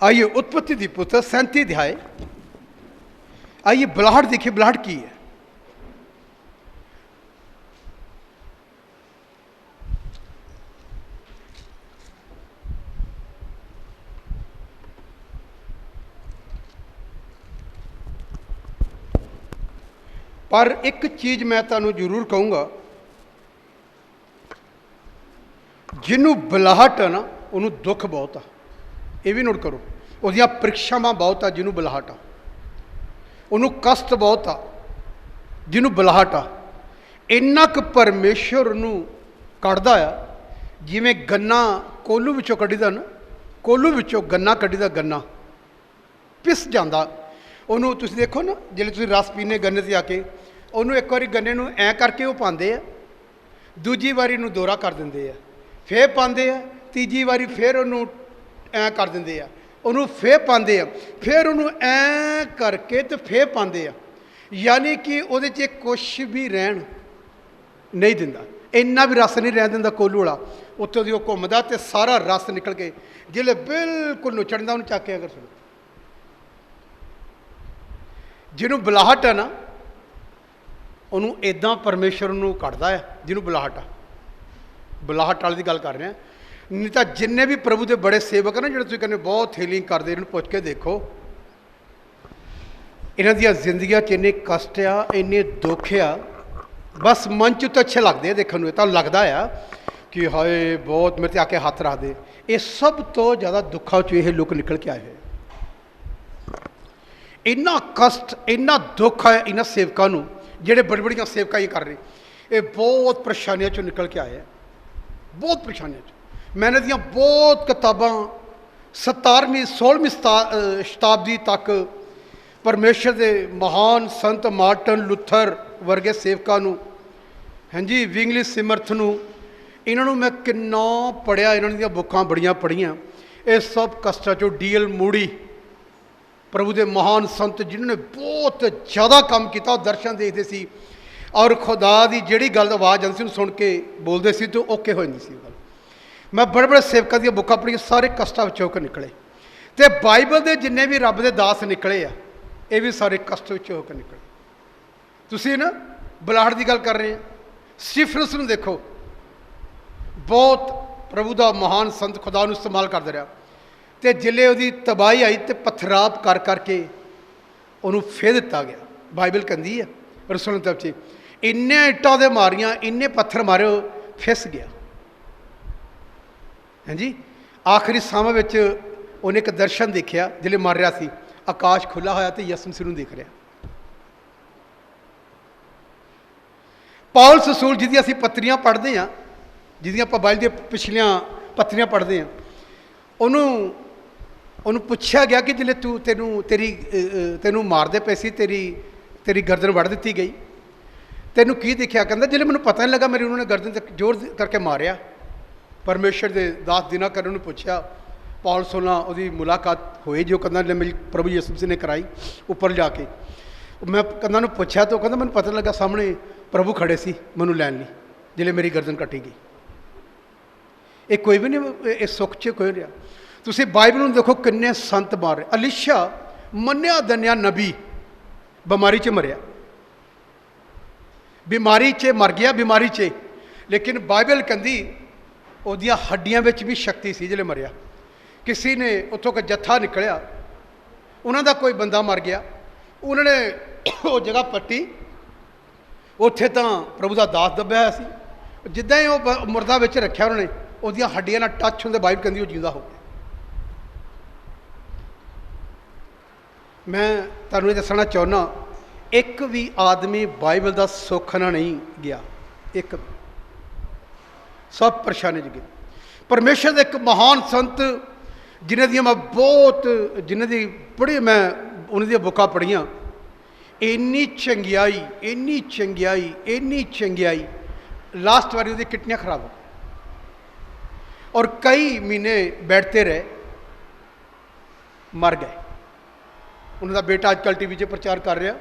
आइए उत्पत्ति दी पुस्तक 37 अध्याय। आइए बुलाहट देखिए, बुलाहट की है। पर एक चीज मैं तुहानू जरूर कहूँगा, जिन्हों बुलाहट है ना उन्होंने दुख बहुत आ। ये भी नोट करो, उसदियां परीक्षावां बहुत आ। जिन्हों बुलाहट आ उन्होंने कष्ट बहुत आ। जिन्हों बुलाहट आ इन्ना क परमेश्वर नूं कढ़दा आ जिवें गन्ना कोलू विचों कढ़ीदा ना, कोलू विचों गन्ना कढ़ीदा, गन्ना पिस जांदा। उन्होंने तुसीं देखो ना, जिहड़े तुसीं रस पीने गन्ने ते आके उन्होंने एक बारी गन्ने नूं ऐ करके वो पांदे आ, दूजी वारी नूं दोहरा कर दिंदे आ, फिर पांदे आ, तीजी वारी फिर उन्होंने ऐ कर दिंदे आ, उन्होंने फिर पांदे आ, फिर उन्होंने ऐ करके तो फिर पांदे आ। यानी कि उहदे च कुछ भी रहन नहीं दिंदा, इन्ना भी रस नहीं रहन दिंदा कोलू वाला। उत्तों दी ओह घुमदा ते सारा रस निकल के जिहले बिल्कुल नुचड़दा उन्हें चक के अगर सुनो। जिन्हों बुलाहट है ना उन्होंने इदां परमेश्वर नूं कढ़दा है। जिन्हों बुलाहट आ, बुलाहट वाले की गल कर रहे हैं। नहीं तो जिन्ने भी प्रभु के बड़े सेवक है ना, जो कहने बहुत हीलिंग करते, इन्होंने पुछ के देखो, इन्हों दी जिंदगी इन्ने कष्ट आ, इन्ने दुख आ, बस मंच तो अच्छे लगते हैं देखने तो लगता है कि हाय बहुत मेरे आके हाथ रख दे। ये सब तो ज़्यादा दुखों चो ये लोग निकल के आए हुए। इन्ना कष्ट इन्ना दुख है इन्होंने सेवकों को, जेडे बड़ी बड़िया सेवकां ही कर रहे, ये बहुत परेशानियों चो निकल के आए हैं, बहुत परेशानियों चो। मैंने दियाँ बहुत किताबां 17वीं 16वीं शताब्दी तक परमेश्वर के महान संत मार्टन लूथर वर्गे सेवकों को, हाँ जी, विंगली सिमर्थ नूं, इन्होंने मैं किन्ना पढ़िया, इन्होंने दियां बुकां बड़ियां पढ़ियां। ये सब कष्टां चो डी.एल. मूडी प्रभु के महान संत जिन्होंने बहुत ज़्यादा काम किया, दर्शन देखते सी और खुदा की जिहड़ी गल आवाज़ आती सुन के बोलते सी तो ओके हो जाती सी गल। मैं बड़े बड़े सेवकों दी बुकां पढ़ी, सारे कष्टां विचों होकर निकले। तो बाइबल के जिन्ने भी रब के दास निकले आ, ये भी सारे कष्ट विचों होकर निकले। तुसीं ना बुलाहट की गल कर रहे हैं, स्टीफनस नूं देखो, बहुत प्रभु का महान संत खुदा नूं इस्तेमाल करदा रहा। तो जिले उसकी तबाही आई तो पत्थराव कर करके उन्होंने फेर दिता गया। बाइबल कहती है रसूल तब इन्ने इट्टां दे मारियां, इन्ने पत्थर मारे, फिस गया। हाँ जी, आखिरी साह में उन्हें एक दर्शन देखा, जिले मर रहा सी, आकाश खुला होया तो यसु मसीह नूं देख रहा। पौलुस रसूल जिहदियां असीं पत्रियां पढ़ते हैं, जिहदियां आपां बाइबल दी पिछलियां पत्रियां पढ़ते हैं, उन्होंने पूछा गया कि जिले तू तेनू मारते पे सी, तेरी गर्दन वड़ दी गई, तेनू की देखा? कहता जिले मैंने पता नहीं लगा, मेरी उन्होंने गर्दन तक जोर करके मारिया। परमेश्वर के दास दिना कर उन्होंने पूछा, पौलुस नाल उसकी मुलाकात हुई जो कहना मेरी प्रभु यीशु मसीह ने कराई ऊपर जाके। मैं कहना उन्होंने पूछा तो कहता मैंने पता लगा सामने प्रभु खड़े सी मैनू लैन लई, जिले मेरी गर्दन कटी गई। ये कोई भी नहीं, इस सुख च कोई रहा। तुसीं बाइबल में देखो किन्ने संत मार रहे। अलीशा मन्निया दन्निया नबी बीमारी च मरिया, बीमारी च मर गया, बीमारी च। लेकिन बाइबल कहती उहदियां हड्डियां विच भी शक्ति सी। जिले मरिया, किसी ने उत्थों का जत्था निकलिया, उन्हों का कोई बंदा मर गया, उन्होंने वो जगह पट्टी, उत्थे तो प्रभु का दास दब्या होया सी। जिद्दां ही वो मुर्दा विच रखिया उन्होंने, उहदियां हड्डियां नाल टच होंदे बाइबल कहती वो जींदा हो गया। मैं तुहानूं ये दसना चाहुंदा, एक भी आदमी बाइबल का सुख ना नहीं गया, एक भी, सब परेशानी च गए। परमेश्वर के एक महान संत जिन्हें दी मैं बहुत, जिन्हें दी बड़ी मैं उन्हें दी बुकां पढ़ियां, इन्नी चंगियाई, इन्नी चंगियाई, इन्नी चंगियाई, लास्ट बारी उसकी किडनियां खराब हो और कई महीने बैठते रहे, मर गए। उनका बेटा आजकल टीवी से प्रचार कर रहा,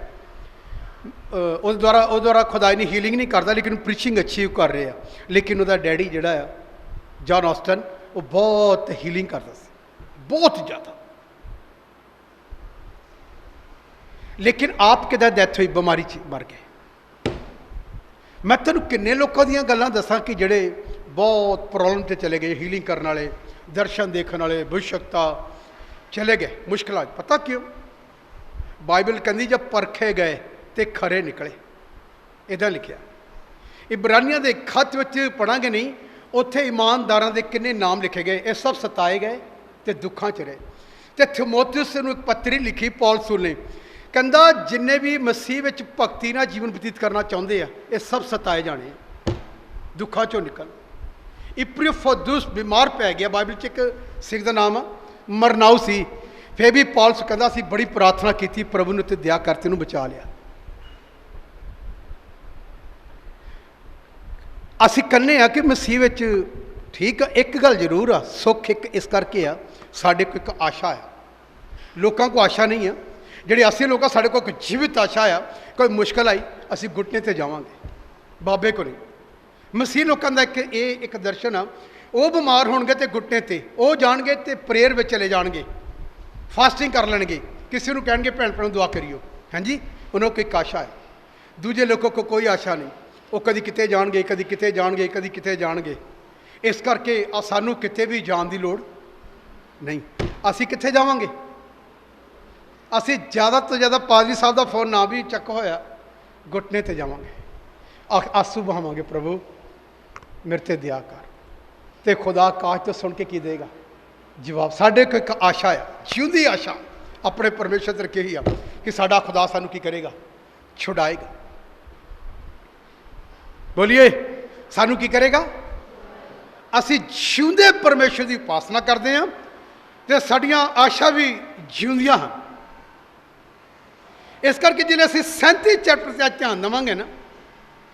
उस द्वारा खुदाई ने हीलिंग नहीं करता, लेकिन प्रीचिंग अच्छी कर रहे हैं। लेकिन उसका डैडी जोड़ा जॉन ऑस्टन, वो बहुत हीलिंग करता सी, बहुत ज़्यादा। लेकिन आप किदा डैथ हुई, बीमारी च मर गए। मैं तेन किन्ने लोगों दी गल्लां दसां कि जेड़े बहुत प्रॉब्लम से चले गए, हीलिंग करने वाले, दर्शन देखने वाले, बुशकता चले गए मुश्किल। पता क्यों? बाइबल कहती जब परखे गए तो खरे निकले, इदा लिखा। इब्रानिया के खत में पढ़ांगे नहीं, उत्थे ईमानदारां दे किन्ने नाम लिखे गए। ये सब सताए गए तो दुखा च रहे। तो थिमोथियुस नूं एक पत्री लिखी पौलुस ने, कहंदा जिन्ने भी मसीह विच भगती नाल जीवन बतीत करना चाहुंदे आ, ये सब सताए जाने, दुखा चों निकल। इपरिफुदुस बीमार पै गया। बाइबल च एक सिख का नाम मरनाऊ सी। फिर भी पौलुस कहंदा असीं बड़ी प्रार्थना की, प्रभु ने ते दया करते इहनूं बचा लिया। असीं कहने आ कि मसीह विच ठीक आ, एक गल जरूर आ, सुख एक इस करके आ साडे को एक आशा है। लोगों को आशा नहीं है, जिहड़े असीं लोग साडे को एक जीवित आशा आ। कोई मुश्किल आई असीं घुटने ते जावांगे, बाबे को नहीं। मसीह लोगों का एक दर्शन आ, वो बीमार होणगे तो घुटने ते वो जाणगे तो प्रेयर में चले जाणगे, फास्टिंग कर लेंगे, किसी को कहेंगे भैन भैन दुआ करियो। हाँ जी, उन्होंने एक आशा है। दूजे लोगों को कोई आशा नहीं, वो कभी किते जाणगे, कभी किते जाणगे, कभी किते जाणगे। इस करके सानू किते भी जाण की लोड़ नहीं। असीं कित्थे जावांगे? असीं ज़्यादा तो ज़्यादा पादरी साहब का फोन ना भी चक होया, घुटने ते जावांगे, आंसू बहावांगे, प्रभु मेरे ते दया कर। तो खुदा आकाश तो सुन के की देगा जवाब। साढ़े को एक आशा है, जिउंदी आशा अपने परमेश्वर ते रखी ही आ कि साडा खुदा सानू की करेगा, छुड़ाएगा। बोलिए, सानू की करेगा? असीं जिउंदे परमेश्वर की उपासना करते हैं तो साडियां आशा भी जिउंदियां हैं। इस करके जिहड़े असीं 37 चैप्टर से ध्यान देवांगे ना,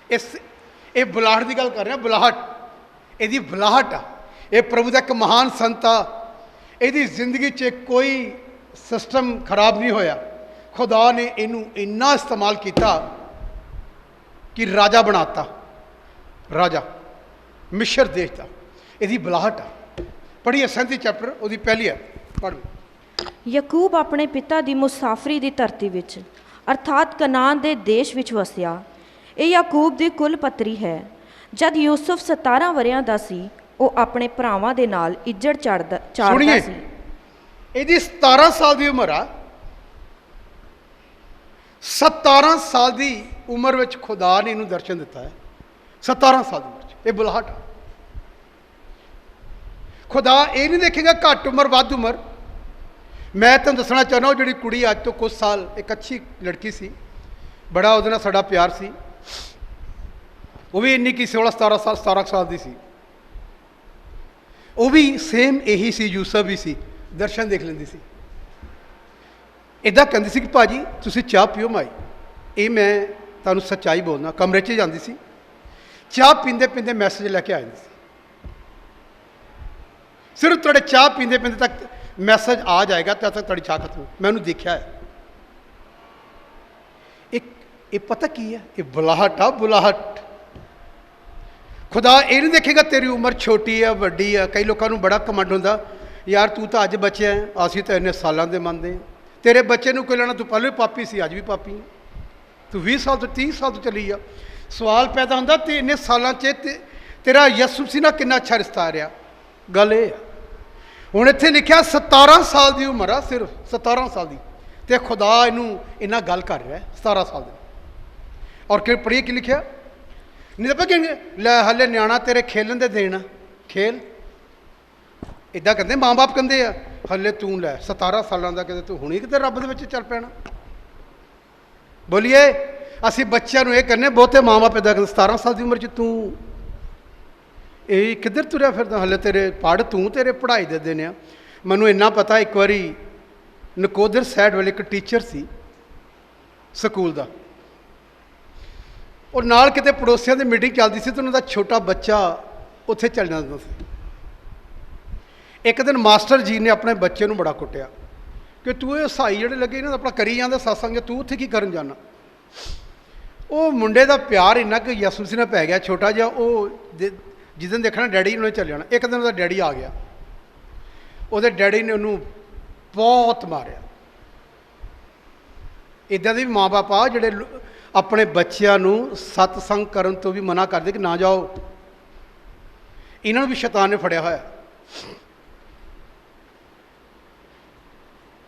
इस ये बुलाहट की गल कर रहे हैं। बुलाहट, यदी बुलाहट आ, ये प्रभु का एक महान संत आ। यदी जिंदगी च कोई सिस्टम खराब नहीं होया। खुदा ने इनू इन्ना इस्तेमाल किया कि राजा बनाता, राजा मिस्र देश का। यदी बुलाहट आ। पढ़िए 37 चैप्टर, वो पहली है, पढ़। याकूब अपने पिता की मुसाफरी की धरती विच अर्थात कनान के देश विच वसिया। ये याकूब की कुल पत्री है। जब यूसुफ 17 वरियां दा सी, वो अपने भरावां दे नाल इज्जड़ चाड़दा सी। यदि 17 साल की उम्र आ, 17 साल की उम्र में खुदा ने इनू दर्शन दिता है। 17 साल की उम्र, ये बुलाहट आ। खुदा ये नहीं देखेगा घट उम्र वध उम्र। मैं तुम दसना चाहना, वो जी कुड़ी अज तो कुछ साल, एक अच्छी लड़की सी, बड़ा वो साडा प्यार सी। वो भी इन्नी की 16-17 साल 17 साल की सी। वो भी सेम यही सी, यूसुफ भी सी, दर्शन देख लेंदी सी। इदा कहती सी कि भाजी तुसीं चाह पियो माई। ये मैं तुहानूं सच्चाई बोलना, कमरे च जाती सी, चाह पींदे पींदे मैसेज लैके आ जाती सी। सिर्फ थोड़े चाह पींदे पींदे तक मैसेज आ जाएगा, तब तक थोड़ी चाह खत्म। मैं उन्होंने देखा है। एक ये पता की है, ये बुलाहट आ, बुलाहट। खुदा ये नहीं देखेगा तेरी उम्र छोटी है वड्डी है। कई लोगों को बड़ा कमंड होंदा, यार तू तो अज बचिया है, असीं तो इन्ने सालों के मनते हैं। तेरे बच्चे को कोई लेना, तू पहले भी पापी सी, अज भी पापी है। तू 20 साल तो 30 साल तो चली जा। सवाल पैदा होंदा ते इन्ने सालों तेरा यसु सी ना कितना अच्छा रिश्ता आ रहा। गल ये हुण इत्थे लिखिया 17 साल की उम्र आ, सिर्फ 17 साल की, तो खुदा इनू इन्ना गल कर रहा है 17 साल की। और कि पढ़िए कि लिखिया, नहीं तो कहेंगे लै हले न्याणा तेरे खेलन दे देना खेल। इदा कहते माँ बाप कहते हैं हले तू लै 17 सालों का, कहते तू हुणे किते रब दे विच चल पैना। बोलिए, असीं बच्चों को यह कहने, बहुते माँ बाप इदा कहते 17 साल की उम्र च तू ये किधर तुरया फिरदा, हले तेरे पढ़, तू तेरे पढ़ाई दे देने। मैनू इन्ना पता, एक बारी नकोदर साइड वाले एक टीचर सी स्कूल का, और नाल किते पड़ोसियों की मीटिंग चलती सी, तो उन्होंने छोटा बच्चा उत्थे चल जाता सी। एक दिन मास्टर जी ने अपने बच्चे को बड़ा कुटिया कि तू ये ईसाई जोड़े लगे इन्होंने अपना करी जाते सत्संग, तू उत्थे की करन जाना। वो मुंडे का प्यार इन्ना कि यसू मसीह ने पै गया छोटा जिहा। वो जिस दिन देखना डैडी उन्हें चल जाना। एक दिन उसका डैडी आ गया, वो डैडी ने उन्होंने बहुत मारिया। ਇੱਦਾਂ ਦੇ ਵੀ ਮਾਂ-ਬਾਪ ਆ ਜਿਹੜੇ ਆਪਣੇ ਬੱਚਿਆਂ ਨੂੰ ਸਤਸੰਗ ਕਰਨ ਤੋਂ ਵੀ ਮਨਾ ਕਰਦੇ ਕਿ ਨਾ ਜਾਓ। ਇਹਨਾਂ ਨੂੰ ਵੀ ਸ਼ੈਤਾਨ ਨੇ ਫੜਿਆ ਹੋਇਆ।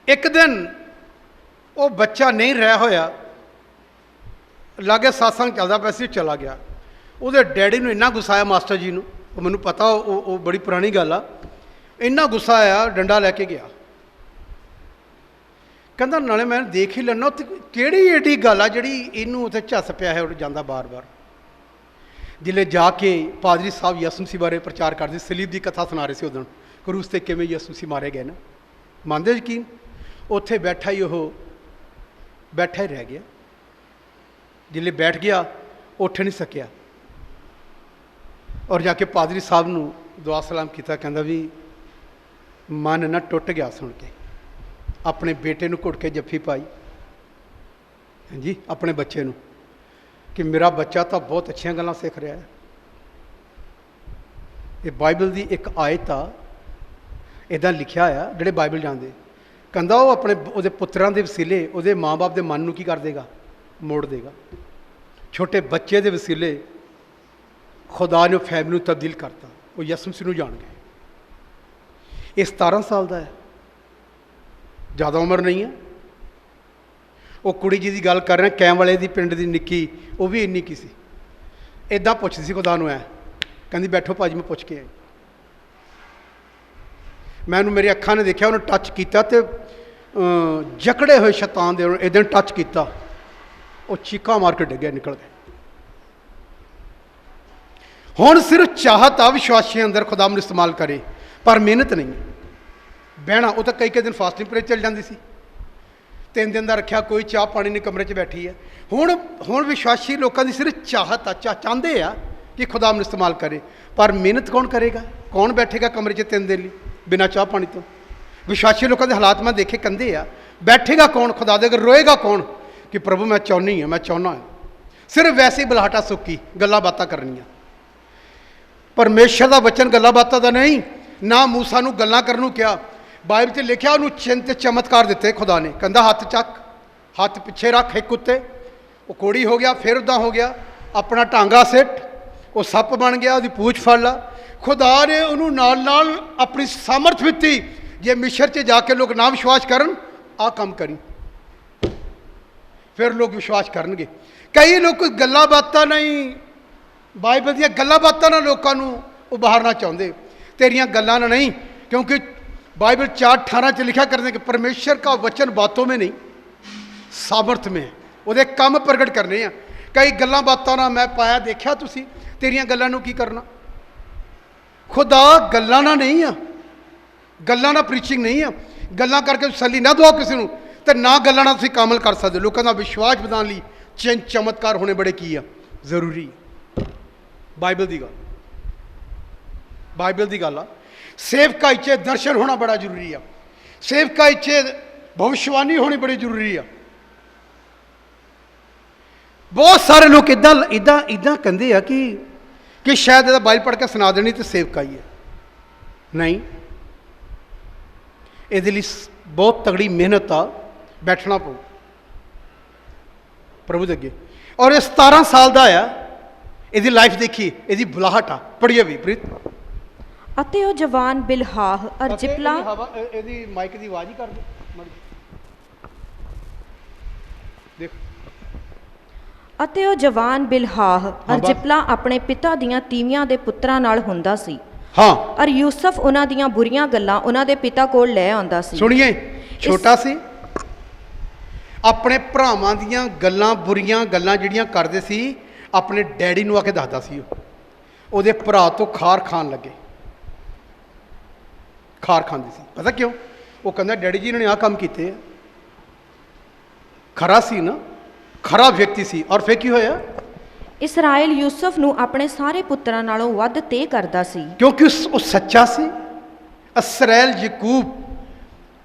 ਇੱਕ ਦਿਨ ਉਹ ਬੱਚਾ ਨਹੀਂ ਰਹਿ ਹੋਇਆ, ਲਾਗੇ ਸਤਸੰਗ ਚੱਲਦਾ ਪਿਆ ਸੀ, ਚਲਾ ਗਿਆ। ਉਹਦੇ ਡੈਡੀ ਨੂੰ ਇੰਨਾ ਗੁੱਸਾ ਆਇਆ, ਮਾਸਟਰ ਜੀ ਨੂੰ, ਉਹ ਮੈਨੂੰ ਪਤਾ ਉਹ ਬੜੀ ਪੁਰਾਣੀ ਗੱਲ ਆ, ਇੰਨਾ ਗੁੱਸਾ ਆਇਆ ਡੰਡਾ ਲੈ ਕੇ ਗਿਆ। ਕਹਿੰਦਾ ਨਾਲੇ ਮੈਂ ਦੇਖ ਹੀ ਲੈਣਾ ਉੱਥੇ ਕਿਹੜੀ ਏਡੀ ਗੱਲ ਆ ਜਿਹੜੀ ਇਹਨੂੰ ਉੱਥੇ ਝੱਸ ਪਿਆ ਹੈ, ਉਹ ਜਾਂਦਾ ਬਾਰ-ਬਾਰ। ਜਿਲੇ ਜਾ ਕੇ ਪਾਦਰੀ ਸਾਹਿਬ ਯਿਸੂ ਮਸੀਹ ਬਾਰੇ ਪ੍ਰਚਾਰ ਕਰਦੇ, ਸਲੀਬ ਦੀ ਕਥਾ ਸੁਣਾ ਰਹੇ ਸੀ ਉਦੋਂ, ਕਰੂਸ 'ਤੇ ਕਿਵੇਂ ਯਿਸੂ ਮਸੀਹ ਮਾਰੇ ਗਏ ਨਾ, ਮੰਨਦੇ ਯਕੀਨ? ਉੱਥੇ ਬੈਠਾ ਹੀ ਉਹ ਬੈਠਾ ਹੀ ਰਹਿ ਗਿਆ। ਜਿਲੇ ਬੈਠ ਗਿਆ ਉੱਠ ਨਹੀਂ ਸਕਿਆ, ਔਰ ਜਾ ਕੇ ਪਾਦਰੀ ਸਾਹਿਬ ਨੂੰ ਦੁਆ ਸਲਾਮ ਕੀਤਾ। ਕਹਿੰਦਾ ਵੀ ਮਨ ਨਾ ਟੁੱਟ ਗਿਆ ਸੁਣ ਕੇ। ਆਪਣੇ ਬੇਟੇ ਨੂੰ ਘੁੱਟ ਕੇ ਜੱਫੀ ਪਾਈ, ਹਾਂਜੀ, ਆਪਣੇ ਬੱਚੇ ਨੂੰ, ਕਿ ਮੇਰਾ ਬੱਚਾ ਤਾਂ ਬਹੁਤ ਅੱਛੀਆਂ ਗੱਲਾਂ ਸਿੱਖ ਰਿਹਾ ਹੈ। ਇਹ ਬਾਈਬਲ ਦੀ ਇੱਕ ਆਇਤ ਆ, ਇੱਦਾਂ ਲਿਖਿਆ ਆ, ਜਿਹੜੇ ਬਾਈਬਲ ਜਾਣਦੇ। ਕਹਿੰਦਾ ਉਹ ਉਹਦੇ ਪੁੱਤਰਾਂ ਦੇ ਵਸੀਲੇ ਉਹਦੇ ਮਾਂ-ਬਾਪ ਦੇ ਮਨ ਨੂੰ ਕੀ ਕਰ ਦੇਗਾ? ਮੋੜ ਦੇਗਾ। ਛੋਟੇ ਬੱਚੇ ਦੇ ਵਸੀਲੇ ਖੁਦਾ ਨੇ ਫੈਮਿਲੀ ਨੂੰ ਤਬਦੀਲ ਕਰਤਾ। ਉਹ ਯਿਸੂ ਮਸੀਹ ਨੂੰ ਜਾਣ ਗਏ। ਇਹ 17 ਸਾਲ ਦਾ ਹੈ, ਜ਼ਿਆਦਾ ਉਮਰ ਨਹੀਂ ਹੈ। ਉਹ ਕੁੜੀ ਜਿਹਦੀ ਗੱਲ ਕਰ ਰਹੇ ਕੈਮ ਵਾਲੇ ਦੀ ਪਿੰਡ ਦੀ ਨਿੱਕੀ, ਉਹ ਵੀ ਇੰਨੀ ਕੀ ਸੀ। ਇੱਦਾਂ ਪੁੱਛਦੀ ਸੀ ਖੁਦਾ ਨੂੰ, ਕਹਿੰਦੀ ਬੈਠੋ ਭਾਜੀ ਮੈਂ ਪੁੱਛ ਕੇ ਆਈ। ਮੈਨੂੰ ਮੇਰੀ ਅੱਖਾਂ ਨੇ ਦੇਖਿਆ, ਉਹਨੂੰ ਟੱਚ ਕੀਤਾ ਤੇ ਜਕੜੇ ਹੋਏ ਸ਼ੈਤਾਨ ਦੇ ਇੱਦਾਂ ਟੱਚ ਕੀਤਾ, ਉਹ ਚੀਕਾਂ ਮਾਰ ਕੇ ਡਿੱਗਿਆ, ਨਿਕਲ ਗਏ। ਹੁਣ ਸਿਰਫ ਚਾਹਤ ਆ ਵਿਸ਼ਵਾਸੀਆਂ ਅੰਦਰ ਖੁਦਾ ਨੂੰ ਇਸਤੇਮਾਲ ਕਰੇ, ਪਰ ਮਿਹਨਤ ਨਹੀਂ। ਬਹਿਣਾ, ਉਹ ਤਾਂ ਕਈ ਦਿਨ ਫਾਸਟਿੰਗ ਪੀਰੀਅਡ ਚੱਲ ਜਾਂਦੀ ਸੀ, 3 ਦਿਨ ਦਾ ਰੱਖਿਆ, ਕੋਈ ਚਾਹ ਪਾਣੀ ਨਹੀਂ, ਕਮਰੇ 'ਚ ਬੈਠੀ ਹੈ। ਹੁਣ ਵਿਸ਼ਵਾਸੀ ਲੋਕਾਂ ਦੀ ਸਿਰਫ ਚਾਹਤ ਆ, ਚਾਹੁੰਦੇ ਆ ਕਿ ਖੁਦਾ ਨੂੰ ਇਸਤੇਮਾਲ ਕਰੇ, ਪਰ ਮਿਹਨਤ ਕੌਣ ਕਰੇਗਾ? ਕੌਣ ਬੈਠੇਗਾ ਕਮਰੇ 'ਚ 3 ਦਿਨ ਲਈ ਬਿਨਾਂ ਚਾਹ ਪਾਣੀ ਤੋਂ? ਵਿਸ਼ਵਾਸੀ ਲੋਕਾਂ ਦੇ ਹਾਲਾਤ ਮੈਂ ਦੇਖੇ ਕੰਦੇ ਆ। ਬੈਠੇਗਾ ਕੌਣ ਖੁਦਾ ਦੇ ਅੱਗੇ? ਰੋਏਗਾ ਕੌਣ ਕਿ ਪ੍ਰਭੂ ਮੈਂ ਚਾਹੁੰਦੀ ਹਾਂ, ਮੈਂ ਚਾਹੁੰਦਾ ਹਾਂ? ਸਿਰਫ ਵੈਸੇ ਹੀ ਬੁਲਾਹਟਾ ਸੁੱਕੀ ਗੱਲਾਂ ਬਾਤਾਂ ਕਰਨੀਆਂ। ਪਰਮੇਸ਼ਰ ਦਾ ਵਚਨ ਗੱਲਾਂ ਬਾਤਾਂ ਦਾ ਨਹੀਂ। ਨਾ ਮੂਸਾ ਨੂੰ ਗੱਲਾਂ ਕਰਨ ਨੂੰ ਕਿਹਾ, ਬਾਈਬਲ 'ਚ ਲਿਖਿਆ ਉਹਨੂੰ ਚਿੰਨ੍ਹ ਤੇ ਚਮਤਕਾਰ ਦਿੱਤੇ ਖੁਦਾ ਨੇ। ਕਹਿੰਦਾ ਹੱਥ ਚੱਕ, ਹੱਥ ਪਿੱਛੇ ਰੱਖ ਇੱਕ ਉੱਤੇ, ਉਹ ਕੋੜੀ ਹੋ ਗਿਆ, ਫਿਰ ਉੱਦਾਂ ਹੋ ਗਿਆ। ਆਪਣਾ ਟਾਂਗਾ ਸਿੱਟ, ਉਹ ਸੱਪ ਬਣ ਗਿਆ, ਉਹਦੀ ਪੂਛ ਫੜ ਲਾ। ਖੁਦਾ ਨੇ ਉਹਨੂੰ ਨਾਲ ਨਾਲ ਆਪਣੀ ਸਾਮਰਥ ਦਿੱਤੀ, ਜੇ ਮਿਸਰ 'ਚ ਜਾ ਕੇ ਲੋਕ ਨਾ ਵਿਸ਼ਵਾਸ ਕਰਨ, ਆਹ ਕੰਮ ਕਰੀ, ਫਿਰ ਲੋਕ ਵਿਸ਼ਵਾਸ ਕਰਨਗੇ। ਕਈ ਲੋਕ ਗੱਲਾਂ ਬਾਤਾਂ ਨਹੀਂ, ਬਾਈਬਲ ਦੀਆਂ ਗੱਲਾਂ ਬਾਤਾਂ ਨਾਲ ਲੋਕਾਂ ਨੂੰ ਉਭਾਰਨਾ ਚਾਹੁੰਦੇ, ਤੇਰੀਆਂ ਗੱਲਾਂ ਨਾਲ ਨਹੀਂ, क्योंकि बाइबल 4:18 च लिखा करते कि परमेश्वर का वचन बातों में नहीं सामर्थ में है, ਉਹਦੇ ਕੰਮ ਪ੍ਰਗਟ ਕਰਨੇ ਆ। ਕਈ ਗੱਲਾਂ ਬਾਤਾਂ ਨਾਲ ਮੈਂ ਪਾਇਆ ਦੇਖਿਆ, ਤੁਸੀਂ ਤੇਰੀਆਂ ਗੱਲਾਂ ਨੂੰ ਕੀ ਕਰਨਾ? ਖੁਦਾ ਗੱਲਾਂ ਨਾਲ ਨਹੀਂ ਆ, ਗੱਲਾਂ ਨਾਲ ਪ੍ਰੀਚਿੰਗ ਨਹੀਂ ਆ। ਗੱਲਾਂ ਕਰਕੇ ਤਸੱਲੀ ਨਾ ਦਿਓ ਕਿਸੇ ਨੂੰ, ਤੇ ਨਾ ਗੱਲਾਂ ਨਾਲ ਤੁਸੀਂ ਕਾਮਲ ਕਰ ਸਕਦੇ। ਲੋਕਾਂ ਦਾ ਵਿਸ਼ਵਾਸ ਵਧਾਉਣ ਲਈ ਚਿੰਨ੍ਹ ਚਮਤਕਾਰ ਹੋਣੇ ਬੜੇ ਕੀ ਆ? ਜ਼ਰੂਰੀ। ਬਾਈਬਲ ਦੀ ਗੱਲ, ਬਾਈਬਲ ਦੀ ਗੱਲ ਆ। ਸੇਵਕਾਈ 'ਚ ਦਰਸ਼ਨ ਹੋਣਾ ਬੜਾ ਜ਼ਰੂਰੀ ਆ। ਸੇਵਕਾਈ 'ਚ ਭਵਿਸ਼ਵਾਣੀ ਹੋਣੀ ਬੜੀ ਜ਼ਰੂਰੀ ਆ। ਬਹੁਤ ਸਾਰੇ ਲੋਕ ਇੱਦਾਂ ਕਹਿੰਦੇ ਆ ਕਿ ਸ਼ਾਇਦ ਇਹਦਾ ਬਾਈਬਲ ਪੜ੍ਹ ਕੇ ਸੁਣਾ ਦੇਣੀ ਤੇ ਸੇਵਕਾਈ ਹੈ। ਨਹੀਂ, ਇਹਦੇ ਲਈ ਬਹੁਤ ਤਗੜੀ ਮਿਹਨਤ ਆ, ਬੈਠਣਾ ਪਊ ਪ੍ਰਭੂ ਦੇ ਅੱਗੇ। ਔਰ ਇਹ 17 ਸਾਲ ਦਾ ਆ, ਇਹਦੀ ਲਾਈਫ ਦੇਖੀ, ਇਹਦੀ ਬੁਲਾਹਟ ਆ। ਪੜ੍ਹੀਏ ਵੀ ਪ੍ਰੀਤ। ਅਤੇ ਉਹ ਜਵਾਨ ਬਿਲਹਾਹ ਅਰਜਿਪਲਾ, ਇਹਦੀ ਮਾਈਕ ਦੀ ਆਵਾਜ਼ ਹੀ ਕਰ ਦੇ ਦੇਖ। ਅਤੇ ਉਹ ਜਵਾਨ ਬਿਲਹਾਹ ਅਰਜਿਪਲਾ ਆਪਣੇ ਪਿਤਾ ਦੀਆਂ ਤੀਵੀਆਂ ਦੇ ਪੁੱਤਰਾਂ ਨਾਲ ਹੁੰਦਾ ਸੀ। ਹਾਂ, ਔਰ ਯੂਸਫ ਉਹਨਾਂ ਦੀਆਂ ਬੁਰੀਆਂ ਗੱਲਾਂ ਉਹਨਾਂ ਦੇ ਪਿਤਾ ਕੋਲ ਲੈ ਆਉਂਦਾ ਸੀ। ਸੁਣੀਏ, ਛੋਟਾ ਸੀ, ਆਪਣੇ ਭਰਾਵਾਂ ਦੀਆਂ ਗੱਲਾਂ, ਬੁਰੀਆਂ ਗੱਲਾਂ ਜਿਹੜੀਆਂ ਕਰਦੇ ਸੀ, ਆਪਣੇ ਡੈਡੀ ਨੂੰ ਆ ਕੇ ਦੱਸਦਾ ਸੀ। ਉਹਦੇ ਭਰਾ ਤੋਂ ਖਾਰ ਖਾਣ ਲੱਗੇ, ਖਾਰ ਖਾਂਦੀ ਸੀ। ਪਤਾ ਕਿਉਂ? ਉਹ ਕਹਿੰਦਾ ਡੈਡੀ ਜੀ ਨੇ ਆਹ ਕੰਮ ਕੀਤੇ ਆ। ਖਰਾ ਸੀ ਨਾ, ਖਰਾ ਵਿਅਕਤੀ ਸੀ। ਔਰ ਫਿਰ ਕੀ ਹੋਇਆ? ਇਸਰਾਇਲ ਯੂਸਫ ਨੂੰ ਆਪਣੇ ਸਾਰੇ ਪੁੱਤਰਾਂ ਨਾਲੋਂ ਵੱਧ ਤੇਹ ਕਰਦਾ ਸੀ, ਕਿਉਂਕਿ ਉਹ ਸੱਚਾ ਸੀ। ਇਸਰਾਇਲ ਯਾਕੂਬ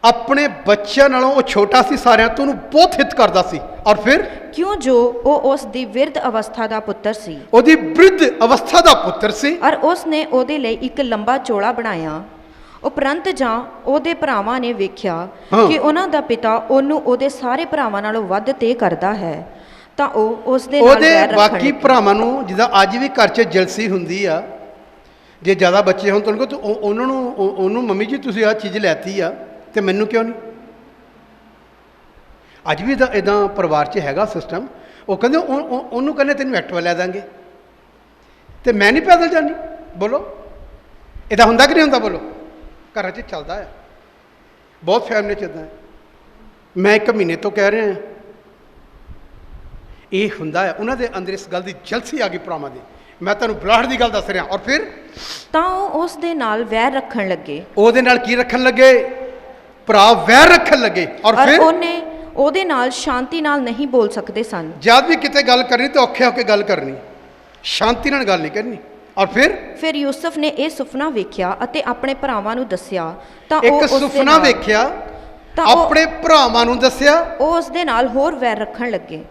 ਆਪਣੇ ਬੱਚਿਆਂ ਨਾਲੋਂ ਉਹ ਛੋਟਾ ਸੀ ਸਾਰਿਆਂ ਤੋਂ, ਉਹਨੂੰ ਬਹੁਤ ਹਿੱਤ ਕਰਦਾ ਸੀ। ਔਰ ਫਿਰ ਕਿਉਂ ਜੋ ਉਹ ਉਸ ਦੀ ਵਿਰਧ ਅਵਸਥਾ ਦਾ ਪੁੱਤਰ ਸੀ, ਉਹਦੀ ਬਿਰਧ ਅਵਸਥਾ ਦਾ ਪੁੱਤਰ ਸੀ। ਔਰ ਉਸ ਨੇ ਉਹਦੇ ਲਈ ਇੱਕ ਲੰਬਾ ਚੋਲਾ ਬਣਾਇਆ। ਉਪਰੰਤ ਜਾਂ ਉਹਦੇ ਭਰਾਵਾਂ ਨੇ ਵੇਖਿਆ ਹਾਂ। ਕਿ ਉਹਨਾਂ ਦਾ ਪਿਤਾ ਉਹਨੂੰ ਉਹਦੇ ਸਾਰੇ ਭਰਾਵਾਂ ਨਾਲੋਂ ਵੱਧ ਤੇ ਕਰਦਾ ਹੈ, ਤਾਂ ਉਹ ਉਸ ਦੇ ਨਾਲ ਉਹਦੇ ਵੈਰ ਰੱਖਣ ਬਾਕੀ ਲੱਗੇ। ਭਰਾਵਾਂ ਨੂੰ, ਜਿੱਦਾਂ ਅੱਜ ਵੀ ਘਰ 'ਚ ਜਲਸੀ ਹੁੰਦੀ ਆ, ਜੇ ਜ਼ਿਆਦਾ ਬੱਚੇ ਹੋਣ ਤਾਂ ਉਹਨਾਂ ਨੂੰ ਉਹਨੂੰ ਮੰਮੀ ਜੀ ਤੁਸੀਂ ਆਹ ਚੀਜ਼ ਲੈਤੀ ਆ ਤੇ ਮੈਨੂੰ ਕਿਉਂ ਨਹੀਂ। ਅੱਜ ਵੀ ਇਦਾਂ ਪਰਿਵਾਰ 'ਚ ਹੈਗਾ ਸਿਸਟਮ। ਉਹ ਕਹਿੰਦੇ ਉਹਨੂੰ ਕਹਿੰਦੇ ਤੈਨੂੰ ਐਕਟਿਵਾ ਲੈ ਦਾਂਗੇ ਤੇ ਮੈਂ ਨਹੀਂ ਪੈਦਲ ਜਾਣੀ। ਬੋਲੋ ਇਦਾਂ ਹੁੰਦਾ ਕਿ ਨਹੀਂ ਹੁੰਦਾ? ਬੋਲੋ ਘਰਾਂ 'ਚ ਚੱਲਦਾ ਹੈ, ਬਹੁਤ ਫੈਮਿਲੀ 'ਚ ਇੱਦਾਂ ਹੈ। ਮੈਂ 1 ਮਹੀਨੇ ਤੋਂ ਕਹਿ ਰਿਹਾ ਇਹ ਹੁੰਦਾ ਹੈ। ਉਹਨਾਂ ਦੇ ਅੰਦਰ ਇਸ ਗੱਲ ਦੀ ਜਲਸੀ ਆ ਗਈ ਭਰਾਵਾਂ ਦੀ। ਮੈਂ ਤੁਹਾਨੂੰ ਬੁਲਾਹਟ ਦੀ ਗੱਲ ਦੱਸ ਰਿਹਾ। ਔਰ ਫਿਰ ਤਾਂ ਉਹ ਉਸ ਦੇ ਨਾਲ ਵੈਰ ਰੱਖਣ ਲੱਗੇ। ਉਹਦੇ ਨਾਲ ਕੀ ਰੱਖਣ ਲੱਗੇ? ਭਰਾ ਵੈਰ ਰੱਖਣ ਲੱਗੇ। ਔਰ ਫਿਰ ਉਹਨੇ ਉਹਦੇ ਨਾਲ ਸ਼ਾਂਤੀ ਨਾਲ ਨਹੀਂ ਬੋਲ ਸਕਦੇ ਸਨ। ਜਦ ਵੀ ਕਿਤੇ ਗੱਲ ਕਰਨੀ ਤਾਂ ਔਖੇ ਹੋ ਕੇ ਗੱਲ ਕਰਨੀ, ਸ਼ਾਂਤੀ ਨਾਲ ਗੱਲ ਨਹੀਂ ਕਰਨੀ। ਔਰ ਫਿਰ ਯੂਸਫ ਨੇ ਇਹ ਸੁਪਨਾ ਵੇਖਿਆ ਅਤੇ ਆਪਣੇ ਭਰਾਵਾਂ ਨੂੰ ਦੱਸਿਆ। ਤਾਂ ਉਹ ਇੱਕ ਉਸ ਦੇ ਸੁਪਨਾ ਨਾਲ- ਵੇਖਿਆ, ਤਾਂ ਉਹ- ਆਪਣੇ ਭਰਾਵਾਂ ਨੂੰ ਦੱਸਿਆ ਉਹ ਉਸ ਦੇ ਨਾਲ ਹੋਰ ਵੈਰ ਰੱਖਣ ਲੱਗੇ।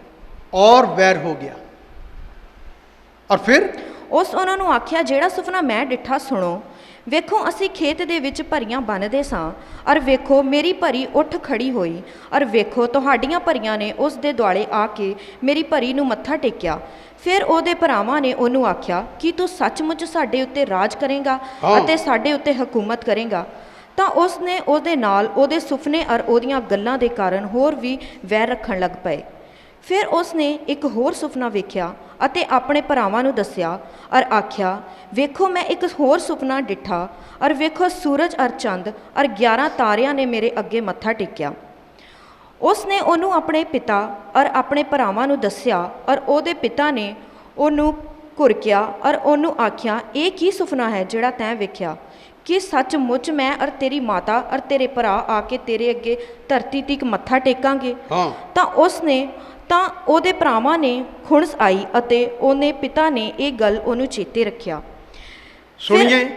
ਔਰ ਵੈਰ ਹੋ ਗਿਆ। ਔਰ ਫਿਰ ਉਹਨਾਂ ਨੂੰ ਆਖਿਆ, ਜਿਹੜਾ ਸੁਪਨਾ ਮੈਂ ਡਿੱਠਾ ਸੁਣੋ। ਵੇਖੋ, ਅਸੀਂ ਖੇਤ ਦੇ ਵਿੱਚ ਭਰੀਆਂ ਬੰਨ੍ਹਦੇ ਸਾਂ, ਅਰ ਵੇਖੋ ਮੇਰੀ ਭਰੀ ਉੱਠ ਖੜੀ ਹੋਈ, ਅਰ ਵੇਖੋ ਤੁਹਾਡੀਆਂ ਭਰੀਆਂ ਨੇ ਉਸ ਦੇ ਦੁਆਲੇ ਆ ਕੇ ਮੇਰੀ ਭਰੀ ਨੂੰ ਮੱਥਾ ਟੇਕਿਆ। ਫਿਰ ਉਹਦੇ ਭਰਾਵਾਂ ਨੇ ਉਹਨੂੰ ਆਖਿਆ, ਕੀ ਤੂੰ ਸੱਚਮੁੱਚ ਸਾਡੇ ਉੱਤੇ ਰਾਜ ਕਰੇਗਾ ਅਤੇ ਸਾਡੇ ਉੱਤੇ ਹਕੂਮਤ ਕਰੇਗਾ? ਤਾਂ ਉਸ ਨੇ ਉਹਦੇ ਨਾਲ ਉਹਦੇ ਸੁਪਨੇ ਅਰ ਉਹਦੀਆਂ ਗੱਲਾਂ ਦੇ ਕਾਰਨ ਹੋਰ ਵੀ ਵੈਰ ਰੱਖਣ ਲੱਗ ਪਏ। ਫਿਰ ਉਸ ਨੇ ਇੱਕ ਹੋਰ ਸੁਪਨਾ ਵੇਖਿਆ ਅਤੇ ਆਪਣੇ ਭਰਾਵਾਂ ਨੂੰ ਦੱਸਿਆ ਅਰ ਆਖਿਆ, ਵੇਖੋ ਮੈਂ ਇੱਕ ਹੋਰ ਸੁਪਨਾ ਡਿੱਠਾ, ਅਰ ਵੇਖੋ ਸੂਰਜ ਅਰ ਚੰਦ ਅਰ 11 ਤਾਰਿਆਂ ਨੇ ਮੇਰੇ ਅੱਗੇ ਮੱਥਾ ਟੇਕਿਆ। ਉਸ ਨੇ ਉਹਨੂੰ ਆਪਣੇ ਪਿਤਾ ਅਰ ਆਪਣੇ ਭਰਾਵਾਂ ਨੂੰ ਦੱਸਿਆ, ਅਰ ਉਹਦੇ ਪਿਤਾ ਨੇ ਉਹਨੂੰ ਘੁਰਕਿਆ ਅਰ ਉਹਨੂੰ ਆਖਿਆ, ਇਹ ਕੀ ਸੁਪਨਾ ਹੈ ਜਿਹੜਾ ਤੈਂ ਵੇਖਿਆ? ਕਿ ਸੱਚਮੁੱਚ ਮੈਂ ਅਰ ਤੇਰੀ ਮਾਤਾ ਅਰ ਤੇਰੇ ਭਰਾ ਆ ਕੇ ਤੇਰੇ ਅੱਗੇ ਧਰਤੀ ਤੀਕ ਮੱਥਾ ਟੇਕਾਂਗੇ? ਤਾਂ ਉਹਦੇ ਭਰਾਵਾਂ ਨੇ ਖੁਣਸ ਆਈ ਅਤੇ ਉਹਨੇ ਪਿਤਾ ਨੇ ਇਹ ਗੱਲ ਉਹਨੂੰ ਚੇਤੇ ਰੱਖਿਆ। ਸੁਣੀਏ,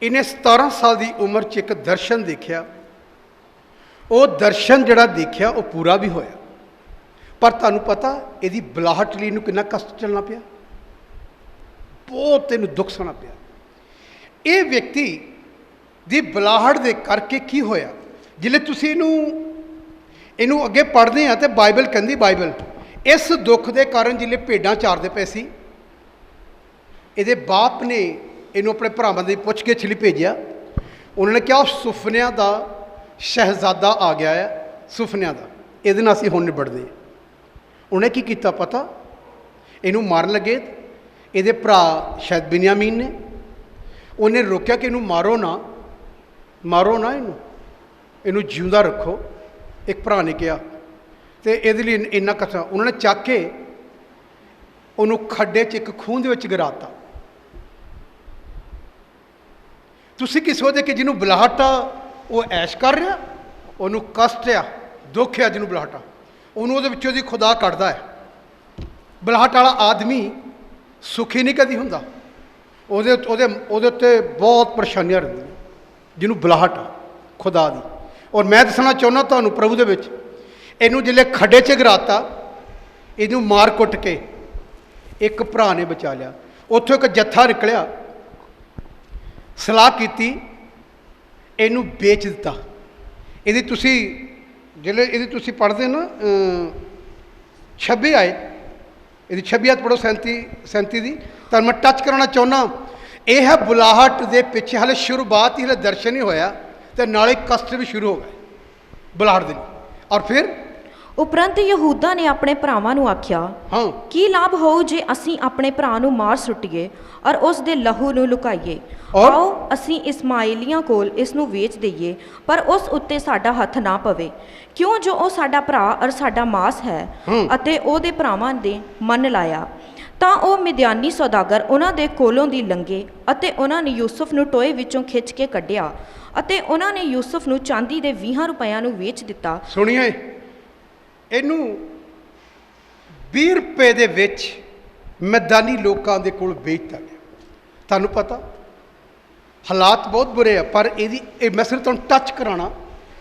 ਇਹਨੇ 17 ਸਾਲ ਦੀ ਉਮਰ 'ਚ ਇੱਕ ਦਰਸ਼ਨ ਦੇਖਿਆ। ਉਹ ਦਰਸ਼ਨ ਜਿਹੜਾ ਦੇਖਿਆ ਉਹ ਪੂਰਾ ਵੀ ਹੋਇਆ। ਪਰ ਤੁਹਾਨੂੰ ਪਤਾ ਇਹਦੀ ਬੁਲਾਹਟ ਲਈ ਇਹਨੂੰ ਕਿੰਨਾ ਕਸ਼ਟ ਚੱਲਣਾ ਪਿਆ, ਬਹੁਤ ਇਹਨੂੰ ਦੁੱਖ ਸਹਿਣਾ ਪਿਆ। ਇਹ ਵਿਅਕਤੀ ਦੀ ਬੁਲਾਹਟ ਦੇ ਕਰਕੇ ਕੀ ਹੋਇਆ? ਜਿਲੇ ਤੁਸੀਂ ਇਹਨੂੰ ਅੱਗੇ ਪੜ੍ਹਦੇ ਆ ਤੇ ਬਾਈਬਲ ਕਹਿੰਦੀ, ਬਾਈਬਲ ਇਸ ਦੁੱਖ ਦੇ ਕਾਰਨ ਜਿਲੇ ਭੇਡਾਂ ਚਾਰਦੇ ਪਏ ਸੀ, ਇਹਦੇ ਬਾਪ ਨੇ ਇਹਨੂੰ ਆਪਣੇ ਭਰਾਵਾਂ ਦੀ ਪੁੱਛ ਕੇ ਲਈ ਭੇਜਿਆ। ਉਹਨਾਂ ਨੇ ਕਿਹਾ ਸੁਪਨਿਆਂ ਦਾ ਸ਼ਹਿਜ਼ਾਦਾ ਆ ਗਿਆ ਹੈ, ਸੁਪਨਿਆਂ ਦਾ, ਇਹਦੇ ਨਾਲ ਅਸੀਂ ਹੁਣ ਨਿਬੜਦੇ। ਉਹਨੇ ਕੀ ਕੀਤਾ ਪਤਾ? ਇਹਨੂੰ ਮਾਰਨ ਲੱਗੇ। ਇਹਦੇ ਭਰਾ ਸ਼ਾਇਦ ਬਿਨਯਾਮੀਨ ਨੇ, ਉਹਨੇ ਰੋਕਿਆ ਕਿ ਇਹਨੂੰ ਮਾਰੋ ਨਾ ਇਹਨੂੰ ਜਿਉਂਦਾ ਰੱਖੋ। ਇੱਕ ਭਰਾ ਨੇ ਕਿਹਾ ਤੇ ਇਹਦੇ ਲਈ ਇੰਨਾ ਕਥਾ ਉਹਨਾਂ ਨੇ ਚੱਕ ਕੇ ਉਹਨੂੰ ਖੱਡੇ 'ਚ ਇੱਕ ਖੂਹ ਦੇ ਵਿੱਚ ਗਿਰਾਤਾ। ਤੁਸੀਂ ਕੀ ਸੋਚਦੇ ਕਿ ਜਿਹਨੂੰ ਬੁਲਾਹਟ ਆ ਉਹ ਐਸ਼ ਕਰ ਰਿਹਾ? ਉਹਨੂੰ ਕਸ਼ਟ ਆ, ਦੁੱਖ ਆ ਜਿਹਨੂੰ ਬੁਲਾਹਟ ਆ, ਉਹਨੂੰ ਉਹਦੇ ਵਿੱਚੋਂ ਦੀ ਖੁਦਾ ਕੱਢਦਾ ਹੈ। ਬੁਲਾਹਟ ਵਾਲਾ ਆਦਮੀ ਸੁਖੀ ਨਹੀਂ ਕਦੀ ਹੁੰਦਾ। ਉਹਦੇ ਉੱਤੇ ਬਹੁਤ ਪਰੇਸ਼ਾਨੀਆਂ ਰਹਿੰਦੀਆਂ ਜਿਹਨੂੰ ਬੁਲਾਹਟ ਆ ਖੁਦਾ ਦੀ। ਔਰ ਮੈਂ ਦੱਸਣਾ ਚਾਹੁੰਦਾ ਤੁਹਾਨੂੰ ਪ੍ਰਭੂ ਦੇ ਵਿੱਚ, ਇਹਨੂੰ ਜਿਲੇ ਖੱਡੇ 'ਚ ਗਿਰਾਤਾ, ਇਹਨੂੰ ਮਾਰ ਕੁੱਟ ਕੇ ਇੱਕ ਭਰਾ ਨੇ ਬਚਾ ਲਿਆ। ਉੱਥੋਂ ਇੱਕ ਜੱਥਾ ਨਿਕਲਿਆ, ਸਲਾਹ ਕੀਤੀ, ਇਹਨੂੰ ਵੇਚ ਦਿੱਤਾ। ਇਹਦੀ ਤੁਸੀਂ ਪੜ੍ਹਦੇ ਨਾ 26 ਆਏ, ਇਹਦੀ 26 ਪੜ੍ਹੋ 37 ਦੀ। ਤੁਹਾਨੂੰ ਮੈਂ ਟੱਚ ਕਰਾਉਣਾ ਚਾਹੁੰਦਾ, ਇਹ ਹੈ ਬੁਲਾਹਟ ਦੇ ਪਿੱਛੇ ਹਾਲੇ ਸ਼ੁਰੂਆਤ ਹੀ, ਹਾਲੇ ਦਰਸ਼ਨ ਹੀ ਹੋਇਆ ਤੇ ਨਾਲੇ ਕਸ਼ਟ ਵੀ ਸ਼ੁਰੂ ਹੋ ਗਏ ਬੁਲਾਹਟ ਦੇ। ਔਰ ਫਿਰ ਉਪਰੰਤ ਯਹੂਦਾ ਨੇ ਆਪਣੇ ਭਰਾਵਾਂ ਨੂੰ ਆਖਿਆ, ਕੀ ਲਾਭ ਹੋਊ ਜੇ ਅਸੀਂ ਆਪਣੇ ਭਰਾ ਨੂੰ ਮਾਰ ਸੁੱਟੀਏ ਔਰ ਉਸ ਦੇ ਲਹੂ ਨੂੰ ਲੁਕਾਈਏ? ਆਓ ਅਸੀਂ ਇਸਮਾਈਲੀਆਂ ਕੋਲ ਇਸ ਨੂੰ ਵੇਚ ਦਈਏ, ਪਰ ਉਸ ਉੱਤੇ ਸਾਡਾ ਹੱਥ ਨਾ ਪਵੇ, ਕਿਉਂ ਜੋ ਉਹ ਸਾਡਾ ਭਰਾ ਔਰ ਸਾਡਾ ਮਾਸ ਹੈ। ਅਤੇ ਉਹਦੇ ਭਰਾਵਾਂ ਦੇ ਮਨ ਲਾਇਆ। ਤਾਂ ਉਹ ਮਿਦਿਆਨੀ ਸੌਦਾਗਰ ਉਹਨਾਂ ਦੇ ਕੋਲੋਂ ਦੀ ਲੰਘੇ ਅਤੇ ਉਹਨਾਂ ਨੇ ਯੂਸਫ ਨੂੰ ਟੋਏ ਵਿੱਚੋਂ ਖਿੱਚ ਕੇ ਕੱਢਿਆ ਅਤੇ ਉਹਨਾਂ ਨੇ ਯੂਸਫ ਨੂੰ ਚਾਂਦੀ ਦੇ 20 ਰੁਪਇਆਂ ਨੂੰ ਵੇਚ ਦਿੱਤਾ। ਸੁਣੀਏ, ਇਹਨੂੰ 20 ਰੁਪਏ ਦੇ ਵਿੱਚ ਮੈਦਾਨੀ ਲੋਕਾਂ ਦੇ ਕੋਲ ਵੇਚਤਾ ਗਿਆ। ਤੁਹਾਨੂੰ ਪਤਾ ਹਾਲਾਤ ਬਹੁਤ ਬੁਰੇ ਆ, ਪਰ ਇਹ ਮੈਂ ਸਿਰਫ ਤੁਹਾਨੂੰ ਟੱਚ ਕਰਾਉਣਾ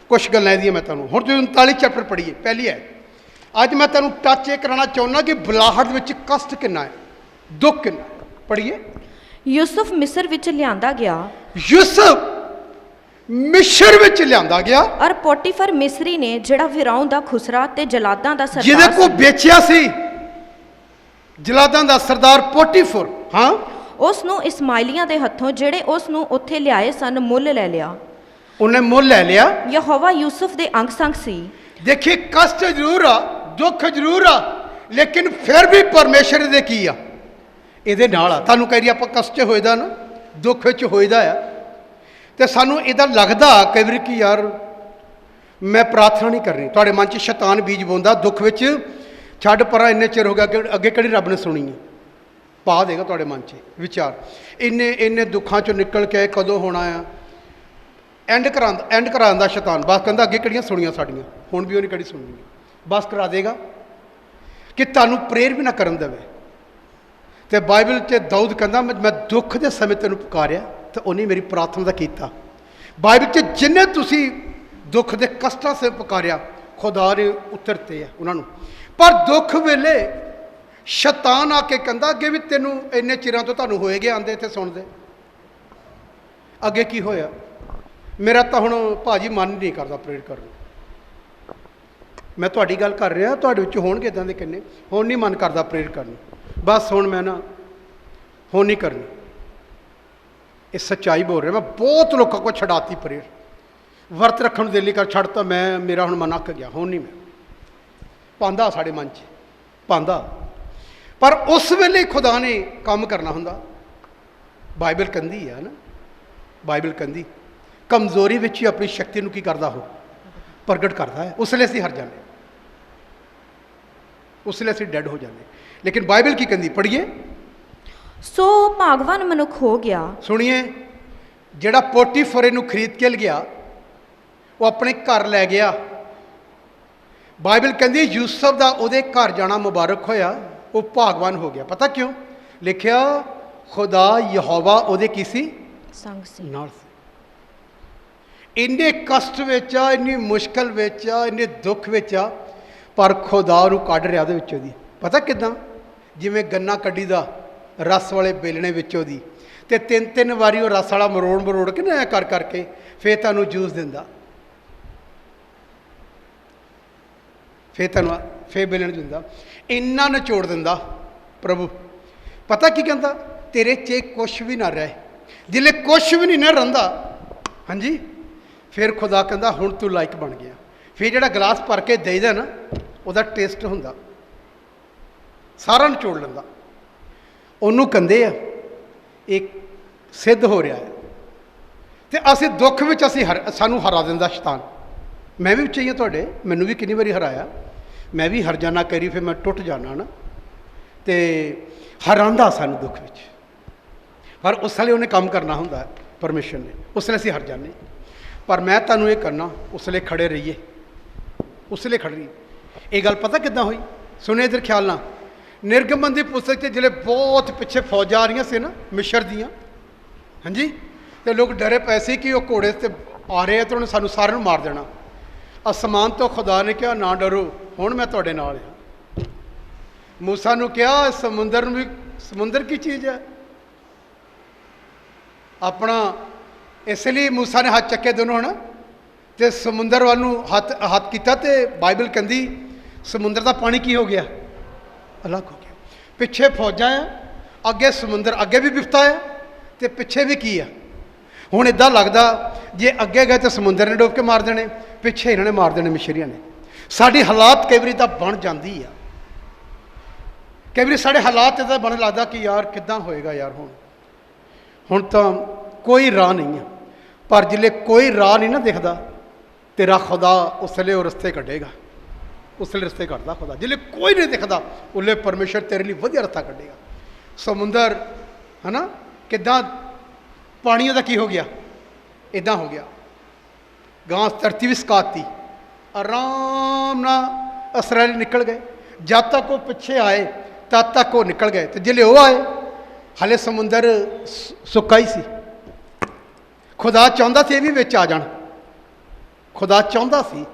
ਕੁਛ ਗੱਲਾਂ ਇਹਦੀਆਂ। ਮੈਂ ਤੁਹਾਨੂੰ ਹੁਣ ਤੁਸੀਂ 39 ਚੈਪਟਰ ਪੜ੍ਹੀਏ, ਪਹਿਲੀ ਹੈ। ਅੱਜ ਮੈਂ ਤੁਹਾਨੂੰ ਟੱਚ ਇਹ ਕਰਾਉਣਾ ਚਾਹੁੰਦਾ ਕਿ ਬੁਲਾਹਟ ਵਿੱਚ ਕਸ਼ਟ ਕਿੰਨਾ ਹੈ, ਦੁੱਖ ਕਿੰਨਾ ਹੈ। ਪੜ੍ਹੀਏ। ਯੂਸਫ ਮਿਸਰ ਵਿੱਚ ਲਿਆਂਦਾ ਗਿਆ। ਯੂਸਫ ਮਿਸਰ ਵਿੱਚ ਲਿਆਂਦਾ ਗਿਆ, ਔਰ ਪੋਟੀਫਰ ਮਿਸਰੀ ਨੇ ਜਿਹੜਾ ਫਿਰਾਉਨ ਦਾ ਖੁਸਰਾ ਤੇ ਜਲਾਦਾਂ ਦਾ ਜਿਹਦੇ ਸਰਦਾਰ ਕੋ ਸੀ, ਵੇਚਿਆ ਸੀ, ਜਲਾਦਾਂ ਦਾ ਸਰਦਾਰ ਪੋਟੀਫਰ, ਹਾਂ, ਉਸ ਨੂੰ ਇਸਮਾਈਲੀਆਂ ਦੇ ਹੱਥੋਂ ਜਿਹੜੇ ਉਸ ਨੂੰ ਉੱਥੇ ਲਿਆਏ ਸਨ ਮੁੱਲ ਲੈ ਲਿਆ। ਉਹਨੇ ਮੁੱਲ ਲੈ ਲਿਆ। ਯਹੋਵਾ ਯੂਸਫ ਦੇ ਅੰਗ ਸੰਗ ਸੀ। ਦੇਖੀ ਕਸ਼ਟ ਜ਼ਰੂਰ ਆ, ਦੁੱਖ ਜ਼ਰੂਰ ਆ, ਲੇਕਿਨ ਫਿਰ ਵੀ ਪਰਮੇਸ਼ਰ ਦੇ ਕੀ ਆ, ਇਹਦੇ ਨਾਲ ਆ। ਤੁਹਾਨੂੰ ਕਹਿ ਰਹੀ ਆਪਾਂ ਕਸ਼ਟ 'ਚ ਹੋਏਦਾ ਨਾ, ਦੁੱਖ ਵਿੱਚ ਹੋਏਦਾ ਆ, ਤੇ ਸਾਨੂੰ ਇਹਦਾ ਲੱਗਦਾ ਕਈ ਵਾਰੀ ਕਿ ਯਾਰ ਮੈਂ ਪ੍ਰਾਰਥਨਾ ਨਹੀਂ ਕਰਨੀ। ਤੁਹਾਡੇ ਮਨ 'ਚ ਸ਼ੈਤਾਨ ਬੀਜ ਬੋਂਦਾ ਦੁੱਖ ਵਿੱਚ, ਛੱਡ ਪਰਾਂ, ਇੰਨੇ ਚਿਰ ਹੋ ਗਿਆ ਕਿ ਅੱਗੇ ਕਿਹੜੀ ਰੱਬ ਨੇ ਸੁਣੀ ਹੈ, ਪਾ ਦੇਗਾ ਤੁਹਾਡੇ ਮਨ 'ਚ ਵਿਚਾਰ। ਇੰਨੇ ਦੁੱਖਾਂ 'ਚੋਂ ਨਿਕਲ ਕੇ ਕਦੋਂ ਹੋਣਾ ਆ, ਐਂਡ ਕਰਾਉਂਦਾ ਸ਼ੈਤਾਨ। ਬਸ ਕਹਿੰਦਾ ਅੱਗੇ ਕਿਹੜੀਆਂ ਸੁਣੀਆਂ ਸਾਡੀਆਂ, ਹੁਣ ਵੀ ਉਹਨੇ ਕਿਹੜੀ ਸੁਣਨੀ, ਬਸ ਕਰਾ ਦੇਗਾ ਕਿ ਤੁਹਾਨੂੰ ਪ੍ਰੇਰ ਵੀ ਨਾ ਕਰਨ ਦੇਵੇ। ਤੇ ਬਾਈਬਲ 'ਚ ਦਾਊਦ ਕਹਿੰਦਾ ਮੈਂ ਦੁੱਖ ਦੇ ਸਮੇਂ ਤੈਨੂੰ ਪੁਕਾਰਿਆ ਤੇ ਉਹਨੇ ਮੇਰੀ ਪ੍ਰਾਰਥਨਾ ਦਾ ਕੀਤਾ। ਬਾਈਬਲ 'ਚ ਜਿੰਨੇ ਤੁਸੀਂ ਦੁੱਖ ਦੇ ਕਸ਼ਟਾਂ ਸੇ ਪੁਕਾਰਿਆ, ਖੁਦਾ ਨੇ ਉਤਰਤੇ ਆ ਉਹਨਾਂ ਨੂੰ। ਪਰ ਦੁੱਖ ਵੇਲੇ ਸ਼ੈਤਾਨ ਆ ਕੇ ਕਹਿੰਦਾ ਅੱਗੇ ਵੀ ਤੈਨੂੰ ਇੰਨੇ ਚਿਰਾਂ ਤੋਂ ਤੁਹਾਨੂੰ ਹੋਏ ਗਏ ਆਂਦੇ ਇੱਥੇ ਸੁਣਦੇ, ਅੱਗੇ ਕੀ ਹੋਇਆ? ਮੇਰਾ ਤਾਂ ਹੁਣ ਭਾਜੀ ਮਨ ਨਹੀਂ ਕਰਦਾ ਪ੍ਰੇਰ ਕਰਨ ਨੂੰ। ਮੈਂ ਤੁਹਾਡੀ ਗੱਲ ਕਰ ਰਿਹਾ, ਤੁਹਾਡੇ ਵਿੱਚ ਹੋਣਗੇ ਇੱਦਾਂ ਦੇ ਕਿੰਨੇ, ਹੁਣ ਨਹੀਂ ਮਨ ਕਰਦਾ ਪ੍ਰੇਰ ਕਰਨ ਨੂੰ। ਬਸ ਹੁਣ ਮੈਂ ਨਾ ਹੁਣ ਨਹੀਂ ਕਰਨੀ, ਇਹ ਸੱਚਾਈ ਬੋਲ ਰਿਹਾ। ਮੈਂ ਬਹੁਤ ਲੋਕਾਂ ਕੋਲ ਛਡਾਤੀ ਪ੍ਰੇਰ, ਵਰਤ ਰੱਖਣ ਨੂੰ ਦਿਲ ਨਹੀਂ ਕਰ, ਛੱਡਤਾ ਮੈਂ, ਮੇਰਾ ਹੁਣ ਮਨ ਅੱਕ ਗਿਆ, ਹੁਣ ਨਹੀਂ ਮੈਂ ਪਾਉਂਦਾ ਸਾਡੇ ਮਨ 'ਚ ਪਾਉਂਦਾ। ਪਰ ਉਸ ਵੇਲੇ ਖੁਦਾ ਨੇ ਕੰਮ ਕਰਨਾ ਹੁੰਦਾ। ਬਾਈਬਲ ਕਹਿੰਦੀ ਹੈ ਨਾ, ਬਾਈਬਲ ਕਹਿੰਦੀ ਕਮਜ਼ੋਰੀ ਵਿੱਚ ਹੀ ਆਪਣੀ ਸ਼ਕਤੀ ਨੂੰ ਕੀ ਕਰਦਾ, ਉਹ ਪ੍ਰਗਟ ਕਰਦਾ ਹੈ। ਉਸ ਲਈ ਅਸੀਂ ਹਾਰ ਜਾਂਦੇ, ਉਸ ਲਈ ਅਸੀਂ ਡੈਡ ਹੋ ਜਾਂਦੇ। ਲੇਕਿਨ ਬਾਈਬਲ ਕੀ ਕਹਿੰਦੀ, ਪੜ੍ਹੀਏ। ਸੋ ਭਾਗਵਾਨ ਮਨੁੱਖ ਹੋ ਗਿਆ। ਸੁਣੀਏ, ਜਿਹੜਾ ਪੋਟੀਫਰ ਨੂੰ ਖਰੀਦ ਕੇ ਲਿਆ, ਉਹ ਆਪਣੇ ਘਰ ਲੈ ਗਿਆ। ਬਾਈਬਲ ਕਹਿੰਦੀ ਯੂਸਫ ਦਾ ਉਹਦੇ ਘਰ ਜਾਣਾ ਮੁਬਾਰਕ ਹੋਇਆ, ਉਹ ਭਾਗਵਾਨ ਹੋ ਗਿਆ। ਪਤਾ ਕਿਉਂ? ਲਿਖਿਆ ਖੁਦਾ ਯਹੋਵਾ ਉਹਦੇ ਕੀ ਸੀ, ਸੰਗ ਸੀ, ਨਾਲ ਸੀ। ਇੰਨੇ ਕਸ਼ਟ ਵਿੱਚ ਆ, ਇੰਨੀ ਮੁਸ਼ਕਲ ਵਿੱਚ ਆ, ਇੰਨੇ ਦੁੱਖ ਵਿੱਚ ਆ, ਪਰ ਖੁਦਾ ਉਹਨੂੰ ਕੱਢ ਰਿਹਾ ਉਹਦੇ ਵਿੱਚੋਂ ਦੀ। ਪਤਾ ਕਿੱਦਾਂ? ਜਿਵੇਂ ਗੰਨਾ ਕੱਢੀ ਦਾ ਰਸ ਵਾਲੇ ਬੇਲਣੇ ਵਿੱਚੋਂ ਦੀ, ਤੇ ਤਿੰਨ ਵਾਰੀ ਉਹ ਰਸ ਵਾਲਾ ਮਰੋੜ ਕੇ ਨਾ ਕਰ ਕਰਕੇ ਫੇਰ ਤੁਹਾਨੂੰ ਜੂਸ ਦਿੰਦਾ, ਫੇਰ ਬੇਲਣ ਦਿੰਦਾ, ਇੰਨਾ ਨਿਚੋੜ ਦਿੰਦਾ ਪ੍ਰਭੂ। ਪਤਾ ਕੀ ਕਹਿੰਦਾ? ਤੇਰੇ 'ਚ ਕੁਛ ਵੀ ਨਾ ਰਹੇ। ਜਿਲੇ ਕੁਛ ਵੀ ਨਹੀਂ ਨਾ ਰਹਿੰਦਾ, ਹਾਂਜੀ, ਫਿਰ ਖੁਦਾ ਕਹਿੰਦਾ ਹੁਣ ਤੂੰ ਲਾਇਕ ਬਣ ਗਿਆ। ਫਿਰ ਜਿਹੜਾ ਗਲਾਸ ਭਰ ਕੇ ਦੇਈਦਾ ਨਾ, ਉਹਦਾ ਟੇਸਟ ਹੁੰਦਾ, ਸਾਰਾ ਨਿਚੋੜ ਲੈਂਦਾ। ਉਹਨੂੰ ਕਹਿੰਦੇ ਆ ਇਹ ਸਿੱਧ ਹੋ ਰਿਹਾ ਹੈ। ਤੇ ਅਸੀਂ ਦੁੱਖ ਵਿੱਚ ਸਾਨੂੰ ਹਰਾ ਦਿੰਦਾ ਸ਼ੈਤਾਨ। ਮੈਂ ਵੀ ਵਿੱਚ ਹੀ ਹਾਂ ਤੁਹਾਡੇ, ਮੈਨੂੰ ਵੀ ਕਿੰਨੀ ਵਾਰੀ ਹਰਾਇਆ, ਮੈਂ ਵੀ ਹਰ ਜਾਣਾ ਕਰੀ, ਫਿਰ ਮੈਂ ਟੁੱਟ ਜਾਣਾ ਨਾ, ਤੇ ਹਰਾਂਦਾ ਸਾਨੂੰ ਦੁੱਖ ਵਿੱਚ। ਪਰ ਉਸ ਵੇਲੇ ਉਹਨੇ ਕੰਮ ਕਰਨਾ ਹੁੰਦਾ ਹੈ ਪਰਮੇਸ਼ਰ ਨੇ, ਉਸ ਵੇਲੇ ਅਸੀਂ ਹਰ ਜਾਂਦੇ। ਪਰ ਮੈਂ ਤੁਹਾਨੂੰ ਇਹ ਕਰਨਾ, ਉਸ ਵੇਲੇ ਖੜੇ ਰਹੀਏ, ਉਸ ਵੇਲੇ ਖੜੇ ਰਹੀਏ। ਇਹ ਗੱਲ ਪਤਾ ਕਿੱਦਾਂ ਹੋਈ? ਸੁਣੇ ਇਧਰ ਖਿਆਲ ਨਾਲ। ਨਿਰਗਮਨ ਦੀ ਪੁਸਤਕ 'ਚ ਜਿਹੜੇ ਬਹੁਤ ਪਿੱਛੇ ਫੌਜਾਂ ਆ ਰਹੀਆਂ ਸੀ ਨਾ ਮਿਸਰ ਦੀਆਂ, ਹਾਂਜੀ, ਤੇ ਲੋਕ ਡਰੇ ਪਏ ਸੀ ਕਿ ਉਹ ਘੋੜੇ 'ਤੇ ਆ ਰਹੇ ਆ ਤੇ ਉਹਨੇ ਸਾਨੂੰ ਸਾਰਿਆਂ ਨੂੰ ਮਾਰ ਦੇਣਾ। ਅਸਮਾਨ ਤੋਂ ਖੁਦਾ ਨੇ ਕਿਹਾ ਨਾ ਡਰੋ, ਹੁਣ ਮੈਂ ਤੁਹਾਡੇ ਨਾਲ ਹਾਂ। ਮੂਸਾ ਨੂੰ ਕਿਹਾ ਸਮੁੰਦਰ ਨੂੰ ਵੀ, ਸਮੁੰਦਰ ਕੀ ਚੀਜ਼ ਹੈ ਆਪਣਾ। ਇਸ ਲਈ ਮੂਸਾ ਨੇ ਹੱਥ ਚੱਕੇ ਦੋਨੋਂ ਹਨ, ਤੇ ਸਮੁੰਦਰ ਵੱਲ ਨੂੰ ਹੱਥ ਕੀਤਾ, ਤੇ ਬਾਈਬਲ ਕਹਿੰਦੀ ਸਮੁੰਦਰ ਦਾ ਪਾਣੀ ਕੀ ਹੋ ਗਿਆ, ਅਲੱਗ ਹੋ ਗਿਆ। ਪਿੱਛੇ ਫੌਜਾਂ ਆ, ਅੱਗੇ ਸਮੁੰਦਰ, ਅੱਗੇ ਵੀ ਵਿਪਤਾ ਹੈ ਤੇ ਪਿੱਛੇ ਵੀ ਕੀ ਆ। ਹੁਣ ਇੱਦਾਂ ਲੱਗਦਾ ਜੇ ਅੱਗੇ ਗਏ ਤਾਂ ਸਮੁੰਦਰ ਨੇ ਡੋਬ ਕੇ ਮਾਰ ਦੇਣੇ, ਪਿੱਛੇ ਇਹਨਾਂ ਨੇ ਮਾਰ ਦੇਣੇ ਮਿਸਰੀਆਂ ਨੇ। ਸਾਡੀ ਹਾਲਾਤ ਕਈ ਵਾਰੀ ਤਾਂ ਬਣ ਜਾਂਦੀ ਆ, ਕਈ ਵਾਰੀ ਸਾਡੇ ਹਾਲਾਤ ਇੱਦਾਂ ਬਣ ਲੱਗਦਾ ਕਿ ਯਾਰ ਕਿੱਦਾਂ ਹੋਏਗਾ ਯਾਰ, ਹੁਣ ਤਾਂ ਕੋਈ ਰਾਹ ਨਹੀਂ ਆ। ਪਰ ਜਿਲੇ ਕੋਈ ਰਾਹ ਨਹੀਂ ਨਾ ਦਿਖਦਾ, ਤੇਰਾ ਖੁਦਾ ਉਸ ਵੇਲੇ ਉਹ ਰਸਤੇ ਕੱਢੇਗਾ, ਉਸ ਵੇਲੇ ਰਸਤੇ ਕੱਢਦਾ ਖੁਦਾ। ਜਿਲੇ ਕੋਈ ਨਹੀਂ ਦਿਖਦਾ, ਉਲੇ ਪਰਮੇਸ਼ਰ ਤੇਰੇ ਲਈ ਵਧੀਆ ਰਸਤਾ ਕੱਢੇਗਾ। ਸਮੁੰਦਰ ਹੈ ਨਾ, ਕਿੱਦਾਂ ਪਾਣੀ ਉਹਦਾ ਕੀ ਹੋ ਗਿਆ, ਇੱਦਾਂ ਹੋ ਗਿਆ। ਗਾਂ ਧਰਤੀ ਵੀ ਸਕਾਤੀ, ਆਰਾਮ ਨਾਲ ਇਸਰਾਏਲੀ ਨਿਕਲ ਗਏ। ਜਦ ਤੱਕ ਉਹ ਪਿੱਛੇ ਆਏ ਤਦ ਤੱਕ ਉਹ ਨਿਕਲ ਗਏ, ਤੇ ਜਿਲੇ ਉਹ ਆਏ ਹਲੇ ਸਮੁੰਦਰ ਸੁੱਕਾ ਹੀ ਸੀ। ਖੁਦਾ ਚਾਹੁੰਦਾ ਸੀ ਇਹ ਵੀ ਵਿੱਚ ਆ ਜਾਣ, ਖੁਦਾ ਚਾਹੁੰਦਾ ਸੀ।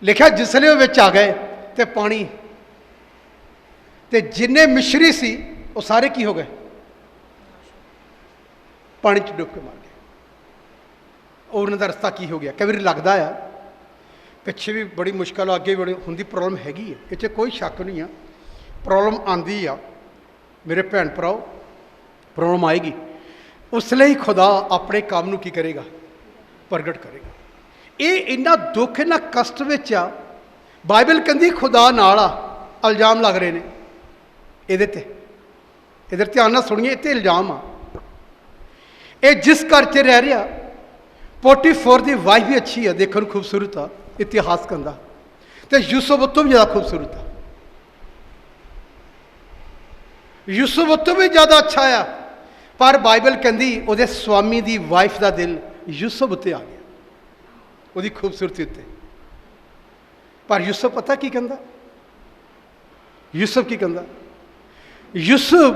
ਲਿਖਿਆ ਜਿਸਲੇ ਉਹ ਵਿੱਚ ਆ ਗਏ ਤੇ ਪਾਣੀ, ਤੇ ਜਿੰਨੇ ਮਿਸ਼ਰੀ ਸੀ ਉਹ ਸਾਰੇ ਕੀ ਹੋ ਗਏ, ਪਾਣੀ 'ਚ ਡੁੱਬ ਕੇ ਮਰ ਗਏ। ਉਹਨਾਂ ਦਾ ਰਸਤਾ ਕੀ ਹੋ ਗਿਆ। ਕਈ ਵਾਰੀ ਲੱਗਦਾ ਆ ਪਿੱਛੇ ਵੀ ਬੜੀ ਮੁਸ਼ਕਲ ਅੱਗੇ ਬੜੀ ਹੁੰਦੀ, ਪ੍ਰੋਬਲਮ ਹੈਗੀ ਹੈ, ਇਹ 'ਚ ਕੋਈ ਸ਼ੱਕ ਨਹੀਂ ਆ, ਪ੍ਰੋਬਲਮ ਆਉਂਦੀ ਆ ਮੇਰੇ ਭੈਣ ਭਰਾਓ, ਪ੍ਰੋਬਲਮ ਆਏਗੀ। ਉਸ ਲਈ ਖੁਦਾ ਆਪਣੇ ਕੰਮ ਨੂੰ ਕੀ ਕਰੇਗਾ, ਪ੍ਰਗਟ ਕਰੇਗਾ। ਇਹ ਇੰਨਾ ਦੁੱਖ ਇੰਨਾ ਕਸ਼ਟ ਵਿੱਚ ਆ, ਬਾਈਬਲ ਕਹਿੰਦੀ ਖੁਦਾ ਨਾਲ ਆ, ਇਲਜ਼ਾਮ ਲੱਗ ਰਹੇ ਨੇ ਇਹਦੇ ਤੇ। ਇਧਰ ਧਿਆਨ ਨਾਲ ਸੁਣੀਏ, ਇੱਥੇ ਇਲਜ਼ਾਮ ਆ। ਇਹ ਜਿਸ ਘਰ 'ਚ ਰਹਿ ਰਿਹਾ, ਪੋਟੀਫੋਰ ਦੀ ਵਾਈਫ ਵੀ ਅੱਛੀ ਆ, ਦੇਖਣ ਨੂੰ ਖੂਬਸੂਰਤ ਆ, ਇਤਿਹਾਸ ਕਹਿੰਦਾ, ਤੇ ਯੂਸੁਫ ਤੋਂ ਵੀ ਜ਼ਿਆਦਾ ਖੂਬਸੂਰਤ ਆ, ਯੂਸੁਫ ਤੋਂ ਵੀ ਜ਼ਿਆਦਾ ਅੱਛਾ ਆ। ਪਰ ਬਾਈਬਲ ਕਹਿੰਦੀ ਉਹਦੇ ਸਵਾਮੀ ਦੀ ਵਾਈਫ ਦਾ ਦਿਲ ਯੂਸੁਫ ਉੱਤੇ ਆ ਗਿਆ, ਉਹਦੀ ਖੂਬਸੂਰਤੀ ਉੱਤੇ। ਪਰ ਯੂਸੁਫ ਪਤਾ ਕੀ ਕਹਿੰਦਾ, ਯੂਸੁਫ ਕੀ ਕਹਿੰਦਾ, ਯੂਸੁਫ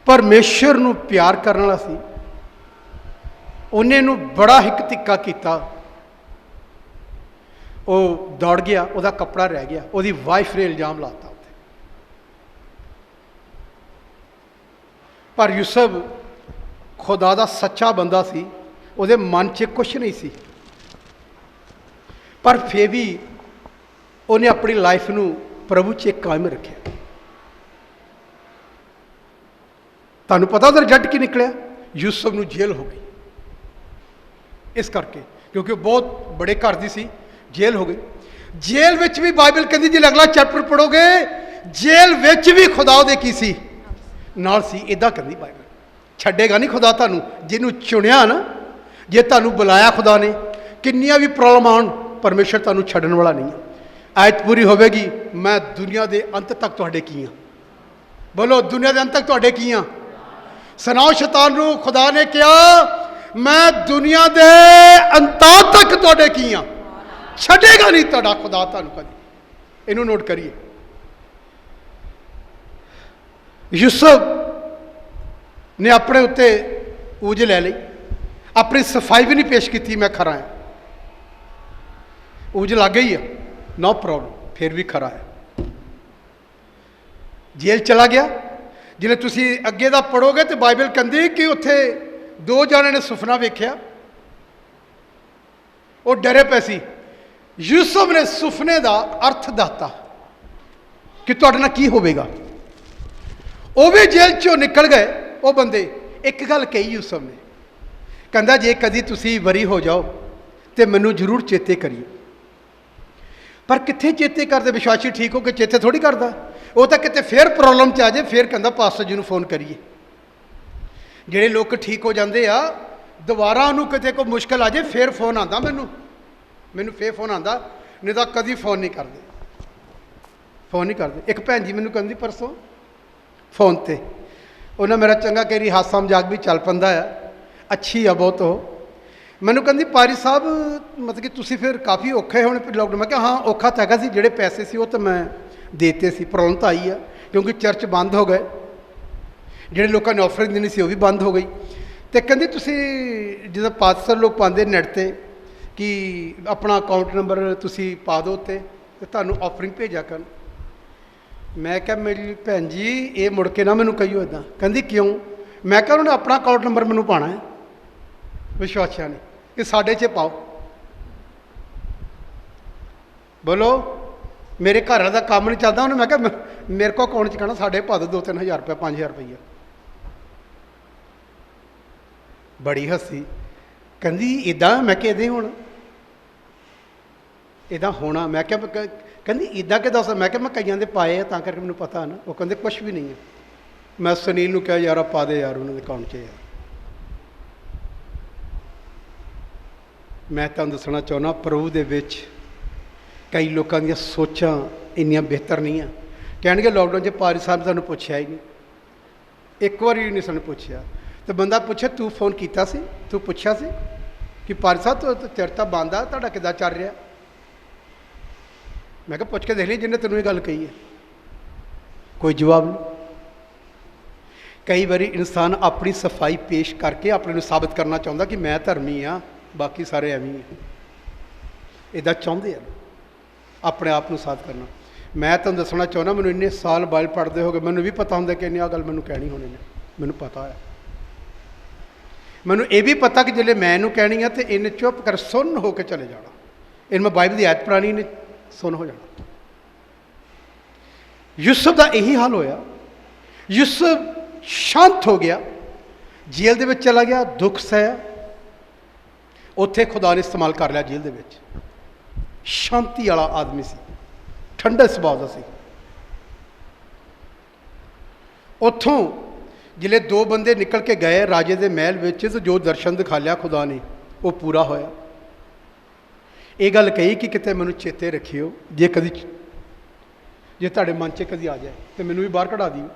ਪਰਮੇਸ਼ਰ ਨੂੰ ਪਿਆਰ ਕਰਨ ਵਾਲਾ ਸੀ, ਉਹਨੇ ਨੂੰ ਬੜਾ ਹਿੱਕ ਤਿੱਕਾ ਕੀਤਾ, ਉਹ ਦੌੜ ਗਿਆ, ਉਹਦਾ ਕੱਪੜਾ ਰਹਿ ਗਿਆ, ਉਹਦੀ ਵਾਈਫ ਨੇ ਇਲਜ਼ਾਮ ਲਾਤਾ ਉੱਤੇ। ਪਰ ਯੂਸੁਫ ਖੁਦਾ ਦਾ ਸੱਚਾ ਬੰਦਾ ਸੀ, ਉਹਦੇ ਮਨ 'ਚ ਕੁਛ ਨਹੀਂ ਸੀ, ਪਰ ਫਿਰ ਵੀ ਉਹਨੇ ਆਪਣੀ ਲਾਈਫ ਨੂੰ ਪ੍ਰਭੂ 'ਚ ਕਾਇਮ ਰੱਖਿਆ। ਤੁਹਾਨੂੰ ਪਤਾ ਉਹਦਾ ਰਿਜ਼ਲਟ ਕੀ ਨਿਕਲਿਆ, ਯੂਸੁਫ ਨੂੰ ਜੇਲ੍ਹ ਹੋ ਗਈ। ਇਸ ਕਰਕੇ ਕਿਉਂਕਿ ਉਹ ਬਹੁਤ ਬੜੇ ਘਰ ਦੀ ਸੀ, ਜੇਲ੍ਹ ਹੋ ਗਈ। ਜੇਲ੍ਹ ਵਿੱਚ ਵੀ ਬਾਈਬਲ ਕਹਿੰਦੀ, ਜੇ ਅਗਲਾ ਚੈਪਟਰ ਪੜੋਗੇ, ਜੇਲ੍ਹ ਵਿੱਚ ਵੀ ਖੁਦਾ ਉਹਦੇ ਕੀ ਸੀ, ਨਾਲ ਸੀ। ਇੱਦਾਂ ਕਹਿੰਦੀ ਬਾਈਬਲ। ਛੱਡੇਗਾ ਨਹੀਂ ਖੁਦਾ ਤੁਹਾਨੂੰ, ਜਿਹਨੂੰ ਚੁਣਿਆ ਨਾ, ਜੇ ਤੁਹਾਨੂੰ ਬੁਲਾਇਆ ਖੁਦਾ ਨੇ, ਕਿੰਨੀਆਂ ਵੀ ਪ੍ਰੋਬਲਮ ਆਉਣ, ਪਰਮੇਸ਼ਰ ਤੁਹਾਨੂੰ ਛੱਡਣ ਵਾਲਾ ਨਹੀਂ ਹੈ। ਆਇਤ ਪੂਰੀ ਹੋਵੇਗੀ, ਮੈਂ ਦੁਨੀਆ ਦੇ ਅੰਤ ਤੱਕ ਤੁਹਾਡੇ ਕੀ ਹਾਂ। ਬੋਲੋ, ਦੁਨੀਆ ਦੇ ਅੰਤ ਤੱਕ ਤੁਹਾਡੇ ਕੀ ਹਾਂ। ਸੁਣਾਓ ਸ਼ੈਤਾਨ ਨੂੰ, ਖੁਦਾ ਨੇ ਕਿਹਾ ਮੈਂ ਦੁਨੀਆ ਦੇ ਅੰਤਾਂ ਤੱਕ ਤੁਹਾਡੇ ਕੀ ਹਾਂ, ਛੱਡੇਗਾ ਨਹੀਂ ਤੁਹਾਡਾ ਖੁਦਾ ਤੁਹਾਨੂੰ ਕਦੀ। ਇਹਨੂੰ ਨੋਟ ਕਰੀਏ। ਯੂਸੁਫ ਨੇ ਆਪਣੇ ਉੱਤੇ ਊਜ ਲੈ ਲਈ, ਆਪਣੀ ਸਫਾਈ ਵੀ ਨਹੀਂ ਪੇਸ਼ ਕੀਤੀ, ਮੈਂ ਖਰਾ ਹਾਂ। ਊਜ ਲੱਗ ਗਈ ਆ, ਨੋ ਪ੍ਰੋਬਲਮ, ਫਿਰ ਵੀ ਖਰਾ ਹੈ। ਜੇਲ੍ਹ ਚਲਾ ਗਿਆ। ਜਿਵੇਂ ਤੁਸੀਂ ਅੱਗੇ ਦਾ ਪੜੋਗੇ ਤੇ ਬਾਈਬਲ ਕਹਿੰਦੀ ਕਿ ਉੱਥੇ ਦੋ ਜਣਿਆਂ ਨੇ ਸੁਪਨਾ ਵੇਖਿਆ, ਉਹ ਡਰੇ ਪਏ ਸੀ। ਯੂਸੁਫ ਨੇ ਸੁਪਨੇ ਦਾ ਅਰਥ ਦੱਸਤਾ ਕਿ ਤੁਹਾਡੇ ਨਾਲ ਕੀ ਹੋਵੇਗਾ। ਉਹ ਵੀ ਜੇਲ੍ਹ ਚੋਂ ਨਿਕਲ ਗਏ। ਉਹ ਬੰਦੇ ਇੱਕ ਗੱਲ ਕਹੀ ਯੂਸੁਫ ਨੇ, ਕਹਿੰਦਾ ਜੇ ਕਦੀ ਤੁਸੀਂ ਵਰੀ ਹੋ ਜਾਓ ਤੇ ਮੈਨੂੰ ਜ਼ਰੂਰ ਚੇਤੇ ਕਰੀਓ। ਪਰ ਕਿੱਥੇ ਚੇਤੇ ਕਰਦੇ, ਵਿਸ਼ਵਾਸੀ ਠੀਕ ਹੋ ਕੇ ਚੇਤੇ ਥੋੜ੍ਹੀ ਕਰਦਾ। ਉਹ ਤਾਂ ਕਿਤੇ ਫੇਰ ਪ੍ਰੋਬਲਮ 'ਚ ਆ ਜਾਏ, ਫੇਰ ਕਹਿੰਦਾ ਪਾਸਟਰ ਜੀ ਨੂੰ ਫੋਨ ਕਰੀਏ। ਜਿਹੜੇ ਲੋਕ ਠੀਕ ਹੋ ਜਾਂਦੇ ਆ, ਦੁਬਾਰਾ ਉਹਨੂੰ ਕਿਤੇ ਕੋਈ ਮੁਸ਼ਕਿਲ ਆ ਜਾਏ, ਫੇਰ ਫੋਨ ਆਉਂਦਾ ਮੈਨੂੰ ਫੇਰ ਫੋਨ ਆਉਂਦਾ, ਨਹੀਂ ਤਾਂ ਕਦੀ ਫੋਨ ਨਹੀਂ ਕਰਦੇ। ਇੱਕ ਭੈਣ ਜੀ ਮੈਨੂੰ ਕਹਿੰਦੀ ਪਰਸੋਂ ਫੋਨ 'ਤੇ, ਉਹਨਾਂ ਮੇਰਾ ਚੰਗਾ ਕਈ ਹਾਸਾ ਮਜ਼ਾਕ ਵੀ ਚੱਲ ਪੈਂਦਾ ਆ, ਅੱਛੀ ਆ ਬਹੁਤ ਉਹ। ਮੈਨੂੰ ਕਹਿੰਦੀ ਪਾਰੀ ਸਾਹਿਬ, ਮਤਲਬ ਕਿ ਤੁਸੀਂ ਫਿਰ ਕਾਫੀ ਔਖੇ ਹੋਣੇ ਲੋਕਡਾਊਨ। ਮੈਂ ਕਿਹਾ ਹਾਂ ਔਖਾ ਤਾਂ ਹੈਗਾ ਸੀ, ਜਿਹੜੇ ਪੈਸੇ ਸੀ ਉਹ ਤਾਂ ਮੈਂ ਦੇਤੇ ਸੀ। ਪ੍ਰੋਬਲਮ ਤਾਂ ਆਈ ਆ ਕਿਉਂਕਿ ਚਰਚ ਬੰਦ ਹੋ ਗਏ, ਜਿਹੜੇ ਲੋਕਾਂ ਨੇ ਆਫਰਿੰਗ ਦੇਣੀ ਸੀ ਉਹ ਵੀ ਬੰਦ ਹੋ ਗਈ। ਅਤੇ ਕਹਿੰਦੀ ਤੁਸੀਂ ਜਦੋਂ ਪਾਸਟਰ ਲੋਕ ਪਾਉਂਦੇ ਨੈੱਟ 'ਤੇ ਕਿ ਆਪਣਾ ਅਕਾਊਂਟ ਨੰਬਰ ਤੁਸੀਂ ਪਾ ਦਿਓ ਉੱਤੇ ਅਤੇ ਤੁਹਾਨੂੰ ਆਫਰਿੰਗ ਭੇਜਿਆ ਕਰਨ। ਮੈਂ ਕਿਹਾ ਮੇਰੀ ਭੈਣ ਜੀ ਇਹ ਮੁੜ ਕੇ ਨਾ ਮੈਨੂੰ ਕਹੀਓ ਇੱਦਾਂ। ਕਹਿੰਦੀ ਕਿਉਂ? ਮੈਂ ਕਿਹਾ ਉਹਨਾਂ ਨੇ ਆਪਣਾ ਅਕਾਊਂਟ ਨੰਬਰ ਮੈਨੂੰ ਪਾਉਣਾ ਹੈ, ਵਿਸ਼ਵਾਸੀਆਂ ਨੇ, ਕਿ ਸਾਡੇ 'ਚ ਪਾਓ। ਬੋਲੋ, ਮੇਰੇ ਘਰ ਦਾ ਕੰਮ ਨਹੀਂ ਚੱਲਦਾ ਉਹਨੇ। ਮੈਂ ਕਿਹਾ ਮੇਰੇ ਕੋਲ ਅਕਾਊਂਟ 'ਚ ਕਹਿਣਾ ਸਾਡੇ ਪਾ ਦਿਓ 2-3 ਹਜ਼ਾਰ ਰੁਪਇਆ, 5,000 ਰੁਪਈਆ। ਬੜੀ ਹੱਸੀ। ਕਹਿੰਦੀ ਇੱਦਾਂ? ਮੈਂ ਕਿਹਾ ਇੱਦਾਂ ਹੀ ਹੋਣਾ, ਇੱਦਾਂ ਹੋਣਾ। ਮੈਂ ਕਿਹਾ ਕਹਿੰਦੀ ਇੱਦਾਂ ਕਿ ਦੱਸ? ਮੈਂ ਕਿਹਾ ਮੈਂ ਕਈਆਂ ਦੇ ਪਾਏ ਆ ਤਾਂ ਕਰਕੇ ਮੈਨੂੰ ਪਤਾ ਨਾ। ਉਹ ਕਹਿੰਦੇ ਕੁਛ ਵੀ ਨਹੀਂ ਹੈ। ਮੈਂ ਸੁਨੀਲ ਨੂੰ ਕਿਹਾ ਯਾਰ ਆ ਪਾ ਦੇ ਯਾਰ ਉਹਨਾਂ ਦੇ ਅਕਾਊਂਟ 'ਚ ਯਾਰ। ਮੈਂ ਤੁਹਾਨੂੰ ਦੱਸਣਾ ਚਾਹੁੰਦਾ, ਪ੍ਰਭੂ ਦੇ ਵਿੱਚ ਕਈ ਲੋਕਾਂ ਦੀਆਂ ਸੋਚਾਂ ਇੰਨੀਆਂ ਬਿਹਤਰ ਨਹੀਂ ਆ। ਕਹਿਣਗੇ ਲੋਕਡਾਊਨ 'ਚ ਪਾਰੀ ਸਾਹਿਬ ਤੁਹਾਨੂੰ ਪੁੱਛਿਆ ਹੀ ਨਹੀਂ, ਇੱਕ ਵਾਰੀ ਨਹੀਂ ਸਾਨੂੰ ਪੁੱਛਿਆ। ਤੇ ਬੰਦਾ ਪੁੱਛੇ ਤੂੰ ਫੋਨ ਕੀਤਾ ਸੀ, ਤੂੰ ਪੁੱਛਿਆ ਸੀ ਕਿ ਪਾਰੀ ਸਾਹਿਬ ਚਰਚਾ ਬੰਦ ਆ, ਤੁਹਾਡਾ ਕਿੱਦਾਂ ਚੱਲ ਰਿਹਾ? ਮੈਂ ਕਿਹਾ ਪੁੱਛ ਕੇ ਦੇਖ ਲਈ ਜਿਹਨੇ ਤੈਨੂੰ ਇਹ ਗੱਲ ਕਹੀ ਹੈ। ਕੋਈ ਜਵਾਬ ਨਹੀਂ। ਕਈ ਵਾਰੀ ਇਨਸਾਨ ਆਪਣੀ ਸਫਾਈ ਪੇਸ਼ ਕਰਕੇ ਆਪਣੇ ਨੂੰ ਸਾਬਤ ਕਰਨਾ ਚਾਹੁੰਦਾ ਕਿ ਮੈਂ ਧਰਮੀ ਆ, ਬਾਕੀ ਸਾਰੇ ਐਵੇਂ ਹੀ ਆ। ਇੱਦਾਂ ਚਾਹੁੰਦੇ ਆ ਆਪਣੇ ਆਪ ਨੂੰ ਸਾਬਤ ਕਰਨਾ। ਮੈਂ ਤੁਹਾਨੂੰ ਦੱਸਣਾ ਚਾਹੁੰਦਾ, ਮੈਨੂੰ ਇੰਨੇ ਸਾਲ ਬਾਈਬਲ ਪੜ੍ਹਦੇ ਹੋ ਗਏ, ਮੈਨੂੰ ਵੀ ਪਤਾ ਹੁੰਦਾ ਕਿ ਇੰਨੀ ਆਹ ਗੱਲ ਮੈਨੂੰ ਕਹਿਣੀ ਹੋਣੀ ਨੇ, ਮੈਨੂੰ ਪਤਾ ਹੈ। ਮੈਨੂੰ ਇਹ ਵੀ ਪਤਾ ਕਿ ਜਿਹੜੇ ਮੈਂ ਇਹਨੂੰ ਕਹਿਣੀ ਆ ਤੇ ਇਹਨੇ ਚੁੱਪ ਕਰ ਸੁੰਨ ਹੋ ਕੇ ਚਲੇ ਜਾਣਾ। ਇਹਨੂੰ ਮੈਂ ਬਾਈਬਲ ਦੀ ਆਇਤ ਪੁਰਾਣੀ ਨੇ ਸੁੰਨ ਹੋ ਜਾਣਾ। ਯੂਸਫ ਦਾ ਇਹੀ ਹਾਲ ਹੋਇਆ। ਯੂਸਫ ਸ਼ਾਂਤ ਹੋ ਗਿਆ, ਜੇਲ੍ਹ ਦੇ ਵਿੱਚ ਚਲਾ ਗਿਆ, ਦੁੱਖ ਸਹਿਆ। ਉੱਥੇ ਖੁਦਾ ਨੇ ਇਸਤੇਮਾਲ ਕਰ ਲਿਆ ਜੇਲ੍ਹ ਦੇ ਵਿੱਚ। ਸ਼ਾਂਤੀ ਵਾਲਾ ਆਦਮੀ ਸੀ, ਠੰਡੇ ਸੁਭਾਅ ਦਾ ਸੀ। ਉੱਥੋਂ ਜਿਹੜੇ ਦੋ ਬੰਦੇ ਨਿਕਲ ਕੇ ਗਏ ਰਾਜੇ ਦੇ ਮਹਿਲ ਵਿੱਚ, ਤੇ ਜੋ ਦਰਸ਼ਨ ਦਿਖਾ ਲਿਆ ਖੁਦਾ ਨੇ ਉਹ ਪੂਰਾ ਹੋਇਆ। ਇਹ ਗੱਲ ਕਹੀ ਕਿ ਕਿਤੇ ਮੈਨੂੰ ਚੇਤੇ ਰੱਖਿਓ, ਜੇ ਤੁਹਾਡੇ ਮਨ 'ਚ ਕਦੀ ਆ ਜਾਏ ਤੇ ਮੈਨੂੰ ਵੀ ਬਾਹਰ ਕਢਾ ਦਿਓ।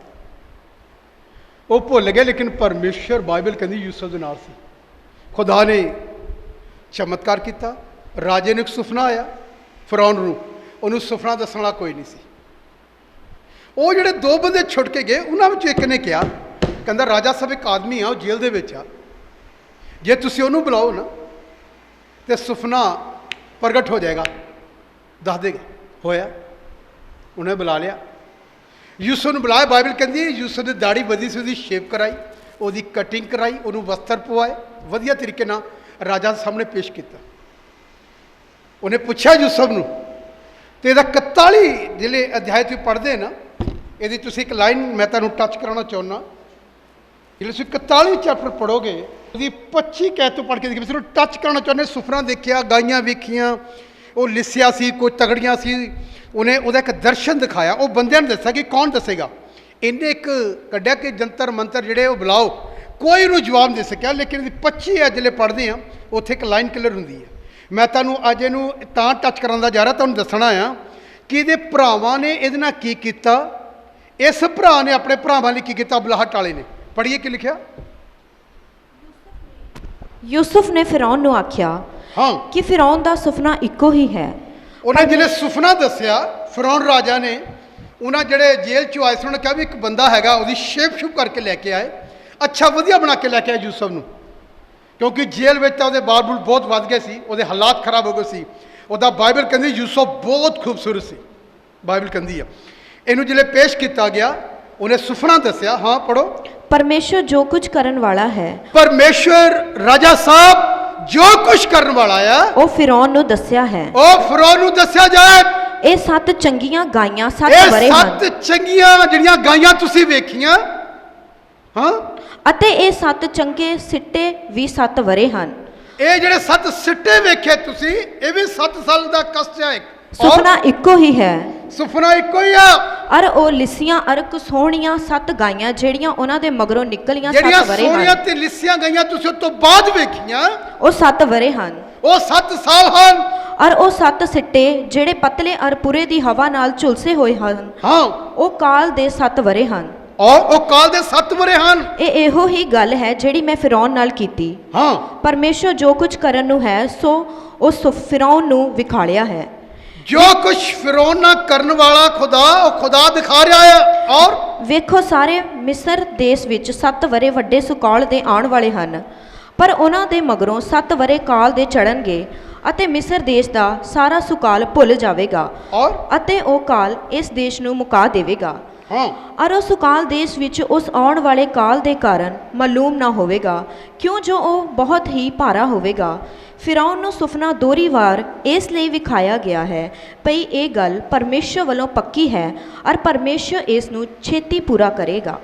ਉਹ ਭੁੱਲ ਗਏ, ਲੇਕਿਨ ਪਰਮੇਸ਼ਰ ਬਾਈਬਲ ਕਹਿੰਦੀ ਯੂਸਫ ਦੇ ਨਾਲ ਸੀ। ਖੁਦਾ ਨੇ ਚਮਤਕਾਰ ਕੀਤਾ। ਰਾਜੇ ਨੂੰ ਇੱਕ ਸੁਪਨਾ ਆਇਆ, ਫਰੌਨ ਨੂੰ, ਉਹਨੂੰ ਸੁਪਨਾ ਦੱਸਣ ਵਾਲਾ ਕੋਈ ਨਹੀਂ ਸੀ। ਉਹ ਜਿਹੜੇ ਦੋ ਬੰਦੇ ਛੁੱਟ ਕੇ ਗਏ, ਉਹਨਾਂ ਵਿੱਚੋਂ ਇੱਕ ਨੇ ਕਿਹਾ, ਕਹਿੰਦਾ ਰਾਜਾ ਸਾਹਿਬ ਇੱਕ ਆਦਮੀ ਆ, ਉਹ ਜੇਲ੍ਹ ਦੇ ਵਿੱਚ ਆ, ਜੇ ਤੁਸੀਂ ਉਹਨੂੰ ਬੁਲਾਓ ਨਾ ਤੇ ਸੁਪਨਾ ਪ੍ਰਗਟ ਹੋ ਜਾਏਗਾ, ਦੱਸ ਦੇਗਾ। ਹੋਇਆ, ਉਹਨੇ ਬੁਲਾ ਲਿਆ। ਯੂਸਫ ਨੂੰ ਬੁਲਾਇਆ। ਬਾਈਬਲ ਕਹਿੰਦੀ ਯੂਸਫ ਦੀ ਦਾੜੀ ਵਧੀ ਸੀ, ਉਹਦੀ ਸ਼ੇਪ ਕਰਾਈ, ਉਹਦੀ ਕਟਿੰਗ ਕਰਾਈ, ਉਹਨੂੰ ਵਸਤਰ ਪਵਾਏ, ਵਧੀਆ ਤਰੀਕੇ ਨਾਲ ਰਾਜਾ ਦੇ ਸਾਹਮਣੇ ਪੇਸ਼ ਕੀਤਾ। ਉਹਨੇ ਪੁੱਛਿਆ ਯੂਸਫ ਨੂੰ, ਤੇ ਇਹਦਾ 41 ਜਿਹੜੇ ਅਧਿਆਇ ਤੁਸੀਂ ਪੜ੍ਹਦੇ ਨਾ, ਇਹਦੀ ਤੁਸੀਂ ਇੱਕ ਲਾਈਨ ਮੈਂ ਤੁਹਾਨੂੰ ਟੱਚ ਕਰਾਉਣਾ ਚਾਹੁੰਦਾ। ਜਿਹੜੇ ਤੁਸੀਂ 41 ਚੈਪਟਰ ਪੜ੍ਹੋਗੇ, ਉਹਦੀ 25 ਕਹਿ ਤੋਂ ਪੜ੍ਹ ਕੇ ਦੇਖੀ, ਤੁਹਾਨੂੰ ਟੱਚ ਕਰਾਉਣਾ ਚਾਹੁੰਦੇ। ਸੁਪਨਾ ਦੇਖਿਆ, ਗਾਈਆਂ ਵੇਖੀਆਂ, ਉਹ ਲਿਸਿਆ ਸੀ, ਕੋਈ ਤਗੜੀਆਂ ਸੀ। ਉਹਨੇ ਉਹਦਾ ਇੱਕ ਦਰਸ਼ਨ ਦਿਖਾਇਆ। ਉਹ ਬੰਦਿਆਂ ਨੇ ਦੱਸਿਆ ਕਿ ਕੌਣ ਦੱਸੇਗਾ। ਇਹਨੇ ਇੱਕ ਕੱਢਿਆ ਕਿ ਜੰਤਰ ਮੰਤਰ ਜਿਹੜੇ ਉਹ ਬੁਲਾਓ, ਕੋਈ ਉਹਨੂੰ ਜਵਾਬ ਦੇ ਸਕਿਆ। ਲੇਕਿਨ ਇਹਦੀ 25 ਹੈ ਜਿਹੜੇ ਪੜ੍ਹਦੇ ਆ, ਉੱਥੇ ਇੱਕ ਲਾਈਨ ਕਲੀਅਰ ਹੁੰਦੀ ਹੈ। ਮੈਂ ਤੁਹਾਨੂੰ ਅੱਜ ਇਹਨੂੰ ਤਾਂ ਟੱਚ ਕਰਨ ਦਾ ਜਾ ਰਿਹਾ, ਤੁਹਾਨੂੰ ਦੱਸਣਾ ਆ ਕਿ ਇਹਦੇ ਭਰਾਵਾਂ ਨੇ ਇਹਦੇ ਨਾਲ ਕੀ ਕੀਤਾ। ਇਸ ਭਰਾ ਨੇ ਆਪਣੇ ਭਰਾਵਾਂ ਲਈ ਕੀ ਕੀਤਾ, ਬੁਲਾਹਟ ਵਾਲੇ ਨੇ। ਪੜ੍ਹੀਏ ਕੀ ਲਿਖਿਆ। ਯੂਸਫ ਨੇ ਫਿਰੌਨ ਨੂੰ ਆਖਿਆ ਹਾਂ ਕਿ ਫਿਰੌਨ ਦਾ ਸੁਪਨਾ ਇੱਕੋ ਹੀ ਹੈ। ਉਹਨੇ ਜਿਹੜੇ ਸੁਪਨਾ ਦੱਸਿਆ ਫਿਰੌਨ ਰਾਜਾ ਨੇ, ਉਹਨਾਂ ਜਿਹੜੇ ਜੇਲ੍ਹ 'ਚੋਂ ਆਏ ਸੀ, ਉਹਨੇ ਕਿਹਾ ਵੀ ਇੱਕ ਬੰਦਾ ਹੈਗਾ, ਉਹਦੀ ਸ਼ੇਪ ਸ਼ੁਪ ਕਰਕੇ ਲੈ ਕੇ ਆਏ, ਅੱਛਾ ਵਧੀਆ ਬਣਾ ਕੇ ਲੈ ਕੇ ਆਏ ਯੂਸਫ ਨੂੰ, ਕਿਉਂਕਿ ਜੇਲ੍ਹ ਵਿੱਚ ਤਾਂ ਉਹਦੇ ਬਾਲ ਬੂਲ ਬਹੁਤ ਵੱਧ ਗਏ ਸੀ, ਉਹਦੇ ਹਾਲਾਤ ਖਰਾਬ ਹੋ ਗਏ ਸੀ। ਉਹਦਾ ਬਾਈਬਲ ਕਹਿੰਦੀ ਯੂਸਫ ਬਹੁਤ ਖੂਬਸੂਰਤ ਸੀ। ਬਾਈਬਲ ਕਹਿੰਦੀ ਆ। ਇਹਨੂੰ ਜਿਹੜੇ ਪੇਸ਼ ਕੀਤਾ ਗਿਆ, ਉਹਨੇ ਸੁਪਨਾ ਦੱਸਿਆ। ਹਾਂ ਪੜੋ। ਪਰਮੇਸ਼ਰ ਜੋ ਕੁਝ ਕਰਨ ਵਾਲਾ ਹੈ, ਪਰਮੇਸ਼ਰ ਰਾਜਾ ਸਾਹਿਬ ਜੋ ਕੁਝ ਕਰਨ ਵਾਲਾ ਆ, ਉਹ ਫਿਰੌਨ ਨੂੰ ਦੱਸਿਆ ਹੈ। ਉਹ ਫਿਰੌਨ ਨੂੰ ਦੱਸਿਆ ਜਾਏ। ਇਹ 7 ਚੰਗੀਆਂ ਗਾਈਆਂ 7 ਇਹ ਵਰੇ ਹਨ, 7 ਚੰਗੀਆਂ ਜਿਹੜੀਆਂ ਗਾਈਆਂ ਤੁਸੀਂ ਵੇਖੀਆਂ, ਹਾਂ, ਅਤੇ ਇਹ 7 ਚੰਗੇ ਸਿੱਟੇ ਵੀ 7 ਵਰੇ ਹਨ। ਇਹ ਜਿਹੜੇ 7 ਸਿੱਟੇ ਵੇਖੇ ਤੁਸੀਂ, ਇਹ ਵੀ 7 ਸਾਲ ਦਾ ਕਸ਼ਟ ਹੈ। ਸੁਪਨਾ ਇੱਕੋ ਹੀ ਹੈ। ਸੁਪਨਾ ਇੱਕੋ ਹੀ ਆ। ਅਰ ਉਹ ਲਿਸੀਆਂ ਅਰ ਸੋਹਣੀਆਂ 7 ਗਾਈਆਂ ਜਿਹੜੀਆਂ ਉਹਨਾਂ ਦੇ ਮਗਰੋਂ ਨਿਕਲੀਆਂ 7 ਜਿਹੜੀਆਂ ਵਰੇ ਸੋਹਣੀਆਂ ਹਨ, ਤੇ ਲਿਸੀਆਂ ਗਈਆਂ ਤੁਸੀਂ ਉਸ ਤੋਂ ਬਾਅਦ ਵੇਖੀਆਂ, ਉਹ 7 ਵਰੇ ਹਨ। ਉਹ 7 ਸਾਲ ਹਨ। ਅਰ ਉਹ 7 ਸਿੱਟੇ ਜਿਹੜੇ ਪਤਲੇ ਅਰ ਪੁਰੇ ਦੀ ਹਵਾ ਨਾਲ ਝੁਲਸੇ ਹੋਏ ਹਨ, ਹਾਂ, ਉਹ ਕਾਲ ਦੇ 7 ਵਰੇ ਹਨ। ਔਰ ਉਹ ਕਾਲ ਦੇ 7 ਵਰੇ ਹਨ। ਇਹ ਇਹੋ ਹੀ ਗੱਲ ਹੈ ਜਿਹੜੀ ਮੈਂ ਫਿਰੌਨ ਨਾਲ ਕੀਤੀ। ਹਾਂ, ਪਰਮੇਸ਼ਰ ਜੋ ਕੁਝ ਕਰਨ ਨੂੰ ਹੈ ਸੋ ਉਸ ਫਿਰੌਨ ਨੂੰ ਵਿਖਾਲਿਆ ਹੈ। ਜੋ ਕੁਝ ਫਿਰੌਨ ਨਾਲ ਕਰਨ ਵਾਲਾ ਖੁਦਾ, ਉਹ ਖੁਦਾ ਦਿਖਾ ਰਿਹਾ ਹੈ। ਔਰ ਵੇਖੋ ਸਾਰੇ ਮਿਸਰ ਦੇਸ਼ ਵਿੱਚ 7 ਵਰੇ ਵੱਡੇ ਸੁਕਾਲ ਦੇ ਆਉਣ ਵਾਲੇ ਹਨ, ਪਰ ਉਹਨਾਂ ਦੇ ਮਗਰੋਂ 7 ਵਰੇ ਕਾਲ ਦੇ ਚੜਨਗੇ ਅਤੇ ਮਿਸਰ ਦੇਸ਼ ਦਾ ਸਾਰਾ ਸੁਕਾਲ ਭੁੱਲ ਜਾਵੇਗਾ, ਔਰ ਅਤੇ ਉਹ ਕਾਲ ਇਸ ਦੇਸ਼ ਨੂੰ ਮੁਕਾ ਦੇਵੇਗਾ। ਹਾਂ, ਔਰ ਉਹ ਸੁਕਾਲ ਦੇਸ਼ ਵਿੱਚ ਉਸ ਆਉਣ ਵਾਲੇ ਕਾਲ ਦੇ ਕਾਰਨ ਮਾਲੂਮ ਨਾ ਹੋਵੇਗਾ, ਕਿਉਂ ਜੋ ਉਹ ਬਹੁਤ ਹੀ ਭਾਰਾ ਹੋਵੇਗਾ। ਫਿਰੌਨ ਨੂੰ ਸੁਪਨਾ ਦੋਹਰੀ ਵਾਰ ਇਸ ਲਈ ਵਿਖਾਇਆ ਗਿਆ ਹੈ ਭਈ ਇਹ ਗੱਲ ਪਰਮੇਸ਼ਰ ਵੱਲੋਂ ਪੱਕੀ ਹੈ, ਔਰ ਪਰਮੇਸ਼ਰ ਇਸ ਨੂੰ ਛੇਤੀ ਪੂਰਾ ਕਰੇਗਾ।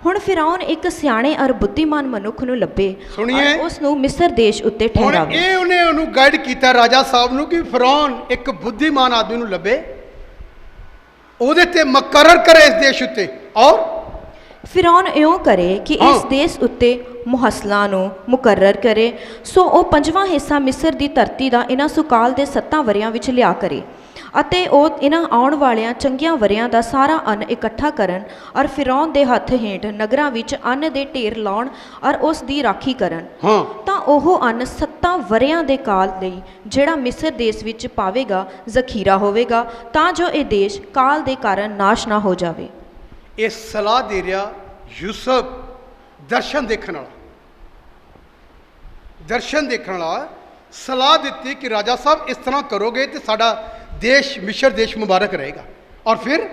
ਹੁਣ ਫਿਰੌਨ ਇੱਕ ਸਿਆਣੇ ਔਰ ਬੁੱਧੀਮਾਨ ਮਨੁੱਖ ਨੂੰ ਲੱਭੇ ਸੁਣੀਏ। ਔਰ ਉਸ ਨੂੰ ਮਿਸਰ ਦੇਸ਼ ਉੱਤੇ ਹੁਣ ਠਹਿਰਾਵੇ। ਇਹ ਉਹਨੂੰ ਗਾਈਡ ਕੀਤਾ ਰਾਜਾ ਸਾਹਿਬ ਨੂੰ ਕਿ ਫਿਰੌਨ ਇੱਕ ਬੁੱਧੀਮਾਨ ਆਦਮੀ ਨੂੰ ਲੱਭੇ, ਉਹਦੇ ਤੇ ਮੁਕਰਰ ਕਰੇ ਇਸ ਦੇਸ਼ ਉੱਤੇ, ਔਰ ਫਿਰੌਨ ਇਉਂ ਕਰੇ ਕਿ ਇਸ ਦੇਸ਼ ਉੱਤੇ ਮੁਹੱਸਲਾਂ ਨੂੰ ਮੁਕਰਰ ਕਰੇ, ਸੋ ਉਹ 5ਵਾਂ ਹਿੱਸਾ ਮਿਸਰ ਦੀ ਧਰਤੀ ਦਾ ਇਹਨਾਂ ਸੁਕਾਲ ਦੇ 7 ਵਰਿਆਂ ਵਿੱਚ ਲਿਆ ਕਰੇ, ਅਤੇ ਉਹ ਇਹਨਾਂ ਆਉਣ ਵਾਲਿਆਂ ਚੰਗੀਆਂ ਵਰਿਆਂ ਦਾ ਸਾਰਾ ਅੰਨ ਇਕੱਠਾ ਕਰਨ, ਔਰ ਫਿਰੌਨ ਦੇ ਹੱਥ ਹੇਠ ਨਗਰਾਂ ਵਿੱਚ ਅੰਨ ਦੇ ਢੇਰ ਲਾਉਣ, ਔਰ ਉਸ ਦੀ ਰਾਖੀ ਕਰਨ। ਹਾਂ, ਤਾਂ ਉਹ ਅੰਨ 7 ਵਰਿਆਂ ਦੇ ਕਾਲ ਲਈ ਜਿਹੜਾ ਮਿਸਰ ਦੇਸ਼ ਵਿੱਚ ਪਾਵੇਗਾ ਜ਼ਖੀਰਾ ਹੋਵੇਗਾ, ਤਾਂ ਜੋ ਇਹ ਦੇਸ਼ ਕਾਲ ਦੇ ਕਾਰਨ ਨਾਸ਼ ਨਾ ਹੋ ਜਾਵੇ। ਇਹ ਸਲਾਹ ਦੇ ਰਿਹਾ ਯੂਸਫ, ਦਰਸ਼ਨ ਦੇਖਣ ਵਾਲਾ, ਦਰਸ਼ਨ ਦੇਖਣ ਵਾਲਾ ਸਲਾਹ ਦਿੱਤੀ ਕਿ ਰਾਜਾ ਸਾਹਿਬ ਇਸ ਤਰ੍ਹਾਂ ਕਰੋਗੇ ਤੇ ਸਾਡਾ ਦੇਸ਼ ਮਿਸਰ ਦੇਸ਼ ਮੁਬਾਰਕ ਰਹੇਗਾ। ਔਰ ਫਿਰ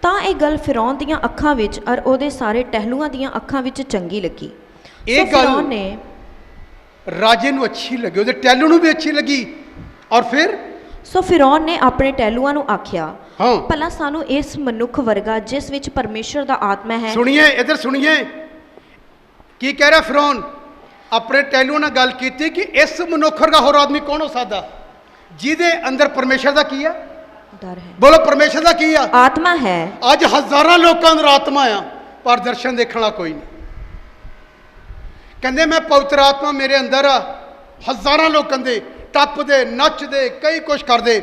ਤਾਂ ਇਹ ਗੱਲ ਫਿਰੌਨ ਦੀਆਂ ਅੱਖਾਂ ਵਿੱਚ ਔਰ ਉਹਦੇ ਸਾਰੇ ਟਹਿਲੂਆਂ ਦੀਆਂ ਅੱਖਾਂ ਵਿੱਚ ਚੰਗੀ ਲੱਗੀ, ਇਹ ਸੋ ਗੱਲ ਫਿਰੌਨ ਨੇ ਰਾਜੇ ਨੂੰ ਅੱਛੀ ਲੱਗੀ, ਉਹਦੇ ਟੈਲੂ ਨੂੰ ਵੀ ਅੱਛੀ ਲੱਗੀ। ਔਰ ਫਿਰ ਸੋ ਫਿਰੌਨ ਨੇ ਆਪਣੇ ਟਹਿਲੂਆਂ ਨੂੰ ਆਖਿਆ, ਹਾਂ ਭਲਾ ਸਾਨੂੰ ਇਸ ਮਨੁੱਖ ਵਰਗਾ ਜਿਸ ਵਿੱਚ ਪਰਮੇਸ਼ਰ ਦਾ ਆਤਮਾ ਹੈ। ਸੁਣੀਏ, ਇਧਰ ਸੁਣੀਏ ਕੀ ਕਹਿ ਰਿਹਾ ਫਿਰੌਨ। ਆਪਣੇ ਟੈਲੂ ਨਾਲ ਗੱਲ ਕੀਤੀ ਕਿ ਇਸ ਮਨੁੱਖ ਵਰਗਾ ਹੋਰ ਆਦਮੀ ਕੌਣ ਹੋ ਸਕਦਾ ਜਿਹਦੇ ਅੰਦਰ ਪਰਮੇਸ਼ਰ ਦਾ ਕੀ ਆ? ਡਰ ਹੈ, ਬੋਲੋ, ਪਰਮੇਸ਼ਰ ਦਾ ਕੀ ਆ? ਆਤਮਾ ਹੈ। ਅੱਜ ਹਜ਼ਾਰਾਂ ਲੋਕਾਂ ਅੰਦਰ ਆਤਮਾ ਆ, ਪਰ ਦਰਸ਼ਨ ਦੇਖਣ ਵਾਲਾ ਕੋਈ ਨਹੀਂ। ਕਹਿੰਦੇ ਮੈਂ ਪਵਿੱਤਰ ਆਤਮਾ ਮੇਰੇ ਅੰਦਰ ਆ। ਹਜ਼ਾਰਾਂ ਲੋਕ ਕਹਿੰਦੇ ਟੱਪਦੇ ਨੱਚਦੇ ਕਈ ਕੁਛ ਕਰਦੇ,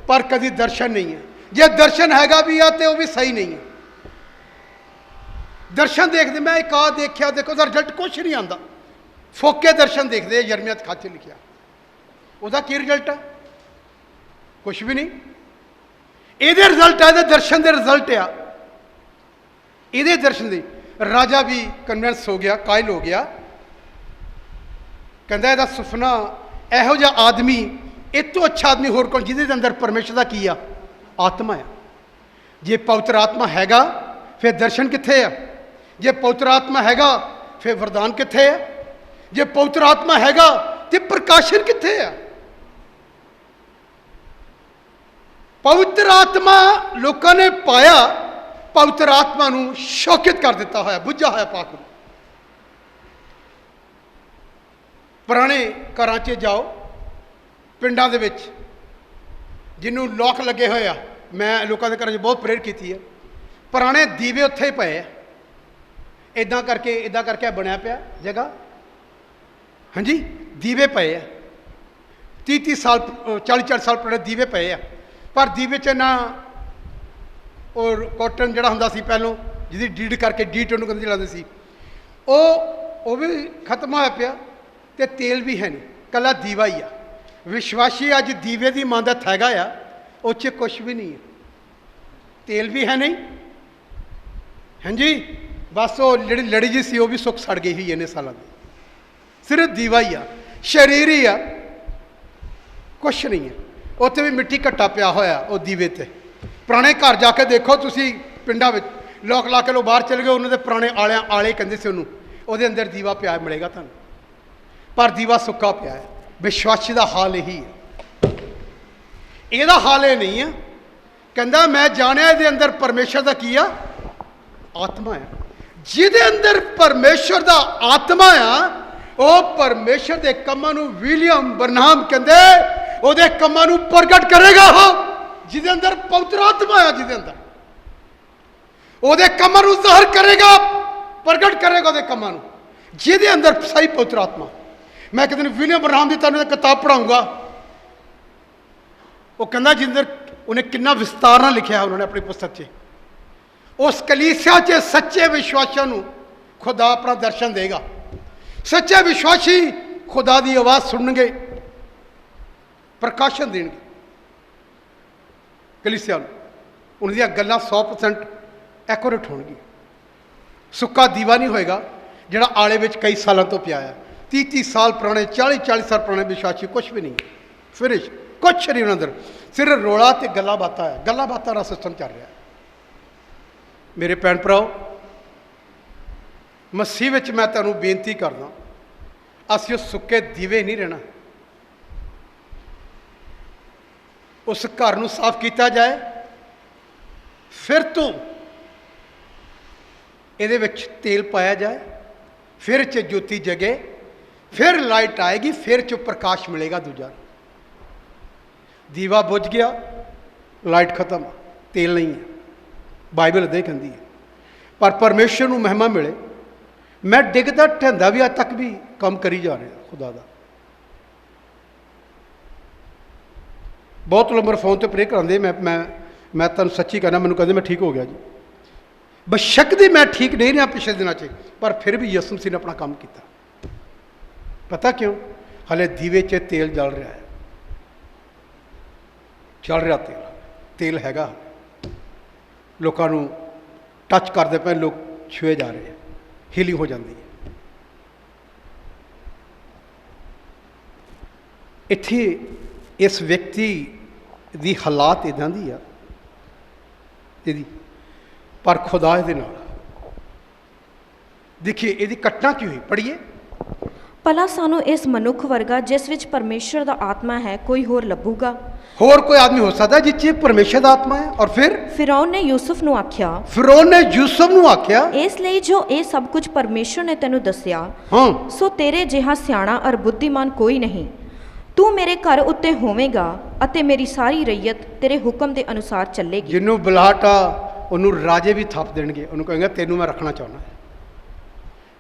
ਪਰ ਕਦੀ ਦਰਸ਼ਨ ਨਹੀਂ ਹੈ। ਜੇ ਦਰਸ਼ਨ ਹੈਗਾ ਵੀ ਆ ਤੇ ਉਹ ਵੀ ਸਹੀ ਨਹੀਂ ਹੈ। ਦਰਸ਼ਨ ਦੇਖਦੇ, ਮੈਂ ਇੱਕ ਆ ਦੇਖਿਆ, ਦੇਖੋ ਉਹਦਾ ਰਿਜ਼ਲਟ ਕੁਛ ਨਹੀਂ ਆਉਂਦਾ। ਫੋਕੇ ਦਰਸ਼ਨ ਦੇਖਦੇ, ਯਰਮੀਆ ਖਾਚ ਲਿਖਿਆ, ਉਹਦਾ ਕੀ ਰਿਜ਼ਲਟ ਹੈ? ਕੁਛ ਵੀ ਨਹੀਂ। ਇਹਦੇ ਰਿਜ਼ਲਟ ਆ, ਇਹਦੇ ਦਰਸ਼ਨ ਦੇ ਰਿਜ਼ਲਟ ਆ, ਇਹਦੇ ਦਰਸ਼ਨ ਦੇ। ਰਾਜਾ ਵੀ ਕਨਵਿੰਸ ਹੋ ਗਿਆ, ਕਾਇਲ ਹੋ ਗਿਆ। ਕਹਿੰਦਾ ਇਹਦਾ ਸੁਪਨਾ ਇਹੋ ਜਿਹਾ ਆਦਮੀ, ਇਹ ਤੋਂ ਅੱਛਾ ਆਦਮੀ ਹੋਰ ਕੌਣ ਜਿਹਦੇ ਅੰਦਰ ਪਰਮੇਸ਼ਰ ਦਾ ਕੀ ਆ? ਆਤਮਾ ਆ। ਜੇ ਪਵਿੱਤਰ ਆਤਮਾ ਹੈਗਾ ਫਿਰ ਦਰਸ਼ਨ ਕਿੱਥੇ ਆ? ਜੇ ਪਵਿੱਤਰ ਆਤਮਾ ਹੈਗਾ ਫਿਰ ਵਰਦਾਨ ਕਿੱਥੇ ਆ? ਜੇ ਪਵਿੱਤਰ ਆਤਮਾ ਹੈਗਾ ਤੇ ਪ੍ਰਕਾਸ਼ਨ ਕਿੱਥੇ ਆ? ਪਵਿੱਤਰ ਆਤਮਾ ਲੋਕਾਂ ਨੇ ਪਾਇਆ, ਪਵਿੱਤਰ ਆਤਮਾ ਨੂੰ ਸ਼ੌਕਿਤ ਕਰ ਦਿੱਤਾ ਹੋਇਆ, ਬੁੱਝਾ ਹੋਇਆ ਪਾਕ ਨੂੰ। ਪੁਰਾਣੇ ਘਰਾਂ 'ਚ ਜਾਓ, ਪਿੰਡਾਂ ਦੇ ਵਿੱਚ ਜਿਹਨੂੰ ਲੋਕ ਲੱਗੇ ਹੋਏ ਆ, ਮੈਂ ਲੋਕਾਂ ਦੇ ਘਰਾਂ 'ਚ ਬਹੁਤ ਪ੍ਰੇਰ ਕੀਤੀ ਹੈ। ਪੁਰਾਣੇ ਦੀਵੇ ਉੱਥੇ ਹੀ ਪਏ ਆ, ਇਦਾਂ ਕਰਕੇ ਬਣਿਆ ਪਿਆ ਜਗ੍ਹਾ। ਹਾਂਜੀ, ਦੀਵੇ ਪਏ ਆ, 30 ਸਾਲ 40 ਸਾਲ ਪੁਰਾਣੇ ਦੀਵੇ ਪਏ ਆ। ਪਰ ਦੀਵੇ 'ਚ ਨਾ ਔਰ ਕਾਟਨ ਜਿਹੜਾ ਹੁੰਦਾ ਸੀ ਪਹਿਲੋਂ, ਜਿਹਦੀ ਡੀਡ ਕਰਕੇ ਡੀਟ ਉਹਨੂੰ ਕਹਿੰਦੇ ਚਲਾਉਂਦੇ ਸੀ, ਉਹ ਵੀ ਖਤਮ ਹੋਇਆ ਪਿਆ। ਤੇ ਤੇਲ ਵੀ ਹੈ ਨਹੀਂ, ਕੱਲਾ ਦੀਵਾ ਹੀ ਆ। ਵਿਸ਼ਵਾਸੀ ਅੱਜ ਦੀਵੇ ਦੀ ਮੰਨਤ ਹੈਗਾ ਆ, ਉਹ 'ਚ ਕੁਛ ਵੀ ਨਹੀਂ ਹੈ, ਤੇਲ ਵੀ ਹੈ ਨਹੀਂ। ਹਾਂਜੀ, ਬਸ ਉਹ ਜਿਹੜੀ ਲੜੀ ਜੀ ਸੀ ਉਹ ਵੀ ਸੁੱਕ ਸੜ ਗਈ ਸੀ ਇੰਨੇ ਸਾਲਾਂ ਦੀ। ਸਿਰਫ ਦੀਵਾ ਹੀ ਆ, ਸਰੀਰ ਹੀ ਆ, ਕੁਛ ਨਹੀਂ ਹੈ। ਉੱਥੇ ਵੀ ਮਿੱਟੀ ਘੱਟਾ ਪਿਆ ਹੋਇਆ ਉਹ ਦੀਵੇ 'ਤੇ। ਪੁਰਾਣੇ ਘਰ ਜਾ ਕੇ ਦੇਖੋ ਤੁਸੀਂ, ਪਿੰਡਾਂ ਵਿੱਚ ਲੋਕ ਲਾ ਕੇ ਲੋ ਬਾਹਰ ਚਲੇ ਗਏ, ਉਹਨਾਂ ਦੇ ਪੁਰਾਣੇ ਆਲੇ ਕਹਿੰਦੇ ਸੀ ਉਹਨੂੰ, ਉਹਦੇ ਅੰਦਰ ਦੀਵਾ ਪਿਆ ਮਿਲੇਗਾ ਤੁਹਾਨੂੰ, ਪਰ ਦੀਵਾ ਸੁੱਕਾ ਪਿਆ ਹੈ। ਵਿਸ਼ਵਾਸੀ ਦਾ ਹਾਲ ਇਹੀ ਹੈ। ਇਹਦਾ ਹਾਲ ਇਹ ਨਹੀਂ ਹੈ। ਕਹਿੰਦਾ ਮੈਂ ਜਾਣਿਆ ਇਹਦੇ ਅੰਦਰ ਪਰਮੇਸ਼ਰ ਦਾ ਕੀ ਆ? ਆਤਮਾ ਆ। ਜਿਹਦੇ ਅੰਦਰ ਪਰਮੇਸ਼ਰ ਦਾ ਆਤਮਾ ਆ, ਉਹ ਪਰਮੇਸ਼ਰ ਦੇ ਕੰਮਾਂ ਨੂੰ, ਵਿਲੀਅਮ ਬਰਨਾਮ ਕਹਿੰਦੇ, ਉਹਦੇ ਕੰਮਾਂ ਨੂੰ ਪ੍ਰਗਟ ਕਰੇਗਾ। ਉਹ ਜਿਹਦੇ ਅੰਦਰ ਪਵਿੱਤਰ ਆਤਮਾ ਆ, ਜਿਹਦੇ ਅੰਦਰ ਉਹਦੇ ਕੰਮਾਂ ਨੂੰ ਜ਼ਾਹਰ ਕਰੇਗਾ, ਪ੍ਰਗਟ ਕਰੇਗਾ ਉਹਦੇ ਕੰਮਾਂ ਨੂੰ, ਜਿਹਦੇ ਅੰਦਰ ਸਹੀ ਪਵਿੱਤਰ ਆਤਮਾ। ਮੈਂ ਕਿਤੇ ਨੂੰ ਵਿਲੀਅਮ ਬਰਨਾਮ ਦੀ ਤੁਹਾਨੂੰ ਇੱਕ ਕਿਤਾਬ ਪੜ੍ਹਾਊਂਗਾ। ਉਹ ਕਹਿੰਦਾ ਜਿੰਦਰ ਉਹਨੇ ਕਿੰਨਾ ਵਿਸਤਾਰ ਨਾਲ ਲਿਖਿਆ ਉਹਨਾਂ ਨੇ ਆਪਣੀ ਪੁਸਤਕ 'ਚ। ਉਸ ਕਲੀਸਿਆ 'ਚ ਸੱਚੇ ਵਿਸ਼ਵਾਸੀਆਂ ਨੂੰ ਖੁਦਾ ਆਪਣਾ ਦਰਸ਼ਨ ਦੇਗਾ। ਸੱਚੇ ਵਿਸ਼ਵਾਸੀ ਖੁਦਾ ਦੀ ਆਵਾਜ਼ ਸੁਣਨਗੇ, ਪ੍ਰਕਾਸ਼ਨ ਦੇਣਗੇ ਕਲੀਸਿਆ ਨੂੰ। ਉਹਨਾਂ ਦੀਆਂ ਗੱਲਾਂ 100% ਐਕੂਰੇਟ ਹੋਣਗੀਆਂ। ਸੁੱਕਾ ਦੀਵਾ ਨਹੀਂ ਹੋਏਗਾ ਜਿਹੜਾ ਆਲੇ ਵਿੱਚ ਕਈ ਸਾਲਾਂ ਤੋਂ ਪਿਆ ਆ। 30 ਸਾਲ ਪੁਰਾਣੇ, 40 ਸਾਲ ਪੁਰਾਣੇ ਵਿਸ਼ਵਾਸੀ ਕੁਛ ਵੀ ਨਹੀਂ, ਫਿਨਿਸ਼, ਕੁਛ ਨਹੀਂ ਉਹਨਾਂ ਅੰਦਰ। ਸਿਰਫ ਰੋਲਾ ਤੇ ਗੱਲਾਂ ਬਾਤਾਂ ਹੈ, ਗੱਲਾਂ ਬਾਤਾਂ ਦਾ ਸਿਸਟਮ ਚੱਲ ਰਿਹਾ। ਮੇਰੇ ਭੈਣ ਭਰਾਓ, ਮਸੀਹ ਵਿੱਚ ਮੈਂ ਤੁਹਾਨੂੰ ਬੇਨਤੀ ਕਰਦਾ, ਅਸੀਂ ਉਹ ਸੁੱਕੇ ਦੀਵੇ ਨਹੀਂ ਰਹਿਣਾ। ਉਸ ਘਰ ਨੂੰ ਸਾਫ਼ ਕੀਤਾ ਜਾਏ, ਫਿਰ ਤੋਂ ਇਹਦੇ ਵਿੱਚ ਤੇਲ ਪਾਇਆ ਜਾਏ, ਫਿਰ 'ਚ ਜੋਤੀ ਜਗੇ, ਫਿਰ ਲਾਈਟ ਆਏਗੀ, ਫਿਰ 'ਚ ਪ੍ਰਕਾਸ਼ ਮਿਲੇਗਾ। ਦੂਜਾ ਦੀਵਾ ਬੁਝ ਗਿਆ, ਲਾਈਟ ਖਤਮ, ਤੇਲ ਨਹੀਂ ਹੈ। ਬਾਈਬਲ ਇੱਦਾਂ ਹੀ ਕਹਿੰਦੀ ਹੈ। ਪਰ ਪਰਮੇਸ਼ਰ ਨੂੰ ਮਹਿਮਾ ਮਿਲੇ। ਮੈਂ ਡਿੱਗਦਾ ਢਹਿੰਦਾ ਵੀ ਅੱਜ ਤੱਕ ਵੀ ਕੰਮ ਕਰੀ ਜਾ ਰਿਹਾ ਖੁਦਾ ਦਾ। ਬਹੁਤ ਲੋਕ ਮੇਰੇ ਫੋਨ 'ਤੇ ਪ੍ਰੇ ਕਰਾਉਂਦੇ, ਮੈਂ ਤੁਹਾਨੂੰ ਸੱਚੀ ਕਹਿਣਾ, ਮੈਨੂੰ ਕਹਿੰਦੇ ਮੈਂ ਠੀਕ ਹੋ ਗਿਆ ਜੀ। ਬੇਸ਼ੱਕ ਦੀ ਮੈਂ ਠੀਕ ਨਹੀਂ ਰਿਹਾ ਪਿਛਲੇ ਦਿਨਾਂ 'ਚ, ਪਰ ਫਿਰ ਵੀ ਯਿਸੂ ਮਸੀਹ ਨੇ ਆਪਣਾ ਕੰਮ ਕੀਤਾ। ਪਤਾ ਕਿਉਂ? ਹਲੇ ਦੀਵੇ 'ਚ ਤੇਲ ਜਲ ਰਿਹਾ ਹੈ, ਚੱਲ ਰਿਹਾ ਤੇਲ ਹੈਗਾ। ਲੋਕਾਂ ਨੂੰ ਟੱਚ ਕਰਦੇ ਪਏ, ਲੋਕ ਛੂਏ ਜਾ ਰਹੇ, ਹੀਲਿੰਗ ਹੋ ਜਾਂਦੀ ਹੈ। ਇੱਥੇ ਇਸ ਵਿਅਕਤੀ ਦੀ ਹਾਲਾਤ ਇੱਦਾਂ ਦੀ ਆ ਇਹਦੀ, ਪਰ ਖੁਦਾ ਇਹਦੇ ਨਾਲ। ਦੇਖੀਏ ਇਹਦੀ ਘਟਨਾ ਕੀ ਹੋਈ, ਪੜ੍ਹੀਏ। ਭਲਾ ਸਾਨੂੰ ਇਸ ਮਨੁੱਖ ਵਰਗਾ ਜਿਸ ਵਿੱਚ ਪਰਮੇਸ਼ਰ ਦਾ ਆਤਮਾ ਹੈ ਕੋਈ ਹੋਰ ਲੱਭੂਗਾ? ਹੋਰ ਕੋਈ ਆਦਮੀ ਹੋ ਸਕਦਾ ਜਿਸ 'ਚ ਪਰਮੇਸ਼ਰ ਦਾ ਆਤਮਾ ਹੈ? ਔਰ ਫਿਰ ਫਿਰੌਨ ਨੇ ਯੂਸੁਫ ਨੂੰ ਆਖਿਆ, ਫਿਰੌਨ ਨੇ ਯੂਸੁਫ ਨੂੰ ਆਖਿਆ, ਇਸ ਲਈ ਜੋ ਇਹ ਸਭ ਕੁਝ ਪਰਮੇਸ਼ਰ ਨੇ ਤੈਨੂੰ ਦੱਸਿਆ, ਹਾਂ, ਸੋ ਤੇਰੇ ਜਿਹਾ ਸਿਆਣਾ ਅਰ ਬੁੱਧੀਮਾਨ ਕੋਈ ਨਹੀਂ। ਤੂੰ ਮੇਰੇ ਘਰ ਉੱਤੇ ਹੋਵੇਂਗਾ ਅਤੇ ਮੇਰੀ ਸਾਰੀ ਰਈਅਤ ਤੇਰੇ ਹੁਕਮ ਦੇ ਅਨੁਸਾਰ ਚੱਲੇਗੀ। ਜਿਹਨੂੰ ਬੁਲਾਹਟਾ ਉਹਨੂੰ ਰਾਜੇ ਵੀ ਥੱਪ ਦੇਣਗੇ, ਉਹਨੂੰ ਕਹੇਗਾ ਤੈਨੂੰ ਮੈਂ ਰੱਖਣਾ ਚਾਹੁੰਦਾ।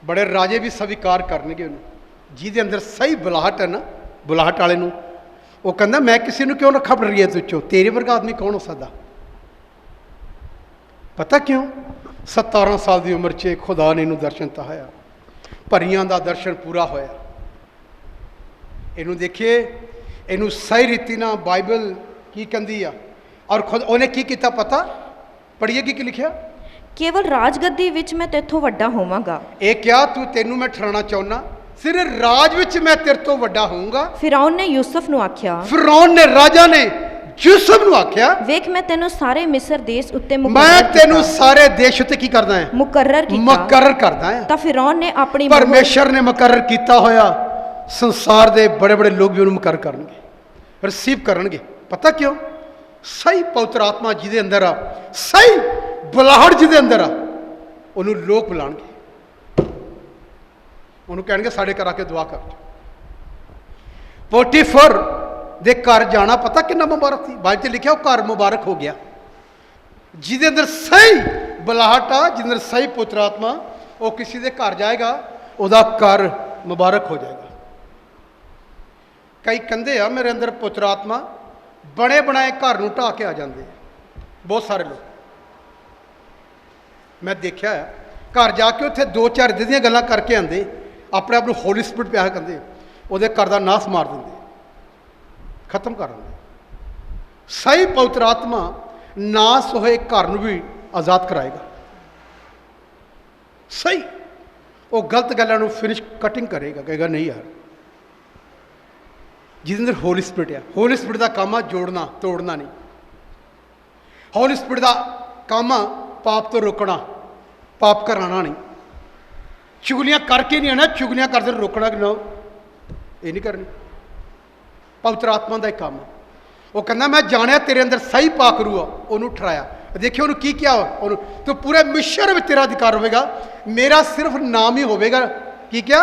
ਬੜੇ ਰਾਜੇ ਵੀ ਸਵੀਕਾਰ ਕਰਨਗੇ ਉਹਨੂੰ, ਜਿਹਦੇ ਅੰਦਰ ਸਹੀ ਬੁਲਾਹਟ ਹੈ ਨਾ, ਬੁਲਾਹਟ ਵਾਲੇ ਨੂੰ। ਉਹ ਕਹਿੰਦਾ ਮੈਂ ਕਿਸੇ ਨੂੰ ਕਿਉਂ ਰੱਖਾਂ ਰਈਅਤ ਵਿੱਚੋਂ, ਤੇਰੇ ਵਰਗਾ ਆਦਮੀ ਕੌਣ ਹੋ ਸਕਦਾ? ਪਤਾ ਕਿਉਂ? 17 ਸਾਲ ਦੀ ਉਮਰ 'ਚ ਖੁਦਾ ਨੇ ਇਹਨੂੰ ਦਰਸ਼ਨ ਦਿਖਾਇਆ, ਪਰੀਆਂ ਦਾ ਦਰਸ਼ਨ ਪੂਰਾ ਹੋਇਆ। ਇਹਨੂੰ ਦੇਖੀਏ, ਇਹਨੂੰ ਸਹੀ ਰੀਤੀ ਨਾਲ ਬਾਈਬਲ ਕੀ ਕਹਿੰਦੀ ਆ, ਔਰ ਖੁਦ ਉਹਨੇ ਕੀ ਕੀਤਾ ਪਤਾ? ਪੜ੍ਹੀਏ ਕੀ ਲਿਖਿਆ? ਕੇਵਲ ਰਾਜਗੱਦੀ ਵਿੱਚ ਮੈਂ ਤੇਥੋਂ ਵੱਡਾ ਹੋਵਾਂਗਾ। ਇਹ ਕਿਹਾ ਤੈਨੂੰ ਮੈਂ ਠਹਿਰਾਉਣਾ ਚਾਹੁੰਦਾ, ਸਿਰ ਰਾਜ ਵਿੱਚ ਮੈਂ ਤੇਰੇ ਤੋਂ ਵੱਡਾ ਹੋਊਂਗਾ। ਫਿਰੌਨ ਨੇ ਯੂਸੁਫ ਨੂੰ ਆਖਿਆ, ਫਿਰੌਨ ਨੇ, ਰਾਜਾ ਨੇ ਯੂਸੁਫ ਨੂੰ ਆਖਿਆ, ਵੇਖ ਮੈਂ ਤੈਨੂੰ ਸਾਰੇ ਮਿਸਰ ਦੇਸ਼ ਉੱਤੇ ਮੈਂ ਤੈਨੂੰ ਸਾਰੇ ਦੇਸ਼ ਉੱਤੇ ਕੀ ਕਰਦਾ ਹੈ? ਮੁਕਰਰ ਕਰਦਾ ਹੈ। ਤਾਂ ਫਿਰੌਨ ਨੇ ਆਪਣੀ ਪਰਮੇਸ਼ਰ ਨੇ ਮੁਕਰਰ ਕੀਤਾ ਹੋਇਆ, ਸੰਸਾਰ ਦੇ ਬੜੇ ਬੜੇ ਲੋਕ ਵੀ ਉਹਨੂੰ ਮੁਕਰਰ ਕਰਨਗੇ, ਰਿਸੀਵ ਕਰਨਗੇ। ਪਤਾ ਕਿਉਂ? ਸਹੀ ਪਵਿੱਤਰ ਆਤਮਾ ਜਿਹਦੇ ਅੰਦਰ ਆ, ਸਹੀ ਬੁਲਾਹਟ ਜਿਹਦੇ ਅੰਦਰ ਆ, ਉਹਨੂੰ ਲੋਕ ਬੁਲਾਣਗੇ, ਉਹਨੂੰ ਕਹਿਣਗੇ ਸਾਡੇ ਘਰ ਆ ਕੇ ਦੁਆ ਕਰ। ਪੋਟੀਫਰ ਦੇ ਘਰ ਜਾਣਾ ਪਤਾ ਕਿੰਨਾ ਮੁਬਾਰਕ ਸੀ? ਬਾਅਦ 'ਚ ਲਿਖਿਆ ਉਹ ਘਰ ਮੁਬਾਰਕ ਹੋ ਗਿਆ, ਜਿਹਦੇ ਅੰਦਰ ਸਹੀ ਬੁਲਾਹਟ ਆ, ਜਿਹਦੇ ਅੰਦਰ ਸਹੀ ਪਵਿੱਤਰ ਆਤਮਾ, ਉਹ ਕਿਸੇ ਦੇ ਘਰ ਜਾਏਗਾ, ਉਹਦਾ ਘਰ ਮੁਬਾਰਕ ਹੋ ਜਾਏਗਾ। ਕਈ ਕਹਿੰਦੇ ਆ ਮੇਰੇ ਅੰਦਰ ਪਵਿੱਤਰ ਆਤਮਾ, ਬਣੇ ਬਣਾਏ ਘਰ ਨੂੰ ਢਾਹ ਕੇ ਆ ਜਾਂਦੇ ਆ। ਬਹੁਤ ਸਾਰੇ ਲੋਕ ਮੈਂ ਦੇਖਿਆ ਹੈ, ਘਰ ਜਾ ਕੇ ਉੱਥੇ 2-4 ਇੱਦਾਂ ਦੀਆਂ ਗੱਲਾਂ ਕਰਕੇ ਆਉਂਦੇ, ਆਪਣੇ ਆਪ ਨੂੰ ਹੋਲੀ ਸਪਿਰਿਟ ਪਿਆ ਕਹਿੰਦੇ, ਉਹਦੇ ਘਰ ਦਾ ਨਾਸ ਮਾਰ ਦਿੰਦੇ, ਖਤਮ ਕਰ ਦਿੰਦੇ। ਸਹੀ ਪਵਿੱਤਰ ਆਤਮਾ ਨਾਸ ਹੋਏ ਘਰ ਨੂੰ ਵੀ ਆਜ਼ਾਦ ਕਰਾਏਗਾ। ਸਹੀ ਉਹ ਗਲਤ ਗੱਲਾਂ ਨੂੰ ਫਿਨਿਸ਼ ਕਟਿੰਗ ਕਰੇਗਾ, ਕਹੇਗਾ ਨਹੀਂ ਯਾਰ, ਜਿਹਦੇ ਅੰਦਰ ਹੋਲੀ ਸਪਿਰਿਟ ਆ। ਹੋਲੀ ਸਪਿਰਿਟ ਦਾ ਕੰਮ ਆ ਜੋੜਨਾ, ਤੋੜਨਾ ਨਹੀਂ। ਹੋਲੀ ਸਪਿਰਿਟ ਦਾ ਕੰਮ ਆ ਪਾਪ ਤੋਂ ਰੋਕਣਾ, ਪਾਪ ਕਰਾਉਣਾ ਨਹੀਂ। ਚੁਗਲੀਆਂ ਕਰਕੇ ਨਹੀਂ ਆਣਾ, ਚੁਗਲੀਆਂ ਕਰਦੇ ਰੋਕਣਾ ਕਿ ਨਾ, ਇਹ ਨਹੀਂ ਕਰਨੀ। ਪਵਿੱਤਰ ਆਤਮਾ ਦਾ ਇੱਕ ਕੰਮ। ਉਹ ਕਹਿੰਦਾ ਮੈਂ ਜਾਣਿਆ ਤੇਰੇ ਅੰਦਰ ਸਹੀ ਪਾਕਰੂ ਆ, ਉਹਨੂੰ ਠਰਾਇਆ। ਦੇਖਿਓ ਉਹਨੂੰ ਕੀ ਕਿਹਾ, ਉਹਨੂੰ ਤੂੰ ਪੂਰੇ ਮਿਸ਼ਰ ਵਿੱਚ ਤੇਰਾ ਅਧਿਕਾਰ ਹੋਵੇਗਾ, ਮੇਰਾ ਸਿਰਫ ਨਾਮ ਹੀ ਹੋਵੇਗਾ। ਕੀ ਕਿਹਾ?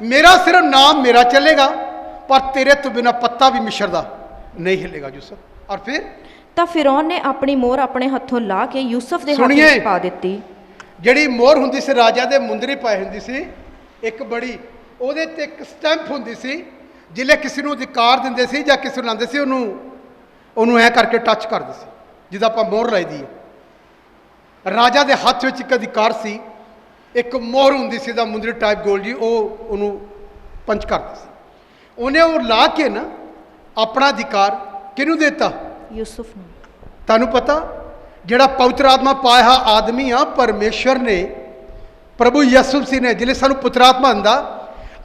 ਮੇਰਾ ਸਿਰਫ ਨਾਮ ਮੇਰਾ ਚੱਲੇਗਾ, ਪਰ ਤੇਰੇ ਤੋਂ ਬਿਨਾ ਪੱਤਾ ਵੀ ਮਿਸ਼ਰ ਦਾ ਨਹੀਂ ਹਿੱਲੇਗਾ ਯੂਸਫ। ਔਰ ਫਿਰ ਤਾਂ ਫਿਰੌਨ ਨੇ ਆਪਣੀ ਮੋਹਰ ਆਪਣੇ ਹੱਥੋਂ ਲਾ ਕੇ ਯੂਸਫ ਦੇ ਹੱਥ ਵਿੱਚ ਪਾ ਦਿੱਤੀ। ਜਿਹੜੀ ਮੋਹਰ ਹੁੰਦੀ ਸੀ ਰਾਜਾ ਦੇ ਮੁੰਦਰੀ ਪਾਈ ਹੁੰਦੀ ਸੀ, ਇੱਕ ਬੜੀ, ਉਹਦੇ ਤੇ ਇੱਕ ਸਟੈਂਪ ਹੁੰਦੀ ਸੀ। ਜਿਲੇ ਕਿਸੇ ਨੂੰ ਅਧਿਕਾਰ ਦਿੰਦੇ ਸੀ ਜਾਂ ਕਿਸੇ ਨੂੰ ਲਾਉਂਦੇ ਸੀ, ਉਹਨੂੰ ਐ ਕਰਕੇ ਟੱਚ ਕਰਦੇ ਸੀ, ਜਿੱਦਾਂ ਆਪਾਂ ਮੋਹਰ ਲਾਈਦੀ ਹੈ। ਰਾਜਾ ਦੇ ਹੱਥ ਵਿੱਚ ਇੱਕ ਅਧਿਕਾਰ ਸੀ, ਇੱਕ ਮੋਹਰ ਹੁੰਦੀ ਸੀ ਦਾ ਮੁੰਦਰੀ ਟਾਈਪ ਗੋਲ ਜੀ, ਉਹਨੂੰ ਪੰਚ ਕਰਦੇ ਸੀ। ਉਹਨੇ ਉਹ ਲਾ ਕੇ ਨਾ ਆਪਣਾ ਅਧਿਕਾਰ ਕਿਹਨੂੰ ਦਿੱਤਾ? ਯੂਸਫ ਨੂੰ। ਤੁਹਾਨੂੰ ਪਤਾ ਜਿਹੜਾ ਪਵਿੱਤਰ ਆਤਮਾ ਪਾਇਆ ਆਦਮੀ ਆ, ਪਰਮੇਸ਼ਰ ਨੇ, ਪ੍ਰਭੂ ਯਿਸੂ ਮਸੀਹ ਨੇ ਜਿਹੜੇ ਸਾਨੂੰ ਪੁੱਤਰ ਆਤਮਾ ਦਿੰਦਾ,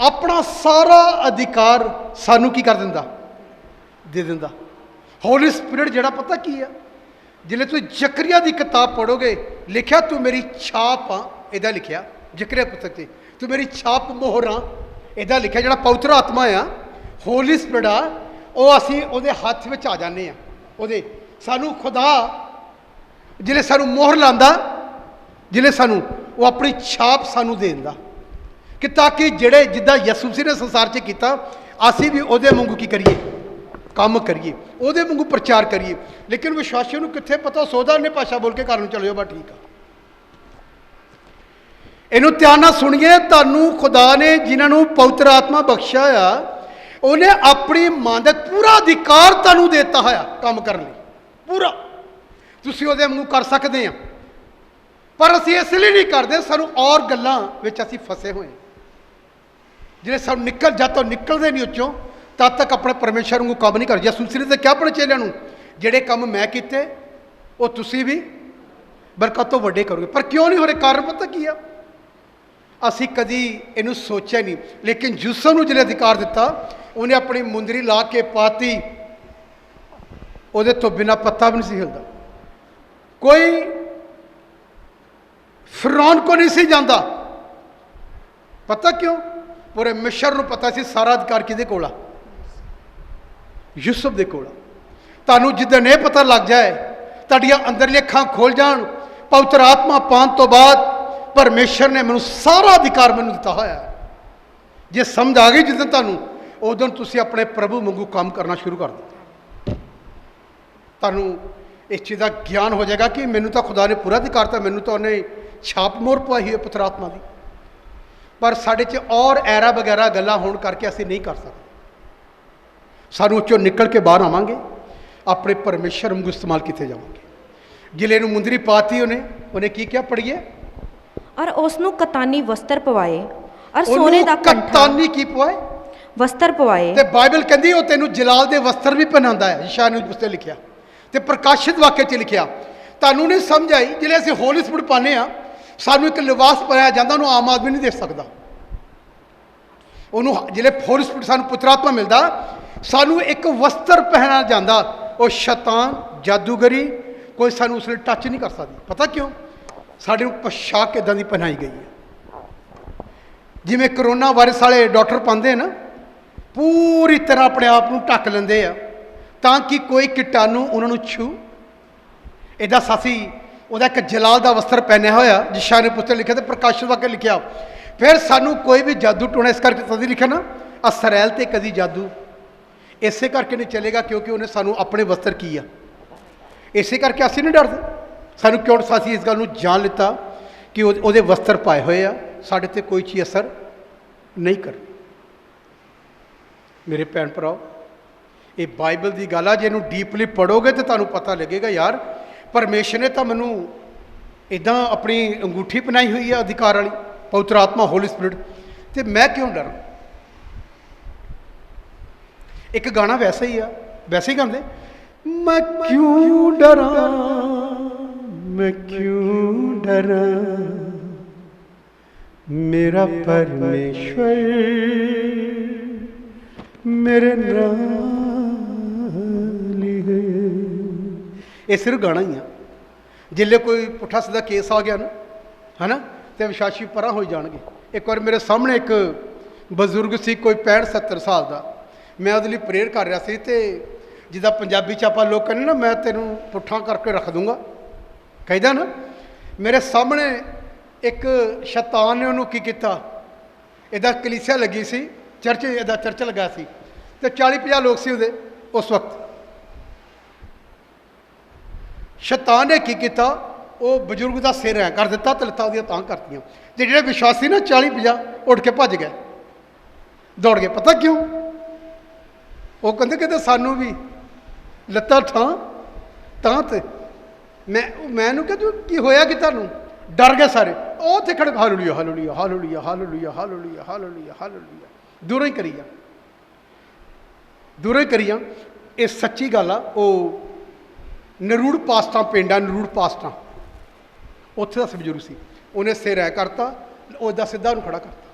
ਆਪਣਾ ਸਾਰਾ ਅਧਿਕਾਰ ਸਾਨੂੰ ਕੀ ਕਰ ਦਿੰਦਾ? ਦੇ ਦਿੰਦਾ। ਹੋਲੀ ਸਪਿਰਿਟ ਜਿਹੜਾ ਪਤਾ ਕੀ ਆ, ਜਿਲੇ ਤੁਸੀਂ ਜ਼ਕਰੀਆ ਦੀ ਕਿਤਾਬ ਪੜ੍ਹੋਗੇ, ਲਿਖਿਆ ਤੂੰ ਮੇਰੀ ਛਾਪ ਆ, ਇਹਦਾ ਲਿਖਿਆ ਜ਼ਕਰੀਆ ਪੁਸਤਕ 'ਤੇ, ਤੂੰ ਮੇਰੀ ਛਾਪ ਮੋਹਰਾਂ, ਇਹਦਾ ਲਿਖਿਆ। ਜਿਹੜਾ ਪਵਿੱਤਰ ਆਤਮਾ ਆ, ਹੋਲੀ ਸਪਿਰਿਟ ਆ, ਉਹ ਅਸੀਂ ਉਹਦੇ ਹੱਥ ਵਿੱਚ ਆ ਜਾਂਦੇ ਆ। ਉਹਦੇ ਸਾਨੂੰ ਖੁਦਾ ਜਿਹੜੇ ਸਾਨੂੰ ਮੋਹਰ ਲਾਉਂਦਾ, ਜਿਹੜੇ ਸਾਨੂੰ ਉਹ ਆਪਣੀ ਛਾਪ ਸਾਨੂੰ ਦੇ ਦਿੰਦਾ, ਕਿ ਤਾਂ ਕਿ ਜਿਹੜੇ ਜਿੱਦਾਂ ਯਿਸੂ ਮਸੀਹ ਨੇ ਸੰਸਾਰ 'ਚ ਕੀਤਾ, ਅਸੀਂ ਵੀ ਉਹਦੇ ਵਾਂਗੂ ਕੀ ਕਰੀਏ? ਕੰਮ ਕਰੀਏ, ਉਹਦੇ ਵਾਂਗੂ ਪ੍ਰਚਾਰ ਕਰੀਏ। ਲੇਕਿਨ ਵਿਸ਼ਵਾਸੀਆਂ ਨੂੰ ਕਿੱਥੇ ਪਤਾ, ਸੋਚਦਾ ਉਹਨੇ ਭਾਸ਼ਾ ਬੋਲ ਕੇ ਘਰ ਨੂੰ ਚਲੇ ਜਾਓ, ਬਸ ਠੀਕ ਆ। ਇਹਨੂੰ ਧਿਆਨ ਨਾਲ ਸੁਣੀਏ। ਤੁਹਾਨੂੰ ਖੁਦਾ ਨੇ ਜਿਨ੍ਹਾਂ ਨੂੰ ਪਵਿੱਤਰ ਆਤਮਾ ਬਖਸ਼ਿਆ ਆ, ਉਹਨੇ ਆਪਣੀ ਮਨ ਦਾ ਪੂਰਾ ਅਧਿਕਾਰ ਤੁਹਾਨੂੰ ਦਿੱਤਾ ਹੋਇਆ ਕੰਮ ਕਰਨ ਲਈ, ਪੂਰਾ। ਤੁਸੀਂ ਉਹਦੇ ਵਾਂਗੂ ਕਰ ਸਕਦੇ ਆ, ਪਰ ਅਸੀਂ ਇਸ ਲਈ ਨਹੀਂ ਕਰਦੇ, ਸਾਨੂੰ ਔਰ ਗੱਲਾਂ ਵਿੱਚ ਅਸੀਂ ਫਸੇ ਹੋਏ, ਜਿਹੜੇ ਸਾਨੂੰ ਜਦ ਤੋਂ ਨਿਕਲਦੇ ਨਹੀਂ ਉੱਚੋਂ, ਤਦ ਤੱਕ ਆਪਣੇ ਪਰਮੇਸ਼ਰ ਨੂੰ ਕੰਮ ਨਹੀਂ ਕਰਦੇ। ਯਿਸੂ ਮਸੀਹ ਨੇ ਕਿਹਾ ਆਪਣੇ ਚੇਲਿਆਂ ਨੂੰ, ਜਿਹੜੇ ਕੰਮ ਮੈਂ ਕੀਤੇ ਉਹ ਤੁਸੀਂ ਵੀ ਬਰਕਤ ਤੋਂ ਵੱਡੇ ਕਰੋਗੇ। ਪਰ ਕਿਉਂ ਨਹੀਂ ਹੋ ਰਹੇ? ਕਾਰਨ ਪਤਾ ਕੀ ਆ? ਅਸੀਂ ਕਦੀ ਇਹਨੂੰ ਸੋਚਿਆ ਨਹੀਂ। ਲੇਕਿਨ ਯੂਸਫ ਨੂੰ ਜਿਹੜੇ ਅਧਿਕਾਰ ਦਿੱਤਾ, ਉਹਨੇ ਆਪਣੀ ਮੁੰਦਰੀ ਲਾ ਕੇ ਪਾਤੀ, ਉਹਦੇ ਤੋਂ ਬਿਨਾਂ ਪੱਤਾ ਵੀ ਨਹੀਂ ਸੀ ਹਿਲਦਾ। ਕੋਈ ਫਿਰੌਨ ਕੋ ਨਹੀਂ ਸੀ ਜਾਂਦਾ। ਪਤਾ ਕਿਉਂ? पूरे मिस्र ਨੂੰ पता सी सारा अधिकार किहदे कोल आ, यूसुफ दे कोल। तुहानूं जिद्दन ये पता लग जाए, तुहाडीआं अंदरली अखां खोल जाण, पवित्र आत्मा पाउण तो बाद परमेश्वर ने मैनूं सारा अधिकार मैनूं दिता होया है। जे समझ आ गई जिद्दन तुहानूं, उदों तुसीं अपने प्रभु वांगू काम करना शुरू कर दिता। तुहानूं इस चीज़ का ज्ञान हो जाएगा कि मैनूं तो खुदा ने पूरा अधिकार था, मैनूं तो उन्हें छाप मोहर पवाई है पुत्र आत्मा की, पर साढ़े च और ऐरा वगैरह गल्लां होण करके असीं नहीं कर सकते। सानूं चों निकल के बाहर आवांगे, अपने परमेश्वर वांगू इस्तेमाल किए जावांगे। जिले नूं मुंदरी पाती उन्हें की क्या पढ़िए, और उसनूं कतानी वस्त्र पवाए और सोने दा कंठा कतानी की पवाए वस्त्र पवाए। ते बाइबल कहंदी ਉਹ ਤੈਨੂੰ ਜਲਾਲ ਦੇ ਵਸਤਰ ਵੀ ਪਹਿਨਾਉਂਦਾ ਹੈ, ਯਸ਼ਾਇਆ ਨੇ ਉਸ ਤੇ ਲਿਖਿਆ ਤੇ ਪ੍ਰਕਾਸ਼ਿਤ ਵਾਕਿਆ 'ਚ ਲਿਖਿਆ। ਤੁਹਾਨੂੰ ਨਹੀਂ ਸਮਝ ਆਈ, ਜਿਹੜੇ ਅਸੀਂ ਹੋਲੀ ਸਪਿਰਿਟ ਪਾਉਂਦੇ ਆ, ਸਾਨੂੰ ਇੱਕ ਲਿਬਾਸ ਪਾਇਆ ਜਾਂਦਾ, ਉਹਨੂੰ ਆਮ ਆਦਮੀ ਨਹੀਂ ਦੇਖ ਸਕਦਾ। ਉਹਨੂੰ ਜਿਹੜੇ ਹੋਲੀ ਸਪਿਰਿਟ ਸਾਨੂੰ ਪੁੱਤਰ ਆਤਮਾ ਮਿਲਦਾ, ਸਾਨੂੰ ਇੱਕ ਵਸਤਰ ਪਹਿਨਾਇਆ ਜਾਂਦਾ। ਉਹ ਸ਼ੈਤਾਨ ਜਾਦੂਗਰੀ ਕੋਈ ਸਾਨੂੰ ਉਸ ਨਾਲ ਟੱਚ ਨਹੀਂ ਕਰ ਸਕਦੀ। ਪਤਾ ਕਿਉਂ? ਸਾਡੇ ਨੂੰ ਪੋਸ਼ਾਕ ਇੱਦਾਂ ਦੀ ਪਹਿਨਾਈ ਗਈ ਹੈ। ਜਿਵੇਂ ਕਰੋਨਾ ਵਾਇਰਸ ਵਾਲੇ ਡਾਕਟਰ ਪਾਉਂਦੇ ਨਾ, पूरी तरह अपने आप को ढक लेंदे आ ताकि कोई कीटाणु उन्होंने छू। इदा सासी उहदा एक जलाल का वस्त्र पहनया होया, यशायाह ने पुस्तक लिखा तो प्रकाशित वाक्य लिखा। फिर सानू कोई भी जादू टोना इस करके तदी लिखा ना, असरैल ते कदी जादू इसे करके नहीं चलेगा क्योंकि उन्हें सानू अपने वस्त्र की आ। इसे करके असीं नहीं डरदे। सानू क्यों सासी इस गल नूं जान लिता कि उहदे वस्त्र पाए हुए आ, साडे ते कोई चीज़ असर नहीं कर। मेरे भैन भराओ, ये बाइबल की गल आ, जे इहनूं डीपली पढ़ोगे तो तुहानूं पता लगेगा यार परमेश्वर ने तो मैनूं इदां अपनी अंगूठी पहनाई हुई है अधिकार वाली, पवित्र आत्मा होली स्पिरिट, तो मैं क्यों डरां। एक गाना वैसे ही आ, वैसे ही गांदे, मैं क्यों डरां, मैं क्यों डरां, मेरा परमेश्वर मेरे नाल है। ये सिर्फ गाना ही है। जिले कोई पुठा सीधा केस आ गया ना, है ना, तो विश्वासी परा हो जाएंगे। एक बार मेरे सामने एक बजुर्ग सी, कोई 65-70 साल का, मैं उसके लिए प्रेयर कर रहा सी, ते जिदा पंजाबी च आपां लोग कहने ना, मैं तेनों पुठा करके रख दूंगा कहदा ना, मेरे सामने एक शैतान ने उन्होंने की किया, इदा कलीसिया लगी सी, चर्च इदा चर्च लगा सी, तो 40-50 लोग सी उहदे उस वक्त। शैतान ने की किया, वो बजुर्ग का सिर ऐ कर दिता, तो लत्तां उहदियां तां करतियां, ते जिहड़े विश्वासी ना 40-50 उठ के भज गए, दौड़ गए। पता क्यों? वो कहते सानू भी लत्तां थां तां ते मैं कहूँ की होया कि तुहानूं डर गए सारे। ਉਹ ਉੱਥੇ ਖੜੇ hallelujah hallelujah hallelujah hallelujah hallelujah hallelujah hallelujah ਦੂਰੋਂ ਹੀ ਕਰੀ ਜਾ, ਦੂਰੋਂ ਹੀ ਕਰੀ ਜਾ। ਇਹ ਸੱਚੀ ਗੱਲ ਆ। ਉਹ ਨਰੂੜ ਪਾਸਟਾਂ ਪਿੰਡ ਆ, ਨਰੂੜ ਪਾਸਟਾਂ, ਉੱਥੇ ਦਾ ਬਜ਼ੁਰਗ ਸੀ। ਉਹਨੇ ਸਿਰ ਐ ਕਰਤਾ, ਉਹਦਾ ਸਿੱਧਾ ਉਹਨੂੰ ਖੜਾ ਕਰਤਾ।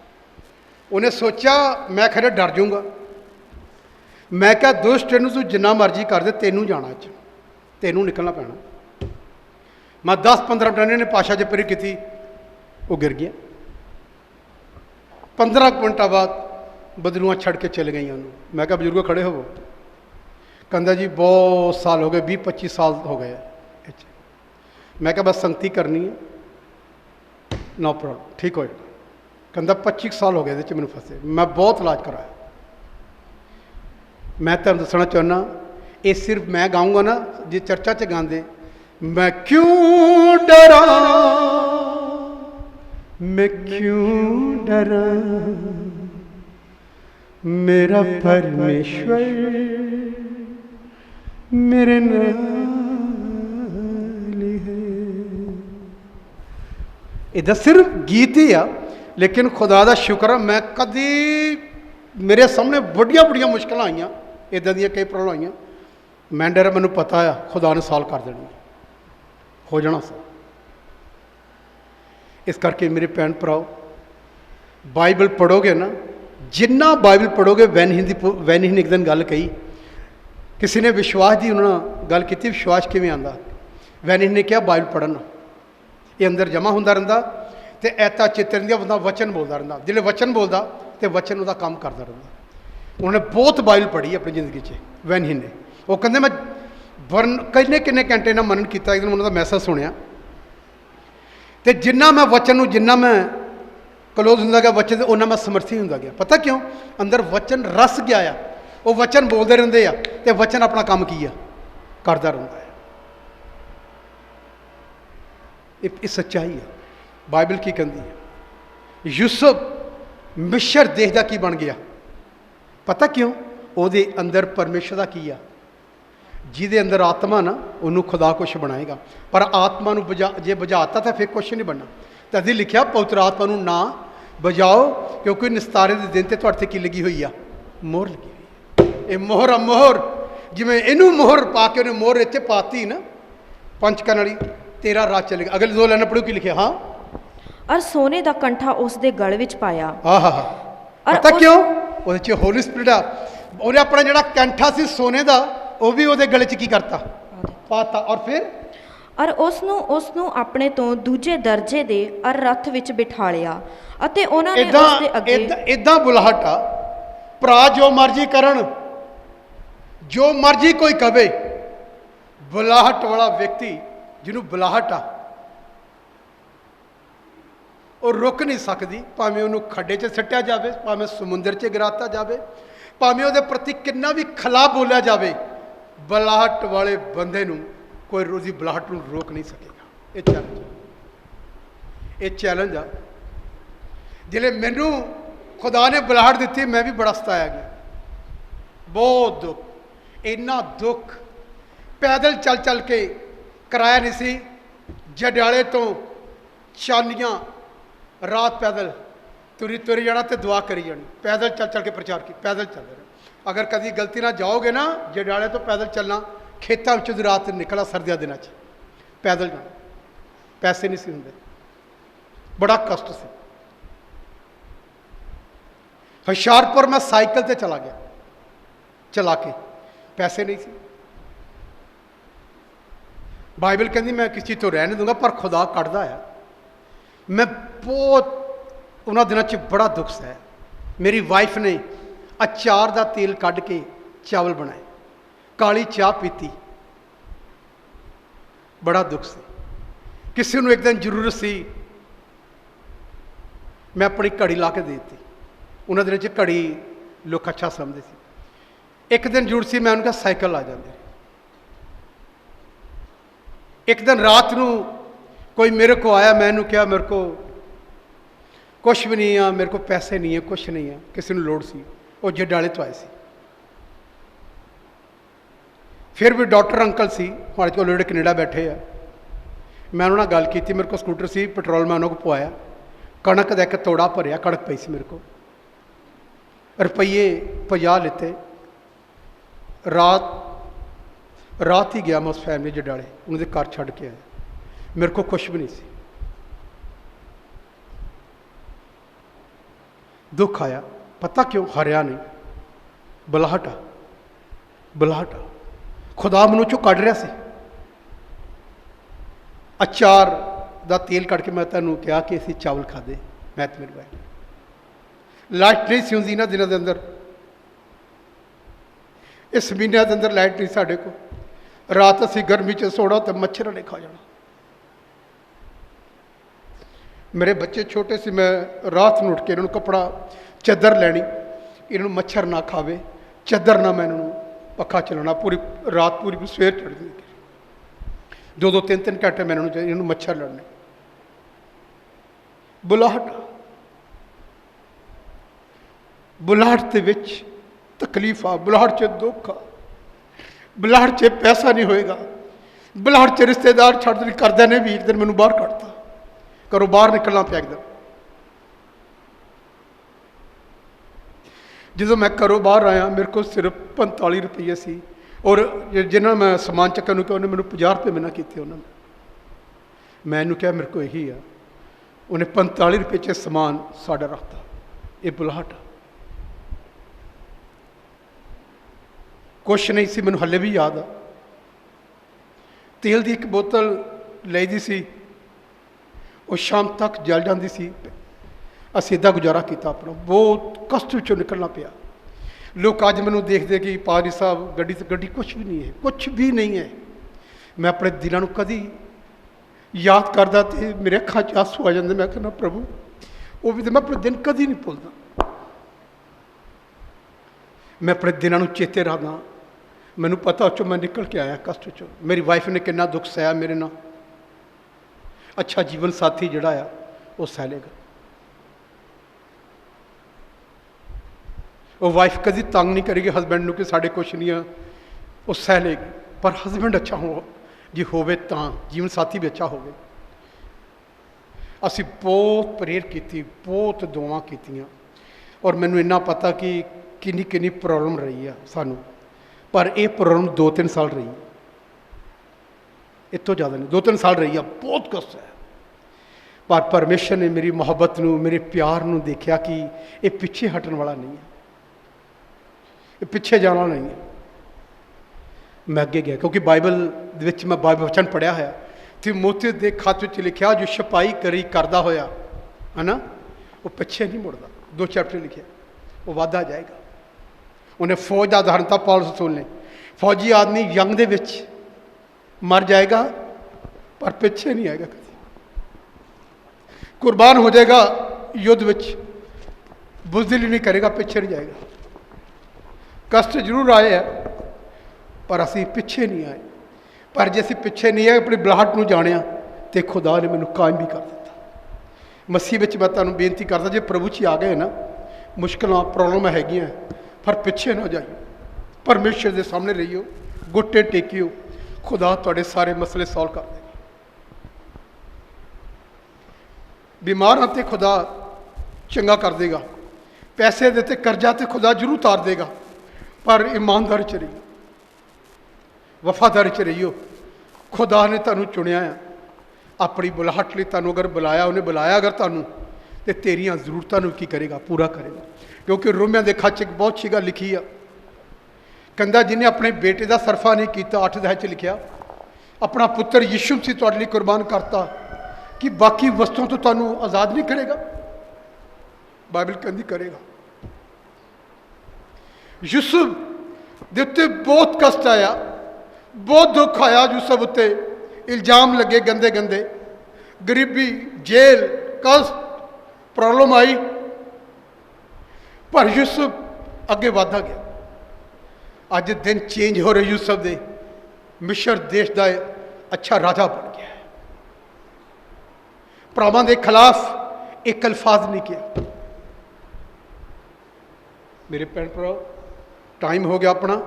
ਉਹਨੇ ਸੋਚਿਆ ਮੈਂ ਖਰੇ ਡਰ ਜਾਊਂਗਾ। ਮੈਂ ਕਿਹਾ ਦੁਸ਼ਟ ਇਹਨੂੰ ਤੂੰ ਜਿੰਨਾ ਮਰਜ਼ੀ ਕਰ ਦੇ, ਤੈਨੂੰ ਜਾਣਾ ਚ, ਤੈਨੂੰ ਨਿਕਲਣਾ ਪੈਣਾ। मैं 10-15 मिनट ने पाशा च प्रेयर की, वो गिर गया। 15 मिनट बाद बदलूआ छड़ के चल गई उन्होंने। मैं क्या बजुर्गो खड़े हो? कहता जी बहुत साल हो गए, 20-25 साल हो गए। मैं क्या बस संगति करनी है, नो प्रॉब्लम, ठीक हो जाए। कहता 25 साल हो गए मैंने फसे, मैं बहुत इलाज कराया। मैं तुम दसना चाहना, ये सिर्फ मैं गाऊँगा ना, जो चर्चा च गाते, मैं क्यों डरा, मैं क्यों डरा, मेरा परमेश्वर मेरे नाल है। इधर सिर्फ गीत ही आ, लेकिन खुदा दा शुक्र है मैं कदी मेरे सामने बड़िया बड़िया मुश्किल आईयां, इदां दी कई प्रॉब्लम आईयां, मैं डर मैनूं पता आ खुदा ने सॉल्व कर देनी, हो जाना सा। इस करके मेरे भैन भराओ, बाइबल पढ़ोगे ना, जिन्ना बाइबल पढ़ोगे, वैन ही ने एक दिन गल कही, किसी ने विश्वास की उन्होंने गल की, विश्वास किवें आंदा। वैन ने कहा बाइबल पढ़ना, ये अंदर जमा होंदा रहिंदा, ते ऐता चित्र रहिंदा, बंदा वचन बोलता रहिंदा। जिहड़े वचन बोलता तो वचन उसका काम करता रहता। उन्होंने बहुत बाइबल पढ़ी अपनी जिंदगी 'ਚ वैन ही ने। वो कहते मैं वरन किन्ने घंटे ना मनन किया, एक दिन उन्होंने मैसेज सुनिया, तो जिन्ना मैं वचन में जिन्ना मैं क्लोज होंदा गया वचन, उन्ना मैं समर्थी होंदा गया। पता क्यों? अंदर वचन रस गया आ, वो वचन बोलते रहते हैं तो वचन अपना काम की आ करता रहता है। ये सच्चाई है। बाइबल की कहती है यूसुफ मिस्र देश का की बन गया। पता क्यों? ਉਹਦੇ अंदर परमेश्वर का की आ, ਜਿਹਦੇ अंदर आत्मा ना ਉਹਨੂੰ खुदा कुछ बनाएगा, पर आत्मा ਨੂੰ ਜੇ ਬੁਝਾਤਾ ਤਾਂ ਫਿਰ ਕੁਛ ਨਹੀਂ ਬਣਨਾ। ਤਾਂ ਅਸੀਂ ਲਿਖਿਆ ਪਵਿੱਤਰ ਆਤਮਾ ਨੂੰ ਨਾ ਬੁਝਾਓ, ਕਿਉਂਕਿ ਨਿਸਤਾਰੇ ਦੇ ਦਿਨ ਤੇ ਤੁਹਾਡੇ ਤੇ ਕੀ ਲੱਗੀ ਹੋਈ ਆ? ਮੋਹਰ ਲੱਗੀ ਹੋਈ। ਇਹ ਮੋਹਰ ਆ ਮੋਹਰ, ਜਿਵੇਂ ਇਹਨੂੰ ਮੋਹਰ ਪਾ ਕੇ ਉਹਨੇ ਮੋਹਰ ਇੱਥੇ ਪਾਤੀ ਨਾ ਪੰਚ ਕਰਨ ਵਾਲੀ, ਤੇਰਾ ਰਾਹ ਚੱਲੇਗਾ। ਅਗਲੇ ਦੋ ਲਾਈਨਾਂ ਪੜ੍ਹੋ ਕੀ ਲਿਖਿਆ। ਹਾਂ, ਔਰ ਸੋਨੇ ਦਾ ਕੰਠਾ ਉਸ ਦੇ ਗਲ ਵਿੱਚ ਪਾਇਆ। ਆਹਾ, ਪਤਾ ਕਿਉਂ? ਉਹਦੇ 'ਚ ਹੋਲੀ ਸਪਿਰਿਟ ਆ। ਉਹਨੇ ਆਪਣਾ ਜਿਹੜਾ ਕੰਠਾ ਸੀ ਸੋਨੇ ਦਾ, ਉਹ ਵੀ ਉਹਦੇ ਗਲੇ 'ਚ ਕੀ ਕਰਤਾ? ਪਾਤਾ। ਔਰ ਫਿਰ ਔਰ ਉਸ ਨੂੰ ਆਪਣੇ ਤੋਂ ਦੂਜੇ ਦਰਜੇ ਦੇ ਅਰ ਰੱਥ ਵਿੱਚ ਬਿਠਾ ਲਿਆ, ਅਤੇ ਉਹਨਾਂ ਨੇ ਉਸ ਦੇ ਅੱਗੇ ਇਦਾਂ ਬੁਲਾਹਟ ਆ। ਭਰਾ ਜੋ ਮਰਜ਼ੀ ਕਰਨ, ਜੋ ਮਰਜ਼ੀ ਕੋਈ ਕਵੇ, ਬੁਲਾਹਟ ਵਾਲਾ ਵਿਅਕਤੀ ਜਿਹਨੂੰ ਬੁਲਾਹਟ ਆ ਉਹ ਰੁਕ ਨਹੀਂ ਸਕਦੀ। ਭਾਵੇਂ ਉਹਨੂੰ ਖੱਡੇ 'ਚ ਸੱਟਿਆ ਜਾਵੇ, ਭਾਵੇਂ ਸਮੁੰਦਰ 'ਚ ਗਿਰਾਤਾ ਜਾਵੇ, ਭਾਵੇਂ ਉਹਦੇ ਪ੍ਰਤੀ ਕਿੰਨਾ ਵੀ ਖਲਾ ਬੋਲਿਆ ਜਾਵੇ, ਬੁਲਾਹਟ ਵਾਲੇ ਬੰਦੇ ਨੂੰ ਕੋਈ ਰੋਜ਼ੀ ਬੁਲਾਹਟ ਨੂੰ ਰੋਕ ਨਹੀਂ ਸਕੇਗਾ। ਇਹ ਚੈਲੰਜ, ਇਹ ਚੈਲੰਜ ਆ। ਜਿਹੜੇ ਮੈਨੂੰ खुदा ने बुलाहट दी, मैं भी बड़ा सताया गया, बहुत दुख, इन्ना दुख। पैदल चल चल के कराया नहीं सी, जडियाले तो चालियाँ रात पैदल तुरी तुरी जाना तो दुआ करी जानी, पैदल चल चल के प्रचार की, पैदल चल रहे। अगर कभी गलती ना जाओगे ना, जडियाले तो पैदल चलना, खेतों में रात निकला सर्दियों दिनों पैदल जाना, पैसे नहीं सी होंगे, बड़ा कष्ट से। हुशियारपुर मैं साइकिल से चला गया, चला के, पैसे नहीं सी। बाइबल कहती मैं किसी तो रह नहीं दूंगा, पर खुदा कटदा है। मैं बहुत उन्होंने दिनों च बड़ा दुख सह। मेरी वाइफ ने अचार का तेल कढ़ के चावल बनाए, काली चाह पीती, बड़ा दुख से। किसी को एक दिन जरूरत सी, मैं अपनी घड़ी ला के दे दी। उन्होंने दिनों च घड़ी लोग अच्छा समझते थे। एक दिन जरूरत सी, मैं उन्होंने कहा साइकिल आ जाते। एक दिन रात को कोई मेरे को आया, मैं उन्होंने कहा मेरे को कुछ भी नहीं है, मेरे को पैसे नहीं है, कुछ नहीं है। किसी को लोड़ सी, वो जडाले तो आए सी। फिर भी डॉक्टर अंकल सी हमारे को, लोड़े कनेडा बैठे है। मैं उन्होंने गल की, मेरे को स्कूटर सी, पेट्रोल मैं उन्होंने को पवाया, कणक का एक तोड़ा भरिया, कणक पई सी मेरे को, रुपये 50 लेते। रात ही गया मैं उस फैमिली जडाले, उन्होंने घर छड़ के आया, मेरे को कुछ भी नहीं सी। दुख आया, पता क्यों? हरिया नहीं, बुलाहट आ, बुलाहट आ। खुदा मैनू चो कढ़ रहा सी। अचार का तेल कढ़ के मैं तेनों कहा कि असीं चावल खाधे, मैं तो मेरी वाइफ। लाइट नहीं सी होंदी इन्हां दिनों के अंदर, इस महीने के अंदर लाइट नहीं साढ़े को। रात असीं गर्मी च सोना तो मच्छर ने खा जाना। मेरे बच्चे छोटे से, मैं रात में उठ के इन्होंने कपड़ा चादर लैनी, इन्होंने मच्छर ना खावे, चादर ना मैं इन्होंने पखा चलाना, पूरी रात पूरी सवेर चढ़ती, 2-2 3-3 घंटे मैं इन्होंने मच्छर लड़ने। बुलाहट, बुलाहट के विच तकलीफ आ, बुलाहट च दुख आ, बुलाहट च पैसा नहीं होएगा, बुलाहट च रिश्तेदार छड़ नहीं करदे ने भी। एक दिन मैनू बाहर कढ़ता, घरों बाहर निकलना पिया। एकदम जो मैं घरों बाहर आया, मेरे को सिर्फ 45 रुपये सी, और जिन्होंने मैं समान चक्कर को उन्हें मैंने 50 रुपये मना किए। उन्होंने मैनू क्या मेरे को यही आ, उन्हें 45 रुपये च समान साड़ा रखता। ये बुलाहट आ। कुछ नहीं सी, मैनू हले भी याद आ। तेल की एक बोतल लाई दी सी, वो शाम तक जल जाती सी। ਅਸੀਂ ਇੱਦਾਂ ਗੁਜ਼ਾਰਾ ਕੀਤਾ ਆਪਣਾ, ਬਹੁਤ ਕਸ਼ਟ ਵਿੱਚੋਂ ਨਿਕਲਣਾ ਪਿਆ। ਲੋਕ ਅੱਜ ਮੈਨੂੰ ਦੇਖਦੇ ਕਿ ਪਾਦਰੀ ਸਾਹਿਬ ਗੱਡੀ ਕੁਛ ਵੀ ਨਹੀਂ ਹੈ, ਕੁਛ ਵੀ ਨਹੀਂ ਹੈ। ਮੈਂ ਆਪਣੇ ਦਿਲਾਂ ਨੂੰ ਕਦੀ ਯਾਦ ਕਰਦਾ ਤੇ ਮੇਰੇ ਅੱਖਾਂ 'ਚ ਆਂਸੂ ਆ ਜਾਂਦੇ। ਮੈਂ ਕਹਿੰਦਾ ਪ੍ਰਭੂ, ਉਹ ਵੀ ਤਾਂ ਮੈਂ ਆਪਣੇ ਦਿਨ ਕਦੀ ਨਹੀਂ ਭੁੱਲਦਾ। ਮੈਂ ਆਪਣੇ ਦਿਨਾਂ ਨੂੰ ਚੇਤੇ ਰੱਖਦਾ। ਮੈਨੂੰ ਪਤਾ ਉਹ 'ਚੋਂ ਮੈਂ ਨਿਕਲ ਕੇ ਆਇਆ ਕਸ਼ਟ 'ਚੋਂ। ਮੇਰੀ ਵਾਈਫ ਨੇ ਕਿੰਨਾ ਦੁੱਖ ਸਹਿਆ ਮੇਰੇ ਨਾਲ। ਅੱਛਾ ਜੀਵਨ ਸਾਥੀ ਜਿਹੜਾ ਆ ਉਹ ਸਹਿ ਲੇਗਾ। ਉਹ ਵਾਈਫ ਕਦੀ ਤੰਗ ਨਹੀਂ ਕਰੇਗੀ ਹਸਬੈਂਡ ਨੂੰ ਕਿ ਸਾਡੇ ਕੁਛ ਨਹੀਂ ਆ, ਉਹ ਸਹਿ ਲੇਗੀ। ਪਰ ਹਸਬੈਂਡ ਅੱਛਾ ਜੇ ਹੋਵੇ ਤਾਂ ਜੀਵਨ ਸਾਥੀ ਵੀ ਅੱਛਾ ਹੋਵੇ। ਅਸੀਂ ਬਹੁਤ ਪ੍ਰੇਰ ਕੀਤੀ, ਬਹੁਤ ਦੁਆਵਾਂ ਕੀਤੀਆਂ, ਔਰ ਮੈਨੂੰ ਇੰਨਾ ਪਤਾ ਕਿ ਕਿੰਨੀ ਕਿੰਨੀ ਪ੍ਰੋਬਲਮ ਰਹੀ ਆ ਸਾਨੂੰ। ਪਰ ਇਹ ਪ੍ਰੋਬਲਮ 2-3 ਸਾਲ ਰਹੀ, ਇਹ ਤੋਂ ਜ਼ਿਆਦਾ ਨਹੀਂ, 2-3 ਸਾਲ ਰਹੀ ਆ। ਬਹੁਤ ਕਸ਼ਟ ਹੈ। ਪਰ ਪਰਮੇਸ਼ਰ ਨੇ ਮੇਰੀ ਮੁਹੱਬਤ ਨੂੰ, ਮੇਰੇ ਪਿਆਰ ਨੂੰ ਦੇਖਿਆ ਕਿ ਇਹ ਪਿੱਛੇ ਹਟਣ ਵਾਲਾ ਨਹੀਂ ਹੈ, ਇਹ ਪਿੱਛੇ ਜਾਣਾ ਨਹੀਂ ਹੈ। ਮੈਂ ਅੱਗੇ ਗਿਆ, ਕਿਉਂਕਿ ਬਾਈਬਲ ਦੇ ਵਿੱਚ ਮੈਂ ਬਾਈਬਲ ਵਚਨ ਪੜ੍ਹਿਆ ਹੋਇਆ। ਤਿਮੋਥੀ ਦੇ ਖੱਤ ਵਿੱਚ ਲਿਖਿਆ, ਜੋ ਛਪਾਈ ਕਰਦਾ ਹੋਇਆ ਹੈ ਨਾ, ਉਹ ਪਿੱਛੇ ਨਹੀਂ ਮੁੜਦਾ। 2 ਚੈਪਟਰ ਲਿਖਿਆ, ਉਹ ਵਾਧਾ ਜਾਏਗਾ। ਉਹਨੇ ਫੌਜ ਦਾ ਉਦਾਹਰਨ ਤਾਂ ਪੌਲਸ ਰਸੂਲ ਨੇ, ਫੌਜੀ ਆਦਮੀ ਜੰਗ ਦੇ ਵਿੱਚ ਮਰ ਜਾਏਗਾ ਪਰ ਪਿੱਛੇ ਨਹੀਂ ਆਏਗਾ, ਕਦੇ ਕੁਰਬਾਨ ਹੋ ਜਾਏਗਾ ਯੁੱਧ ਵਿੱਚ, ਬੁਜ਼ਦਿਲੀ ਨਹੀਂ ਕਰੇਗਾ, ਪਿੱਛੇ ਨਹੀਂ ਜਾਏਗਾ। ਕਸ਼ਟ ਜ਼ਰੂਰ ਆਏ ਆ ਪਰ ਅਸੀਂ ਪਿੱਛੇ ਨਹੀਂ ਆਏ। ਪਰ ਜੇ ਅਸੀਂ ਪਿੱਛੇ ਨਹੀਂ ਆਏ, ਆਪਣੀ ਬਲਾਹਟ ਨੂੰ ਜਾਣਿਆ, ਤੇ ਖੁਦਾ ਨੇ ਮੈਨੂੰ ਕਾਇਮ ਵੀ ਕਰ ਦਿੱਤਾ। ਮਸੀਹ ਵਿੱਚ ਮੈਂ ਤੁਹਾਨੂੰ ਬੇਨਤੀ ਕਰਦਾ, ਜੇ ਪ੍ਰਭੂ 'ਚ ਆ ਗਏ ਨਾ, ਮੁਸ਼ਕਲਾਂ ਪ੍ਰੋਬਲਮਾਂ ਹੈਗੀਆਂ, ਪਰ ਪਿੱਛੇ ਨਾ ਜਾਈਓ। ਪਰਮੇਸ਼ਰ ਦੇ ਸਾਹਮਣੇ ਰਹੀਓ, ਗੁੱਟੇ ਟੇਕਿਓ, ਖੁਦਾ ਤੁਹਾਡੇ ਸਾਰੇ ਮਸਲੇ ਸੋਲਵ ਕਰ ਦੇਗਾ। ਬਿਮਾਰਾਂ 'ਤੇ ਖੁਦਾ ਚੰਗਾ ਕਰ ਦੇਗਾ, ਪੈਸੇ ਦੇ 'ਤੇ ਕਰਜ਼ਾ 'ਤੇ ਖੁਦਾ ਜ਼ਰੂਰ ਉਤਾਰ ਦੇਗਾ। ਪਰ ਇਮਾਨਦਾਰੀ 'ਚ ਰਹੀਓ, ਵਫਾਦਾਰੀ 'ਚ ਰਹੀਓ। ਖੁਦਾ ਨੇ ਤੁਹਾਨੂੰ ਚੁਣਿਆ ਆ ਆਪਣੀ ਬੁਲਾਹਟ ਲਈ। ਤੁਹਾਨੂੰ ਅਗਰ ਬੁਲਾਇਆ, ਉਹਨੇ ਬੁਲਾਇਆ ਅਗਰ ਤੁਹਾਨੂੰ, ਤੇ ਤੇਰੀਆਂ ਜ਼ਰੂਰਤਾਂ ਨੂੰ ਕੀ ਕਰੇਗਾ? ਪੂਰਾ ਕਰੇਗਾ। ਕਿਉਂਕਿ ਰੋਮੀਆਂ ਦੇ ਖੱਤ 'ਚ ਇੱਕ ਬਹੁਤ ਅੱਛੀ ਗੱਲ ਲਿਖੀ ਆ, ਕਹਿੰਦਾ ਜਿਹਨੇ ਆਪਣੇ ਬੇਟੇ ਦਾ ਸਰਫਾ ਨਹੀਂ ਕੀਤਾ, 8 ਅਧਿਆਇ 'ਚ ਲਿਖਿਆ, ਆਪਣਾ ਪੁੱਤਰ ਯਿਸੂ ਮਸੀਹ ਤੁਹਾਡੇ ਲਈ ਕੁਰਬਾਨ ਕਰਤਾ, ਕਿ ਬਾਕੀ ਵਸਤੂਆਂ ਤੋਂ ਤੁਹਾਨੂੰ ਆਜ਼ਾਦ ਨਹੀਂ ਕਰੇਗਾ? ਬਾਈਬਲ ਕਹਿੰਦੀ ਕਰੇਗਾ। ਯੂਸੁਫ ਦੇ ਉੱਤੇ ਬਹੁਤ ਕਸ਼ਟ ਆਇਆ, ਬਹੁਤ ਦੁੱਖ ਆਇਆ। ਯੂਸੁਫ ਉੱਤੇ ਇਲਜ਼ਾਮ ਲੱਗੇ ਗੰਦੇ ਗੰਦੇ, ਗਰੀਬੀ, ਜੇਲ੍ਹ, ਕਸ਼ਟ, ਪ੍ਰੋਬਲਮ ਆਈ, ਪਰ ਯੂਸੁਫ ਅੱਗੇ ਵਧਦਾ ਗਿਆ। ਅੱਜ ਦਿਨ ਚੇਂਜ ਹੋ ਰਹੇ ਯੂਸੁਫ ਦੇ। ਮਿਸਰ ਦੇਸ਼ ਦਾ ਅੱਛਾ ਰਾਜਾ ਬਣ ਗਿਆ ਹੈ। ਭਰਾਵਾਂ ਦੇ ਖਿਲਾਫ ਇੱਕ ਅਲਫਾਜ਼ ਨਹੀਂ ਕਿਹਾ। ਮੇਰੇ ਭੈਣ ਭਰਾ, ਟਾਈਮ ਹੋ ਗਿਆ ਆਪਣਾ।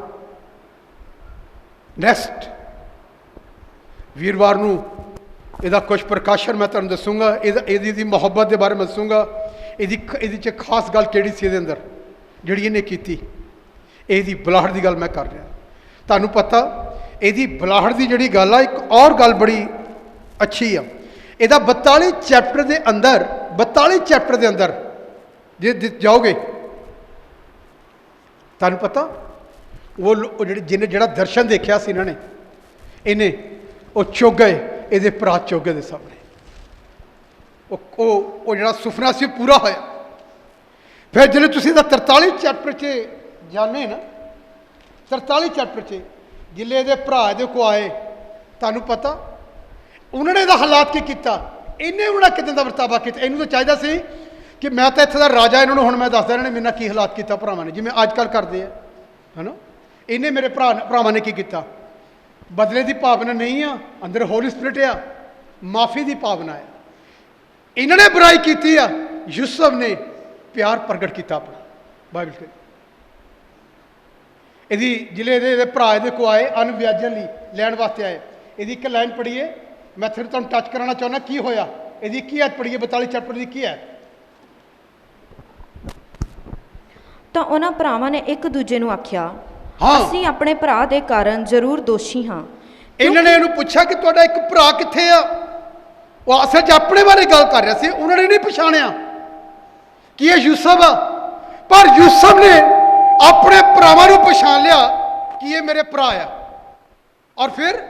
ਨੈਕਸਟ ਵੀਰਵਾਰ ਨੂੰ ਇਹਦਾ ਕੁਝ ਪ੍ਰਕਾਸ਼ਨ ਮੈਂ ਤੁਹਾਨੂੰ ਦੱਸੂਗਾ। ਇਹਦੀ ਮੁਹੱਬਤ ਦੇ ਬਾਰੇ ਮੈਂ ਦੱਸੂਗਾ। ਇਹਦੀ 'ਚ ਖਾਸ ਗੱਲ ਕਿਹੜੀ ਸੀ ਇਹਦੇ ਅੰਦਰ ਜਿਹੜੀ ਇਹਨੇ ਕੀਤੀ। ਇਹਦੀ ਬੁਲਾਹਟ ਦੀ ਗੱਲ ਮੈਂ ਕਰ ਰਿਹਾ। ਤੁਹਾਨੂੰ ਪਤਾ ਇਹਦੀ ਬੁਲਾਹਟ ਦੀ ਜਿਹੜੀ ਗੱਲ ਆ, ਇੱਕ ਔਰ ਗੱਲ ਬੜੀ ਅੱਛੀ ਆ। ਇਹਦਾ 42 ਚੈਪਟਰ ਦੇ ਅੰਦਰ, 42 ਚੈਪਟਰ ਦੇ ਅੰਦਰ ਜੇ ਜਾਓਗੇ, ਤੁਹਾਨੂੰ ਪਤਾ ਉਹ ਜਿਹੜਾ ਦਰਸ਼ਨ ਦੇਖਿਆ ਸੀ ਇਹਨਾਂ ਨੇ, ਉਹ ਚੁੱਕ ਗਏ ਇਹਦੇ ਭਰਾ ਚੋਗੇ ਦੇ ਸਾਹਮਣੇ। ਉਹ ਜਿਹੜਾ ਸੁਪਨਾ ਸੀ ਪੂਰਾ ਹੋਇਆ। ਫਿਰ ਜਦੋਂ ਤੁਸੀਂ ਇਹਦਾ 43 ਚੈਪਟਰ 'ਚ ਜਾਣੇ ਨਾ, 43 ਚੈਪਟਰ 'ਚ ਜਿਲੇ ਇਹਦੇ ਭਰਾ ਇਹਦੇ ਕੋਲ ਆਏ, ਤੁਹਾਨੂੰ ਪਤਾ ਉਹਨਾਂ ਨੇ ਇਹਦਾ ਹਾਲਾਤ ਕੀ ਕੀਤਾ। ਇਹਨੇ ਉਹਨਾਂ ਕਿਦਾਂ ਦਾ ਵਰਤਾਵਾ ਕੀਤਾ। ਇਹਨੂੰ ਤਾਂ ਚਾਹੀਦਾ ਸੀ ਕਿ ਮੈਂ ਤਾਂ ਇੱਥੇ ਦਾ ਰਾਜਾ, ਇਹਨਾਂ ਨੂੰ ਹੁਣ ਮੈਂ ਦੱਸਦਾ ਇਹਨਾਂ ਨੇ ਮੇਰੇ ਨਾਲ ਕੀ ਹਾਲਾਤ ਕੀਤਾ ਭਰਾਵਾਂ ਨੇ, ਜਿਵੇਂ ਅੱਜ ਕੱਲ੍ਹ ਕਰਦੇ ਆ, ਹੈ ਨਾ। ਇਹਨੇ ਮੇਰੇ ਭਰਾਵਾਂ ਨੇ ਕੀ ਕੀਤਾ? ਬਦਲੇ ਦੀ ਭਾਵਨਾ ਨਹੀਂ ਆ, ਅੰਦਰ ਹੋਲੀ ਸਪਿਰਿਟ ਆ, ਮਾਫੀ ਦੀ ਭਾਵਨਾ ਹੈ। ਇਹਨਾਂ ਨੇ ਬੁਰਾਈ ਕੀਤੀ ਆ, ਯੂਸੁਫ ਨੇ ਪਿਆਰ ਪ੍ਰਗਟ ਕੀਤਾ ਆਪਣਾ। ਬਾਈਬਲ ਕਹਿੰਦੀ ਇਹਦੀ ਜ਼ਿਲ੍ਹੇ ਦੇ ਭਰਾ ਇਹਦੇ ਕੋ ਆਏ ਅਨ ਵਿਆਜਨ ਲਈ ਲੈਣ ਵਾਸਤੇ ਆਏ। ਇਹਦੀ ਇੱਕ ਲਾਈਨ ਪੜ੍ਹੀਏ, ਮੈਂ ਫਿਰ ਤੁਹਾਨੂੰ ਟੱਚ ਕਰਾਉਣਾ ਚਾਹੁੰਦਾ ਕੀ ਹੋਇਆ। ਇਹਦੀ ਕੀ ਹੈ ਪੜ੍ਹੀਏ, 42 ਚੈਪਟਰ ਦੀ ਕੀ ਹੈ। ਤਾਂ ਉਹਨਾਂ ਭਰਾਵਾਂ ਨੇ ਇੱਕ ਦੂਜੇ ਨੂੰ ਆਖਿਆ, ਹਾਂ, ਅਸੀਂ ਆਪਣੇ ਭਰਾ ਦੇ ਕਾਰਨ ਜ਼ਰੂਰ ਦੋਸ਼ੀ ਹਾਂ। ਇਹਨਾਂ ਨੇ ਇਹਨੂੰ ਪੁੱਛਿਆ ਕਿ ਤੁਹਾਡਾ ਇੱਕ ਭਰਾ ਕਿੱਥੇ ਆ। ਉਹ ਅਸਲ 'ਚ ਆਪਣੇ ਬਾਰੇ ਗੱਲ ਕਰ ਰਿਹਾ ਸੀ। ਉਹਨਾਂ ਨੇ ਨਹੀਂ ਪਛਾਣਿਆ ਕਿ ਇਹ ਯੂਸੁਫ ਆ, ਪਰ ਯੂਸੁਫ ਨੇ ਆਪਣੇ ਭਰਾਵਾਂ ਨੂੰ ਪਛਾਣ ਲਿਆ ਕਿ ਇਹ ਮੇਰੇ ਭਰਾ ਆ। ਔਰ ਫਿਰ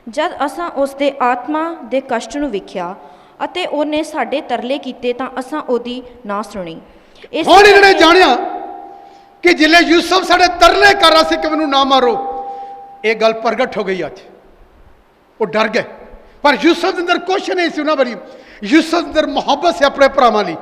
ਜਦ ਅਸਾਂ ਉਸ ਦੇ ਆਤਮਾ ਦੇ ਕਸ਼ਟ ਨੂੰ ਵੇਖਿਆ ਅਤੇ ਉਹਨੇ ਸਾਡੇ ਤਰਲੇ ਕੀਤੇ ਤਾਂ ਅਸਾਂ ਉਹਦੀ ਨਾ ਸੁਣੀ। ਇਸ ਹੁਣ ਇਹਨਾਂ ਨੇ ਕਰਕੇ- ਜਾਣਿਆ ਕਿ ਜਿਲੇ ਯੂਸਫ ਸਾਡੇ ਤਰਲੇ ਕਰ ਰਿਹਾ ਸੀ ਕਿ ਮੈਨੂੰ ਨਾ ਮਾਰੋ, ਇਹ ਗੱਲ ਪ੍ਰਗਟ ਹੋ ਗਈ। ਅੱਜ ਉਹ ਡਰ ਗਏ, ਪਰ ਯੂਸਫ ਦੇ ਅੰਦਰ ਕੁਛ ਨਹੀਂ ਸੀ ਉਹਨਾਂ ਵਾਲੀ। ਯੂਸਫ ਦੇ ਅੰਦਰ ਮੁਹੱਬਤ ਸੀ ਆਪਣੇ ਭਰਾਵਾਂ ਲਈ।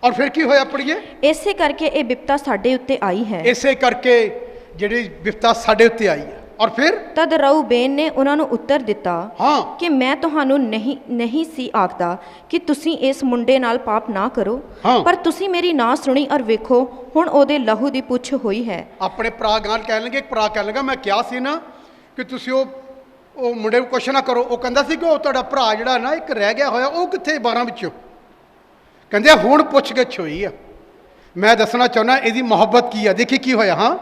ਔਰ ਫਿਰ ਕੀ ਹੋਇਆ ਪੜੀਏ? ਇਸੇ ਕਰਕੇ ਇਹ ਬਿਪਤਾ ਸਾਡੇ ਉੱਤੇ ਆਈ ਹੈ। ਇਸੇ ਕਰਕੇ ਜਿਹੜੀ ਵਿਪਤਾ ਸਾਡੇ ਉੱਤੇ ਆਈ ਹੈ। ਔਰ ਫਿਰ ਤਦ ਰਊਬੇਨ ਨੇ ਉਹਨਾਂ ਨੂੰ ਉੱਤਰ ਦਿੱਤਾ ਹਾਂ ਕਿ ਮੈਂ ਤੁਹਾਨੂੰ ਨਹੀਂ ਸੀ ਆਖਦਾ ਕਿ ਤੁਸੀਂ ਇਸ ਮੁੰਡੇ ਨਾਲ ਪਾਪ ਨਾ ਕਰੋ, ਹਾਂ। ਪਰ ਤੁਸੀਂ ਮੇਰੀ ਨਾ ਸੁਣੀ ਔਰ ਵੇਖੋ ਹੁਣ ਉਹਦੇ ਲਹੂ ਦੀ ਪੁੱਛ ਹੋਈ ਹੈ। ਆਪਣੇ ਭਰਾ ਗਾਲ ਕਹਿਣ ਲੱਗੇ, ਇੱਕ ਭਰਾ ਕਹਿਣ ਲੱਗਾ ਮੈਂ ਕਿਹਾ ਸੀ ਨਾ ਕਿ ਤੁਸੀਂ ਉਹ ਮੁੰਡੇ ਨੂੰ ਕੁਛ ਨਾ ਕਰੋ। ਉਹ ਕਹਿੰਦਾ ਸੀ ਕਿ ਉਹ ਤੁਹਾਡਾ ਭਰਾ ਜਿਹੜਾ ਨਾ ਇੱਕ ਰਹਿ ਗਿਆ ਹੋਇਆ, ਉਹ ਕਿੱਥੇ 12 ਵਿੱਚੋਂ? ਕਹਿੰਦੇ ਹੁਣ ਪੁੱਛ ਗਿੱਛ ਹੋਈ ਆ। ਮੈਂ ਦੱਸਣਾ ਚਾਹੁੰਦਾ ਇਹਦੀ ਮੁਹੱਬਤ ਕੀ ਆ। ਦੇਖੀ ਕੀ ਹੋਇਆ। ਹਾਂ,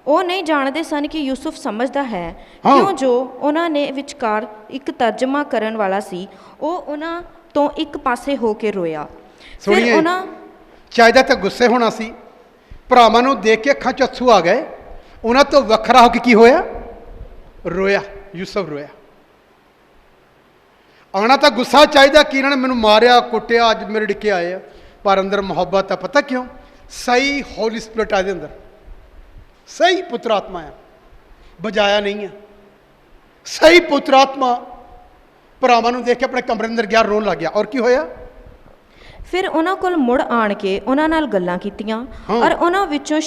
ਉਹ ਨਹੀਂ ਜਾਣਦੇ ਸਨ ਕਿ ਯੂਸੁਫ ਸਮਝਦਾ ਹੈ, ਹਾਂ। ਕਿਉਂ ਜੋ ਉਹਨਾਂ ਨੇ ਵਿਚਕਾਰ ਇੱਕ ਤਰਜਮਾ ਕਰਨ ਵਾਲਾ ਸੀ, ਉਹ ਉਹਨਾਂ ਤੋਂ ਇੱਕ ਪਾਸੇ ਹੋ ਕੇ ਰੋਇਆ। ਫਿਰ ਸੁਣੀਏ, ਉਹਨਾਂ ਚਾਹੀਦਾ ਤਾਂ ਗੁੱਸੇ ਹੋਣਾ ਸੀ। ਭਰਾਵਾਂ ਨੂੰ ਦੇਖ ਕੇ ਅੱਖਾਂ 'ਚ ਅੱਥਰੂ ਆ ਗਏ। ਉਹਨਾਂ ਤੋਂ ਵੱਖਰਾ ਹੋ ਕੇ ਕੀ ਹੋਇਆ? ਰੋਇਆ। ਯੂਸਫ ਰੋਇਆ। ਆਉਣਾ ਤਾਂ ਗੁੱਸਾ ਚਾਹੀਦਾ ਕਿ ਇਹਨਾਂ ਨੇ ਮੈਨੂੰ ਮਾਰਿਆ ਕੁੱਟਿਆ, ਅੱਜ ਮੇਰੇ ਡਿੱਕੇ ਆਏ ਆ, ਪਰ ਅੰਦਰ ਮੁਹੱਬਤ ਆ। ਪਤਾ ਕਿਉਂ? ਸਹੀ ਹੋਲੀ ਸਪਿਰਿਟ ਆ ਇਹਦੇ ਅੰਦਰ, ਸਹੀ ਪੁੱਤਰ ਆਤਮਾ ਆ, ਬਜਾਇਆ ਨਹੀਂ ਆ। ਸਹੀ ਪੁੱਤਰ ਆਤਮਾ ਭਰਾਵਾਂ ਨੂੰ ਦੇਖ ਕੇ ਆਪਣੇ ਕਮਰੇ ਅੰਦਰ ਗਿਆ, ਰੋਣ ਲੱਗ ਗਿਆ। ਔਰ ਕੀ ਹੋਇਆ? ਫਿਰ ਉਹਨਾਂ ਕੋਲ ਮੁੜ ਆਣ ਕੇ ਉਹਨਾਂ ਨਾਲ ਗੱਲਾਂ ਕੀਤੀਆਂ ਹਾਂ। ਔਰ ਉਹਨਾਂ ਵਿੱਚੋਂ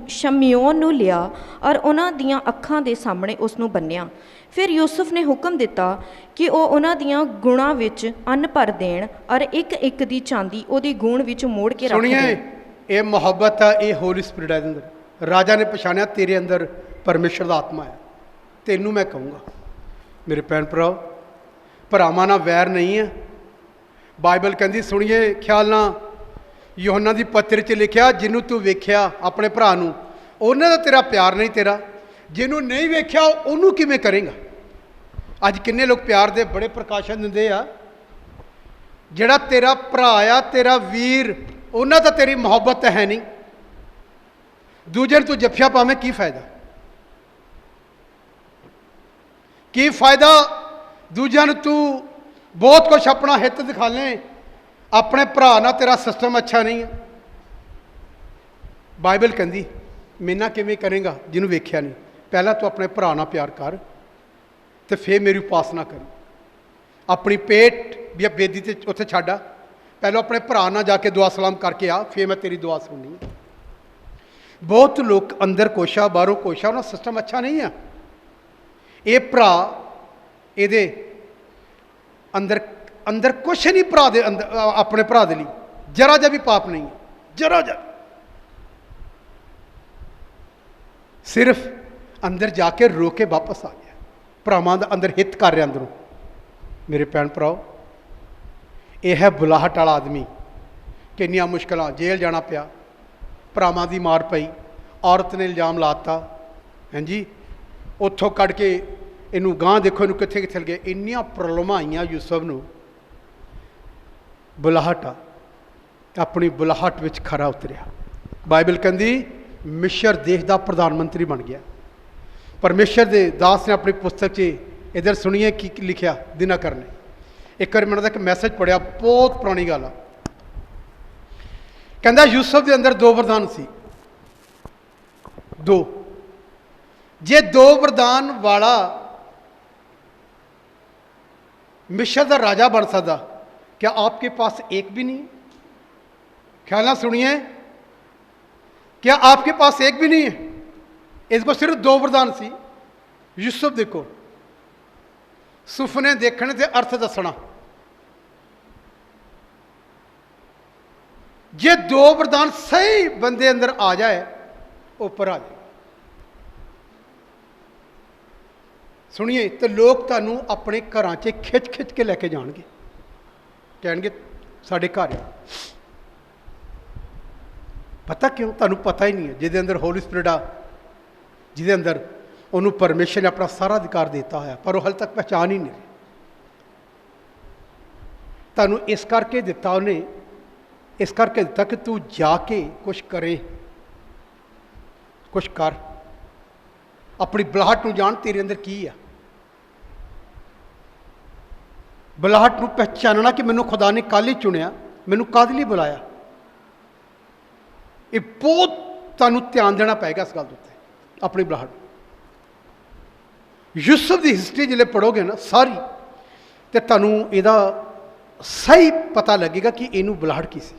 ਸ਼ਮਯੋਨ ਨੂੰ ਲਿਆ ਔਰ ਉਹਨਾਂ ਦੀਆਂ ਅੱਖਾਂ ਦੇ ਸਾਹਮਣੇ ਉਸ ਨੂੰ ਬੰਨਿਆ। ਫਿਰ ਯੂਸੁਫ ਨੇ ਹੁਕਮ ਦਿੱਤਾ ਕਿ ਉਹ ਉਹਨਾਂ ਦੀਆਂ ਗੁਣਾਂ ਵਿੱਚ ਅੰਨ ਭਰ ਦੇਣ ਔਰ ਇੱਕ ਇੱਕ ਦੀ ਚਾਂਦੀ ਉਹਦੀ ਗੂਣ ਵਿੱਚ ਮੋੜ ਕੇ ਰੱਖ ਸੁਣੀਏ, ਦੇਣ। ਇਹ ਮੁਹੱਬਤ ਆ, ਇਹ ਹੋਲੀ ਸਪਿਰਿਟ ਹੈ ਇਹਦੇ ਅੰਦਰ। ਰਾਜਾ ਨੇ ਪਛਾਣਿਆ ਤੇਰੇ ਅੰਦਰ ਪਰਮੇਸ਼ਰ ਦਾ ਆਤਮਾ ਹੈ। ਤੈਨੂੰ ਮੈਂ ਕਹੂੰਗਾ ਮੇਰੇ ਭੈਣ ਭਰਾਓ, ਭਰਾਵਾਂ ਨਾਲ ਵੈਰ ਨਹੀਂ ਹੈ। ਬਾਈਬਲ ਕਹਿੰਦੀ, ਸੁਣੀਏ ਖਿਆਲ ਨਾਲ, ਯੋਹੰਨਾ ਦੀ ਪੱਤਰ 'ਚ ਲਿਖਿਆ, ਜਿਹਨੂੰ ਤੂੰ ਵੇਖਿਆ ਆਪਣੇ ਭਰਾ ਨੂੰ, ਉਹਨਾਂ ਦਾ ਤੇਰਾ ਪਿਆਰ ਨਹੀਂ ਤੇਰਾ। ਜਿਹਨੂੰ ਨਹੀਂ ਵੇਖਿਆ ਉਹਨੂੰ ਕਿਵੇਂ ਕਰੇਗਾ? ਅੱਜ ਕਿੰਨੇ ਲੋਕ ਪਿਆਰ ਦੇ ਬੜੇ ਪ੍ਰਕਾਸ਼ਨ ਦਿੰਦੇ ਆ। ਜਿਹੜਾ ਤੇਰਾ ਭਰਾ ਆ, ਤੇਰਾ ਵੀਰ, ਉਹਨਾਂ ਤਾਂ ਤੇਰੀ ਮੁਹੱਬਤ ਹੈ ਨਹੀਂ। ਦੂਜੇ ਨੂੰ ਤੂੰ ਜੱਫਿਆ ਪਾਵੇਂ, ਕੀ ਫਾਇਦਾ? ਕੀ ਫਾਇਦਾ? ਦੂਜਿਆਂ ਨੂੰ ਤੂੰ ਬਹੁਤ ਕੁਛ ਆਪਣਾ ਹਿੱਤ ਦਿਖਾ ਲੈ, ਆਪਣੇ ਭਰਾ ਨਾਲ ਤੇਰਾ ਸਿਸਟਮ ਅੱਛਾ ਨਹੀਂ ਹੈ। ਬਾਈਬਲ ਕਹਿੰਦੀ ਮੇਰੇ ਨਾਲ ਕਿਵੇਂ ਕਰੇਗਾ ਜਿਹਨੂੰ ਵੇਖਿਆ ਨਹੀਂ? ਪਹਿਲਾਂ ਤੂੰ ਆਪਣੇ ਭਰਾ ਨਾਲ ਪਿਆਰ ਕਰ ਤੇ ਫਿਰ ਮੇਰੀ ਉਪਾਸਨਾ ਕਰ। ਆਪਣੀ ਪੇਟ ਵੀ ਬੇਦੀ ਤੇ ਉੱਥੇ ਛੱਡ ਆ। ਪਹਿਲਾਂ ਆਪਣੇ ਭਰਾ ਨਾਲ ਜਾ ਕੇ ਦੁਆ ਸਲਾਮ ਕਰਕੇ ਆ, ਫਿਰ ਮੈਂ ਤੇਰੀ ਦੁਆ ਸੁਣਨੀ ਹੈ। ਬਹੁਤ ਲੋਕ ਅੰਦਰ ਕੋਸ਼ਾ ਬਾਹਰੋਂ ਕੋਸ਼ਾ, ਉਹਨਾਂ ਸਿਸਟਮ ਅੱਛਾ ਨਹੀਂ ਆ। ਇਹ ਭਰਾ, ਇਹਦੇ ਅੰਦਰ ਅੰਦਰ ਕੁਛ ਨਹੀਂ ਭਰਾ ਦੇ ਅੰਦਰ, ਆਪਣੇ ਭਰਾ ਦੇ ਲਈ ਜਰਾ ਜਿਹਾ ਵੀ ਪਾਪ ਨਹੀਂ ਹੈ, ਜਰਾ ਜਿਹਾ। ਸਿਰਫ ਅੰਦਰ ਜਾ ਕੇ ਰੋ ਕੇ ਵਾਪਸ ਆ ਗਿਆ। ਭਰਾਵਾਂ ਦਾ ਅੰਦਰ ਹਿੱਤ ਕਰ ਰਿਹਾ ਅੰਦਰੋਂ। ਮੇਰੇ ਭੈਣ ਭਰਾਓ, ਇਹ ਹੈ ਬੁਲਾਹਟ ਵਾਲਾ ਆਦਮੀ। ਕਿੰਨੀਆਂ ਮੁਸ਼ਕਲਾਂ, ਜੇਲ੍ਹ ਜਾਣਾ ਪਿਆ, ਭਰਾਵਾਂ ਦੀ ਮਾਰ ਪਈ, ਔਰਤ ਨੇ ਇਲਜ਼ਾਮ ਲਾਤਾ, ਹਾਂਜੀ, ਉੱਥੋਂ ਕੱਢ ਕੇ ਇਹਨੂੰ ਗਾਂਹ ਦੇਖੋ ਇਹਨੂੰ ਕਿੱਥੇ ਕਿੱਥੇ ਲਗੇ। ਇੰਨੀਆਂ ਪ੍ਰੋਬਲਮਾਂ ਆਈਆਂ ਯੂਸਫ ਨੂੰ। ਬੁਲਾਹਟ ਆ, ਆਪਣੀ ਬੁਲਾਹਟ ਵਿੱਚ ਖਰਾ ਉਤਰਿਆ। ਬਾਈਬਲ ਕਹਿੰਦੀ ਮਿਸਰ ਦੇਸ਼ ਦਾ ਪ੍ਰਧਾਨ ਮੰਤਰੀ ਬਣ ਗਿਆ। ਪਰਮੇਸ਼ਰ ਦੇ ਦਾਸ ਨੇ ਆਪਣੀ ਪੁਸਤਕ 'ਚ ਇੱਧਰ ਸੁਣੀਏ ਕੀ ਲਿਖਿਆ ਦਿਨਾਕਰ ਨੇ। ਇੱਕ ਵਾਰ ਮੈਨੂੰ ਦਾ ਇੱਕ ਮੈਸੇਜ ਪੜਿਆ, ਬਹੁਤ ਪੁਰਾਣੀ ਗੱਲ ਆ। ਕਹਿੰਦਾ ਯੂਸਫ ਦੇ ਅੰਦਰ 2 ਵਰਦਾਨ ਸੀ। 2 ਜੇ 2 ਵਰਦਾਨ ਵਾਲਾ मिस्र का राजा बन सकता, क्या आपके पास एक भी नहीं? ख्याल ना सुनिए, क्या आपके पास एक भी नहीं है? इसको सिर्फ 2 वरदान सी। यूसुफ देखो, सुपने देखने से अर्थ दसना। जे 2 वरदान सही बंदे अंदर आ जाए, ऊपर आ जाए। सुनिए, तो लोग तुहानू अपने घर च खिच खिच के लैके जाएंगे, कहेंगे साढ़े घर आ। पता क्यों? तुहानू पता ही नहीं है। जिहदे अंदर होली स्पिरिट आ, जिहदे अंदर उन्होंने परमेश्वर ने अपना सारा अधिकार देता होया, पर वो हाले तक पहचान ही नहीं रही। तुहानू इस करके दिता उन्हें, इस करके दिता कि तू जाके कुछ करे, कुछ कर, अपनी बुलाहट नूं जान तेरे अंदर की है। ਬੁਲਾਹਟ ਨੂੰ ਪਹਿਚਾਨਣਾ ਕਿ ਮੈਨੂੰ ਖੁਦਾ ਨੇ ਕੱਲ੍ਹ ਹੀ ਚੁਣਿਆ, ਮੈਨੂੰ ਕਾਹਦੇ ਲਈ ਬੁਲਾਇਆ। ਇਹ ਬਹੁਤ ਤੁਹਾਨੂੰ ਧਿਆਨ ਦੇਣਾ ਪਏਗਾ ਇਸ ਗੱਲ ਦੇ ਉੱਤੇ, ਆਪਣੀ ਬੁਲਾਹਟ। ਯੂਸਫ ਦੀ ਹਿਸਟਰੀ ਜਿਹੜੇ ਪੜ੍ਹੋਗੇ ਨਾ ਸਾਰੀ, ਤੇ ਤੁਹਾਨੂੰ ਇਹਦਾ ਸਹੀ ਪਤਾ ਲੱਗੇਗਾ ਕਿ ਇਹਨੂੰ ਬੁਲਾਹਟ ਕੀ ਸੀ।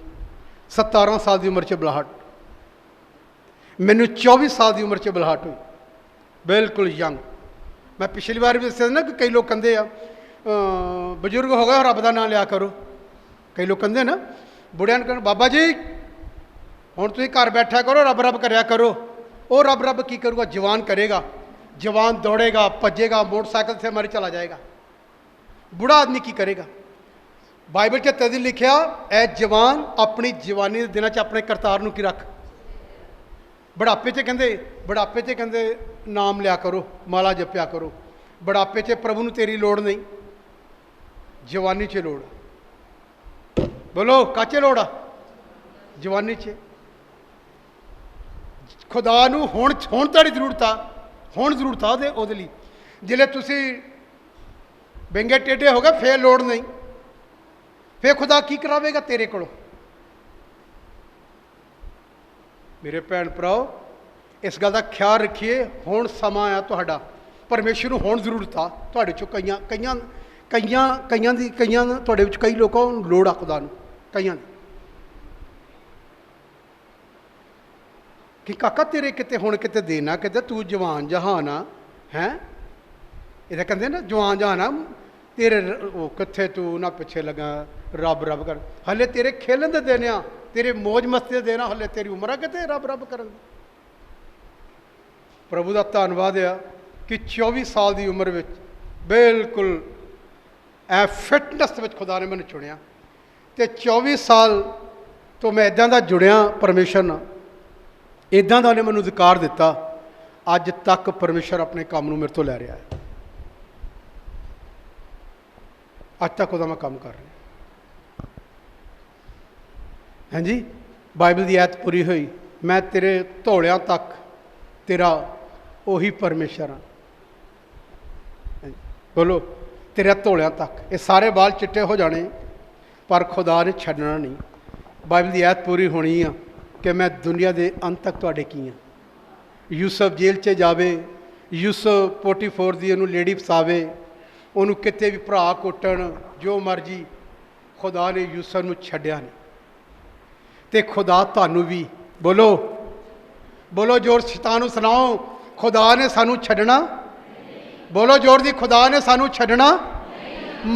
17 ਸਾਲ ਦੀ ਉਮਰ 'ਚ ਬੁਲਾਹਟ, ਮੈਨੂੰ 24 ਸਾਲ ਦੀ ਉਮਰ 'ਚ ਬੁਲਾਹਟ ਹੋਈ, ਬਿਲਕੁਲ ਯੰਗ। ਮੈਂ ਪਿਛਲੀ ਵਾਰ ਵੀ ਦੱਸਿਆ ਨਾ ਕਿ ਕਈ ਲੋਕ ਕਹਿੰਦੇ ਆ ਬਜ਼ੁਰਗ ਹੋ ਗਏ ਰੱਬ ਦਾ ਨਾਂ ਲਿਆ ਕਰੋ। ਕਈ ਲੋਕ ਕਹਿੰਦੇ ਨਾ ਬੁੜਿਆਂ ਨੂੰ, ਕਹਿੰਦੇ ਬਾਬਾ ਜੀ ਹੁਣ ਤੁਸੀਂ ਘਰ ਬੈਠਿਆ ਕਰੋ, ਰੱਬ ਰੱਬ ਕਰਿਆ ਕਰੋ। ਉਹ ਰੱਬ ਰੱਬ ਕੀ ਕਰੂਗਾ? ਜਵਾਨ ਕਰੇਗਾ, ਜਵਾਨ ਦੌੜੇਗਾ, ਭੱਜੇਗਾ, ਮੋਟਰਸਾਈਕਲ से मारे चला जाएगा। बूढ़ा आदमी की करेगा? बाइबल के तदी लिखिया ऐ जवान अपनी जवानी के दिनों अपने करतार नूं की रख। बुढ़ापे च कहते नाम लिया करो, माला जपिया करो। बुढ़ापे च प्रभु नूं तेरी लोड़ नहीं, जवानी च लोड़। बोलो काचे लोड़ आ? जवानी च। खुदा नूं हुण तुहाडी जरूरत आ, हुण जरूरत आ ਉਹਦੇ ਲਈ। जिले तुसी बेंगे टेढ़े हो गए फिर लोड़ नहीं, फिर खुदा की करावेगा तेरे कोलों? मेरे भैन भराओ इस गल का ख्याल रखिए। हुण समा आ तुहाडा, परमेश्वर नूं हुण जरूरत आ। तुहाडे चों कईयां तुहाडे विच कई लोकां नूं लोड़ आ खुदा नूं, कईयां कि काका तेरे किते हुण किते देना, किते तू जवान जहान आ हैं। ये कहते ना जवान जहान आ तेरे, वो किथे तू ना पिछे लगा रब रब कर। हले तेरे खेलन दे देने आ, तेरे मौज मस्ती देना, हले तेरी उम्र आ किते रब रब करन। प्रभु का धन्नवाद आ कि 24 साल की उम्र में बिल्कुल ए फिटनेस में खुदा ने मैंने चुनिया। तो 24 साल तो मैं इदां दा जुड़िया परमेश्वर नाल, इदां दा उन्हें मैनूं अधिकार दिता। अज तक परमेश्वर अपने काम नूं मेरे तो लै रहा है। अज तक वह मैं काम कर रहा। हाँ जी, बाइबल की आयत पूरी हुई, मैं तेरे धौलियां तक तेरा उही परमेश्वर हाँ। बोलो तेरे धौलियां तक। ये सारे बाल चिट्टे हो जाने पर खुदा ने छड्डना नहीं। बाइबल की आयत पूरी होनी आ कि मैं दुनिया के अंत तक तुहाडे की हाँ। यूसुफ जेल च जावे, यूसुफ पोटीफोर दी उन्होंने लेडी फसावे, उन्होंने किते भी भरा कुटन, जो मर्जी, खुदा ने यूसुफ नूं छड्डिया नहीं। ते खुदा तुहानूं भी, बोलो बोलो जोर शैतान नूं सुनाओ, खुदा ने सानूं छड्डना। बोलो जोर दी, खुदा ने सानूं छड्डना,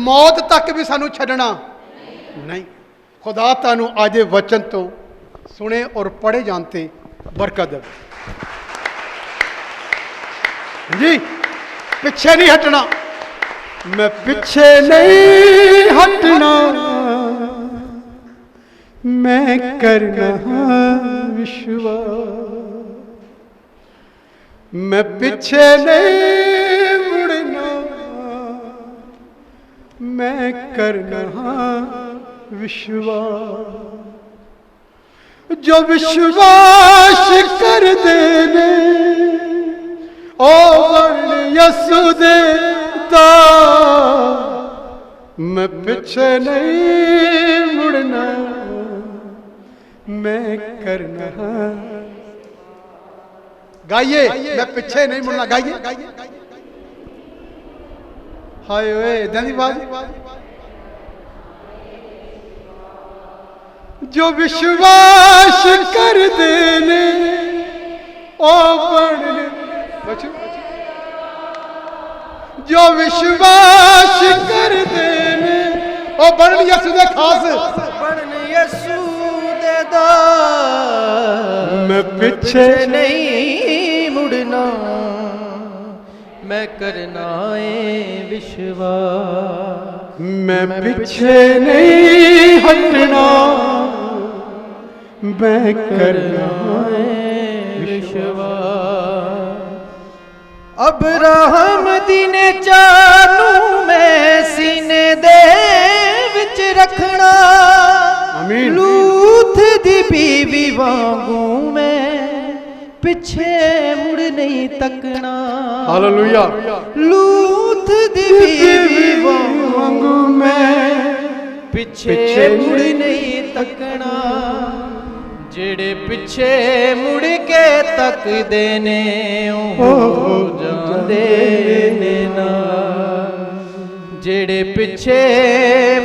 मौत तक भी सानूं छड्डना नहीं। खुदा तुहानूं अज दे वचन तो सुने और पढ़े जानते बरकत दे जी। पिछे नहीं हटना, मैं पिछे नहीं हटना, मैं करना विश्वास। मैं पिछे नहीं मुड़ना, मैं करना विश्वास। जो विश्वास कर देने ओ वर्ण यसु देता, मैं पीछे नहीं मुड़ना, मैं करना। गाइए, मैं पीछे नहीं मुड़ना। गाइए हाय ओए इदां दी आवाज। जो विश्वास कर देने ओ वर्ण, जो विश्वास कर देने ओ बरन यसू दे खास, बरन यसू दे दा, मैं पीछे नहीं मुड़ना, मैं करना है विश्वास। मैं पीछे नहीं हटना, मैं करना है विश्वास। अब्राहम दिने चानू मैं सीने दे विच रखना, आमीन। लूथ दी बीवी वांगू मैं पिछे मुड़ नहीं तकना। हालेलुया। लूथ दी बीवी वांगू वांगू मैं पिछे मुड़ नहीं तकना जेड़े पिछे मुड़ के तकदे ने ओ जांदे ने ना जेड़े पिछे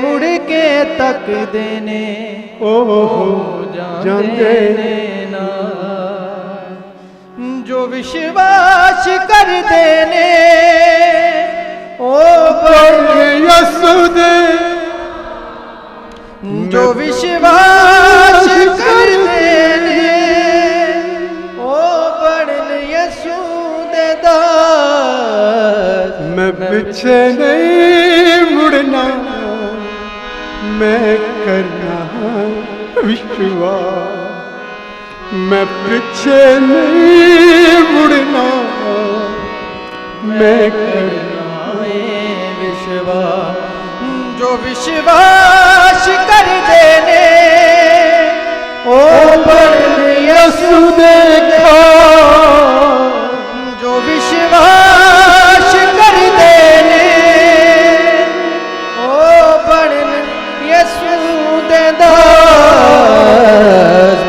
मुड़ के तकदे ने ओ जांदे ने ना जो विश्वास कर देने ओ बड़े यसु दे जो विश्वास कर देने ओ बड़े यसु दे दास मैं पीछे नहीं मुड़ना मैं करना विश्वास मैं पीछे नहीं मुड़ना मैं करना विश्वास जो विश्वास कर देने ओ बड़े यसु देखो जो विश्वास कर देने ओ बड़े यसु दे दास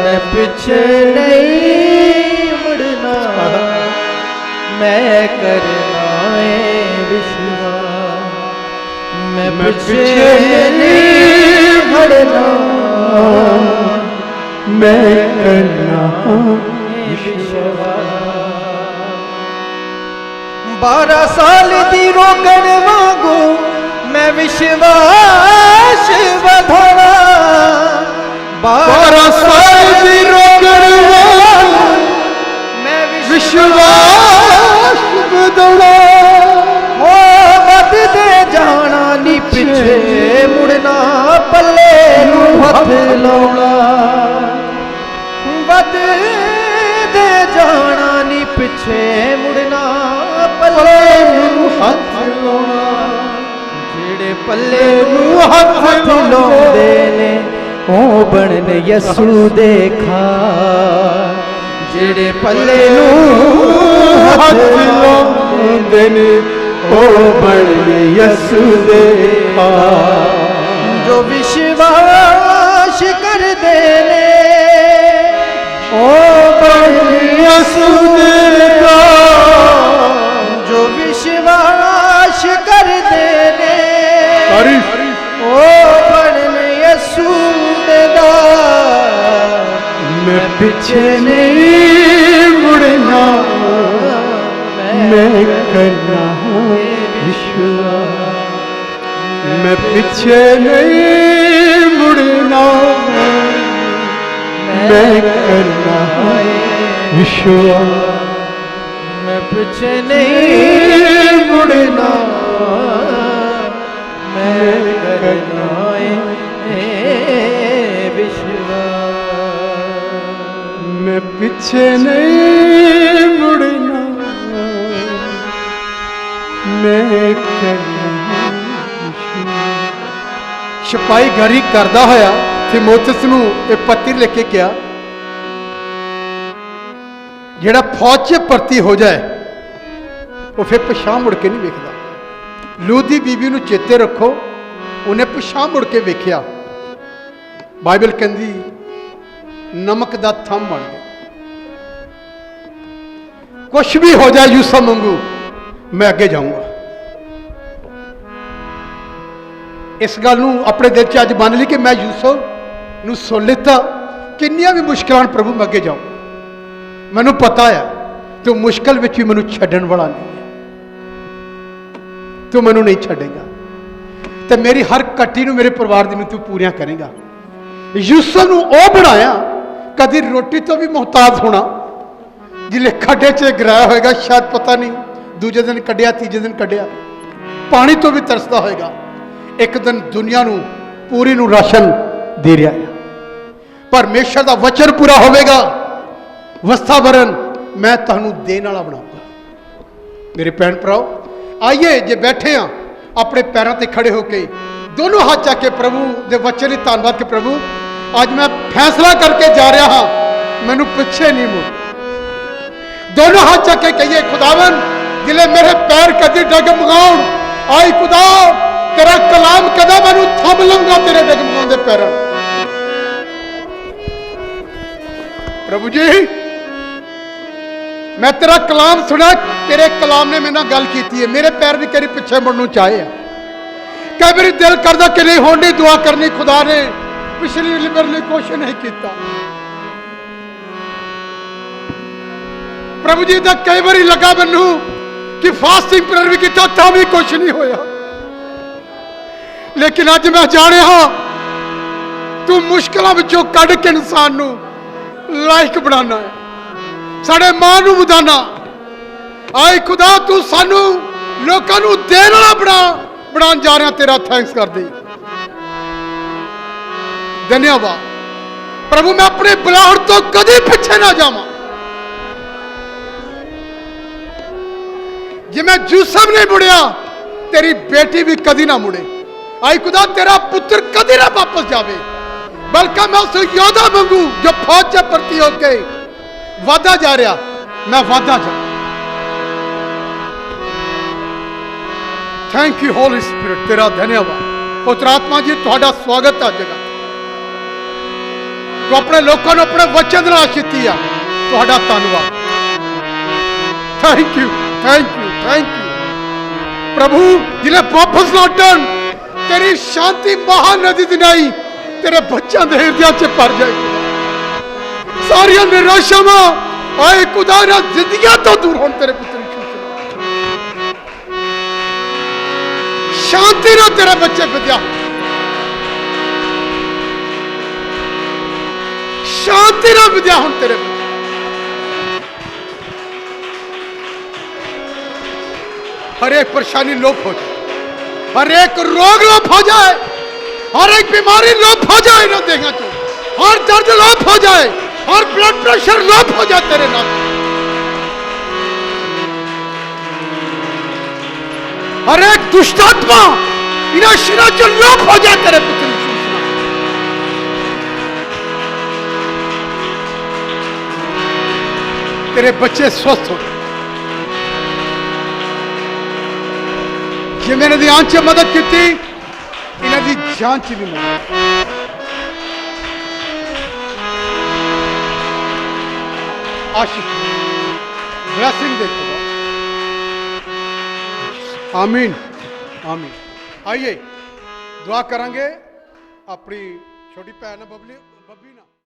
मैं पीछे नहीं मुड़ना मैं करना है विश्वास मैं पीछे नहीं मुड़ना मैं करना विश्वास 12 साल दी रोकण वांगू मैं विश्वास बढ़ाना 12 साल दी रोकण वांगू मैं विश्वास बढ़ाना हो वधदे जाना नी पिछे मुड़ना पल्ले नू हथ लाउणा वधदे जाना नी पिछे मुड़ना पल्ले नू हथ लाउणा जेड़े पल्ले नू हथ लाउंदे ने ओ बनन यसू देखा जेड़े पल्ले नू हथ लाउंदे ने ओ बड़े यसु देखा जो विश्वास कर देने ओ बड़े यसु देखा जो विश्वास कर देने ओ बड़े यसु देखा मैं पीछे नहीं मुड़ना मैं करना विश्वास मैं पीछे नहीं मुड़ना मैं करना विश्वास मैं पीछे नहीं मुड़ना मैं करना विश्वास मैं पीछे नहीं मुड़ना मैं करना सिपाही गरी करदा होया थिमोथियुस नूं ਇਹ ਪੱਤਰ ਲਿਖ ਕੇ ਕਿਹਾ ਜਿਹੜਾ ਫੌਜ 'ਚ ਭਰਤੀ ਹੋ ਜਾਏ ਉਹ ਫਿਰ ਪਿਛਾਂਹ ਮੁੜ ਕੇ ਨਹੀਂ ਵੇਖਦਾ ਲੂਤ ਦੀ ਬੀਬੀ ਨੂੰ ਚੇਤੇ ਰੱਖੋ ਉਹਨੇ ਪਿਛਾਂਹ ਮੁੜ ਕੇ ਵੇਖਿਆ ਬਾਈਬਲ ਕਹਿੰਦੀ ਨਮਕ ਦਾ ਥੰਮ ਬਣ ਗਿਆ ਕੁਛ ਵੀ ਹੋ ਜਾਏ ਯੂਸਫ ਵਾਂਗੂ मैं अगे जाऊंगा इस गल नूं अपने दिल च अज बन ली कि मैं यूसुफ नूं सुन लिता किन्नियां भी मुश्किलां प्रभु मैं अगे जाऊं मैनूं पता है तू मुश्किल विच भी मैनूं छड्डण वाला नहीं है तू मैनूं नहीं छड्डेगा ते मेरी हर घटी नूं मेरे परिवार दी तू पूरियां करेगा यूसुफ नूं ओ बनाया कदी रोटी तो भी मुहताज होना जिले खड्डे च गिराया होएगा शायद पता नहीं दूजे दिन कढ़िया तीजे दिन कढ़िया पानी तो भी तरसदा होएगा एक दिन दुनिया नूं पूरी नूं राशन दे रहा है परमेश्वर का वचन पूरा होगा वस्तावरण मैं तुहानूं देण वाला बनाऊंगा मेरे भैन भराओ आइए जे बैठे हाँ अपने पैरों ते खड़े होके दोनों हाथ चक के प्रभु दे वचन लई धन्नवाद के प्रभु आज मैं फैसला करके जा रहा हाँ मैनूं पिछे नहीं मुड़ दोनों हाथ चक के कहिए खुदावन जिले मेरे पैर कदी डगमगाउण आई खुदा तेरा कलाम कदा मैं थम लूंगा तेरे डगमगाते पैरों। प्रभु जी मैं तेरा कलाम सुना, तेरे कलाम ने मेरे नाल गल की है, मेरे पैर भी करी पिछे मुड़न चाहे है। कई बार दिल करता कि नहीं होनी दुआ करनी, खुदा ने पिछली मेरे लिए कुछ नहीं किया। प्रभु जी का कई बार लगा मैनू कि फास्टिंग प्रेयर भी किया तो भी कुछ नहीं होया, लेकिन अज मैं जाने तू मुश्किलों विचों कढ़ के इंसान नू लायक बनाना है, साढ़े मां नू बुधाना। आए खुदा तू सानू लोकां नू देण वाला बना जा रहा, तेरा थैंक्स कर दी, धन्यवाद प्रभु। मैं अपने बुलाहट तो कभी पीछे ना जावां। जे मैं यूसुफ नहीं मुड़िया, तेरी बेटी भी कभी ना मुड़े। आई खुदा तेरा पुत्र कभी ना वापस जावे, बल्कि मैं उस योद्धा मंगू जो फौज से भर्ती होके वादा जा रहा, मैं वादा जा। थैंक यू होली स्पिरिट, तेरा धन्यवाद। पुत्र आत्मा जी तुहाडा स्वागत है जगह। तो अपने लोगों ने अपने वचन नाल आशीषित है, तुहाडा धन्यवाद। Thank you thank you thank you प्रभु। जिन्हें वापस लौटन तेरी शांति महानदी दिनाई तेरे बच्चों के हृदय च भर जाए। सारिया निराशावां आए खुदा ना जिंदगियां तो दूर हो, तेरे पुत्र शांति ना तेरे बच्चे विद्या, शांति ना विद्या हो तेरे बच्चे। हर एक परेशानी लोप हो जाए, हर एक रोग लोप हो जाए, हर एक बीमारी लोप हो जाए ना देखा तो, हर दर्द लोप हो जाए, हर ब्लड प्रेशर लोप हो जाए तेरे नाम। हर एक दुष्टात्मा इन्हें शिरा जो लोप हो जाए तेरे पुत्र। तेरे बच्चे स्वस्थ हो, जे मैंने ध्यान से मदद की थी, इन्हें दी जान च भी मदद। आशीष ब्लेसिंग देखो। आमीन आमीन। आइए दुआ करांगे। अपनी छोटी भैन बबली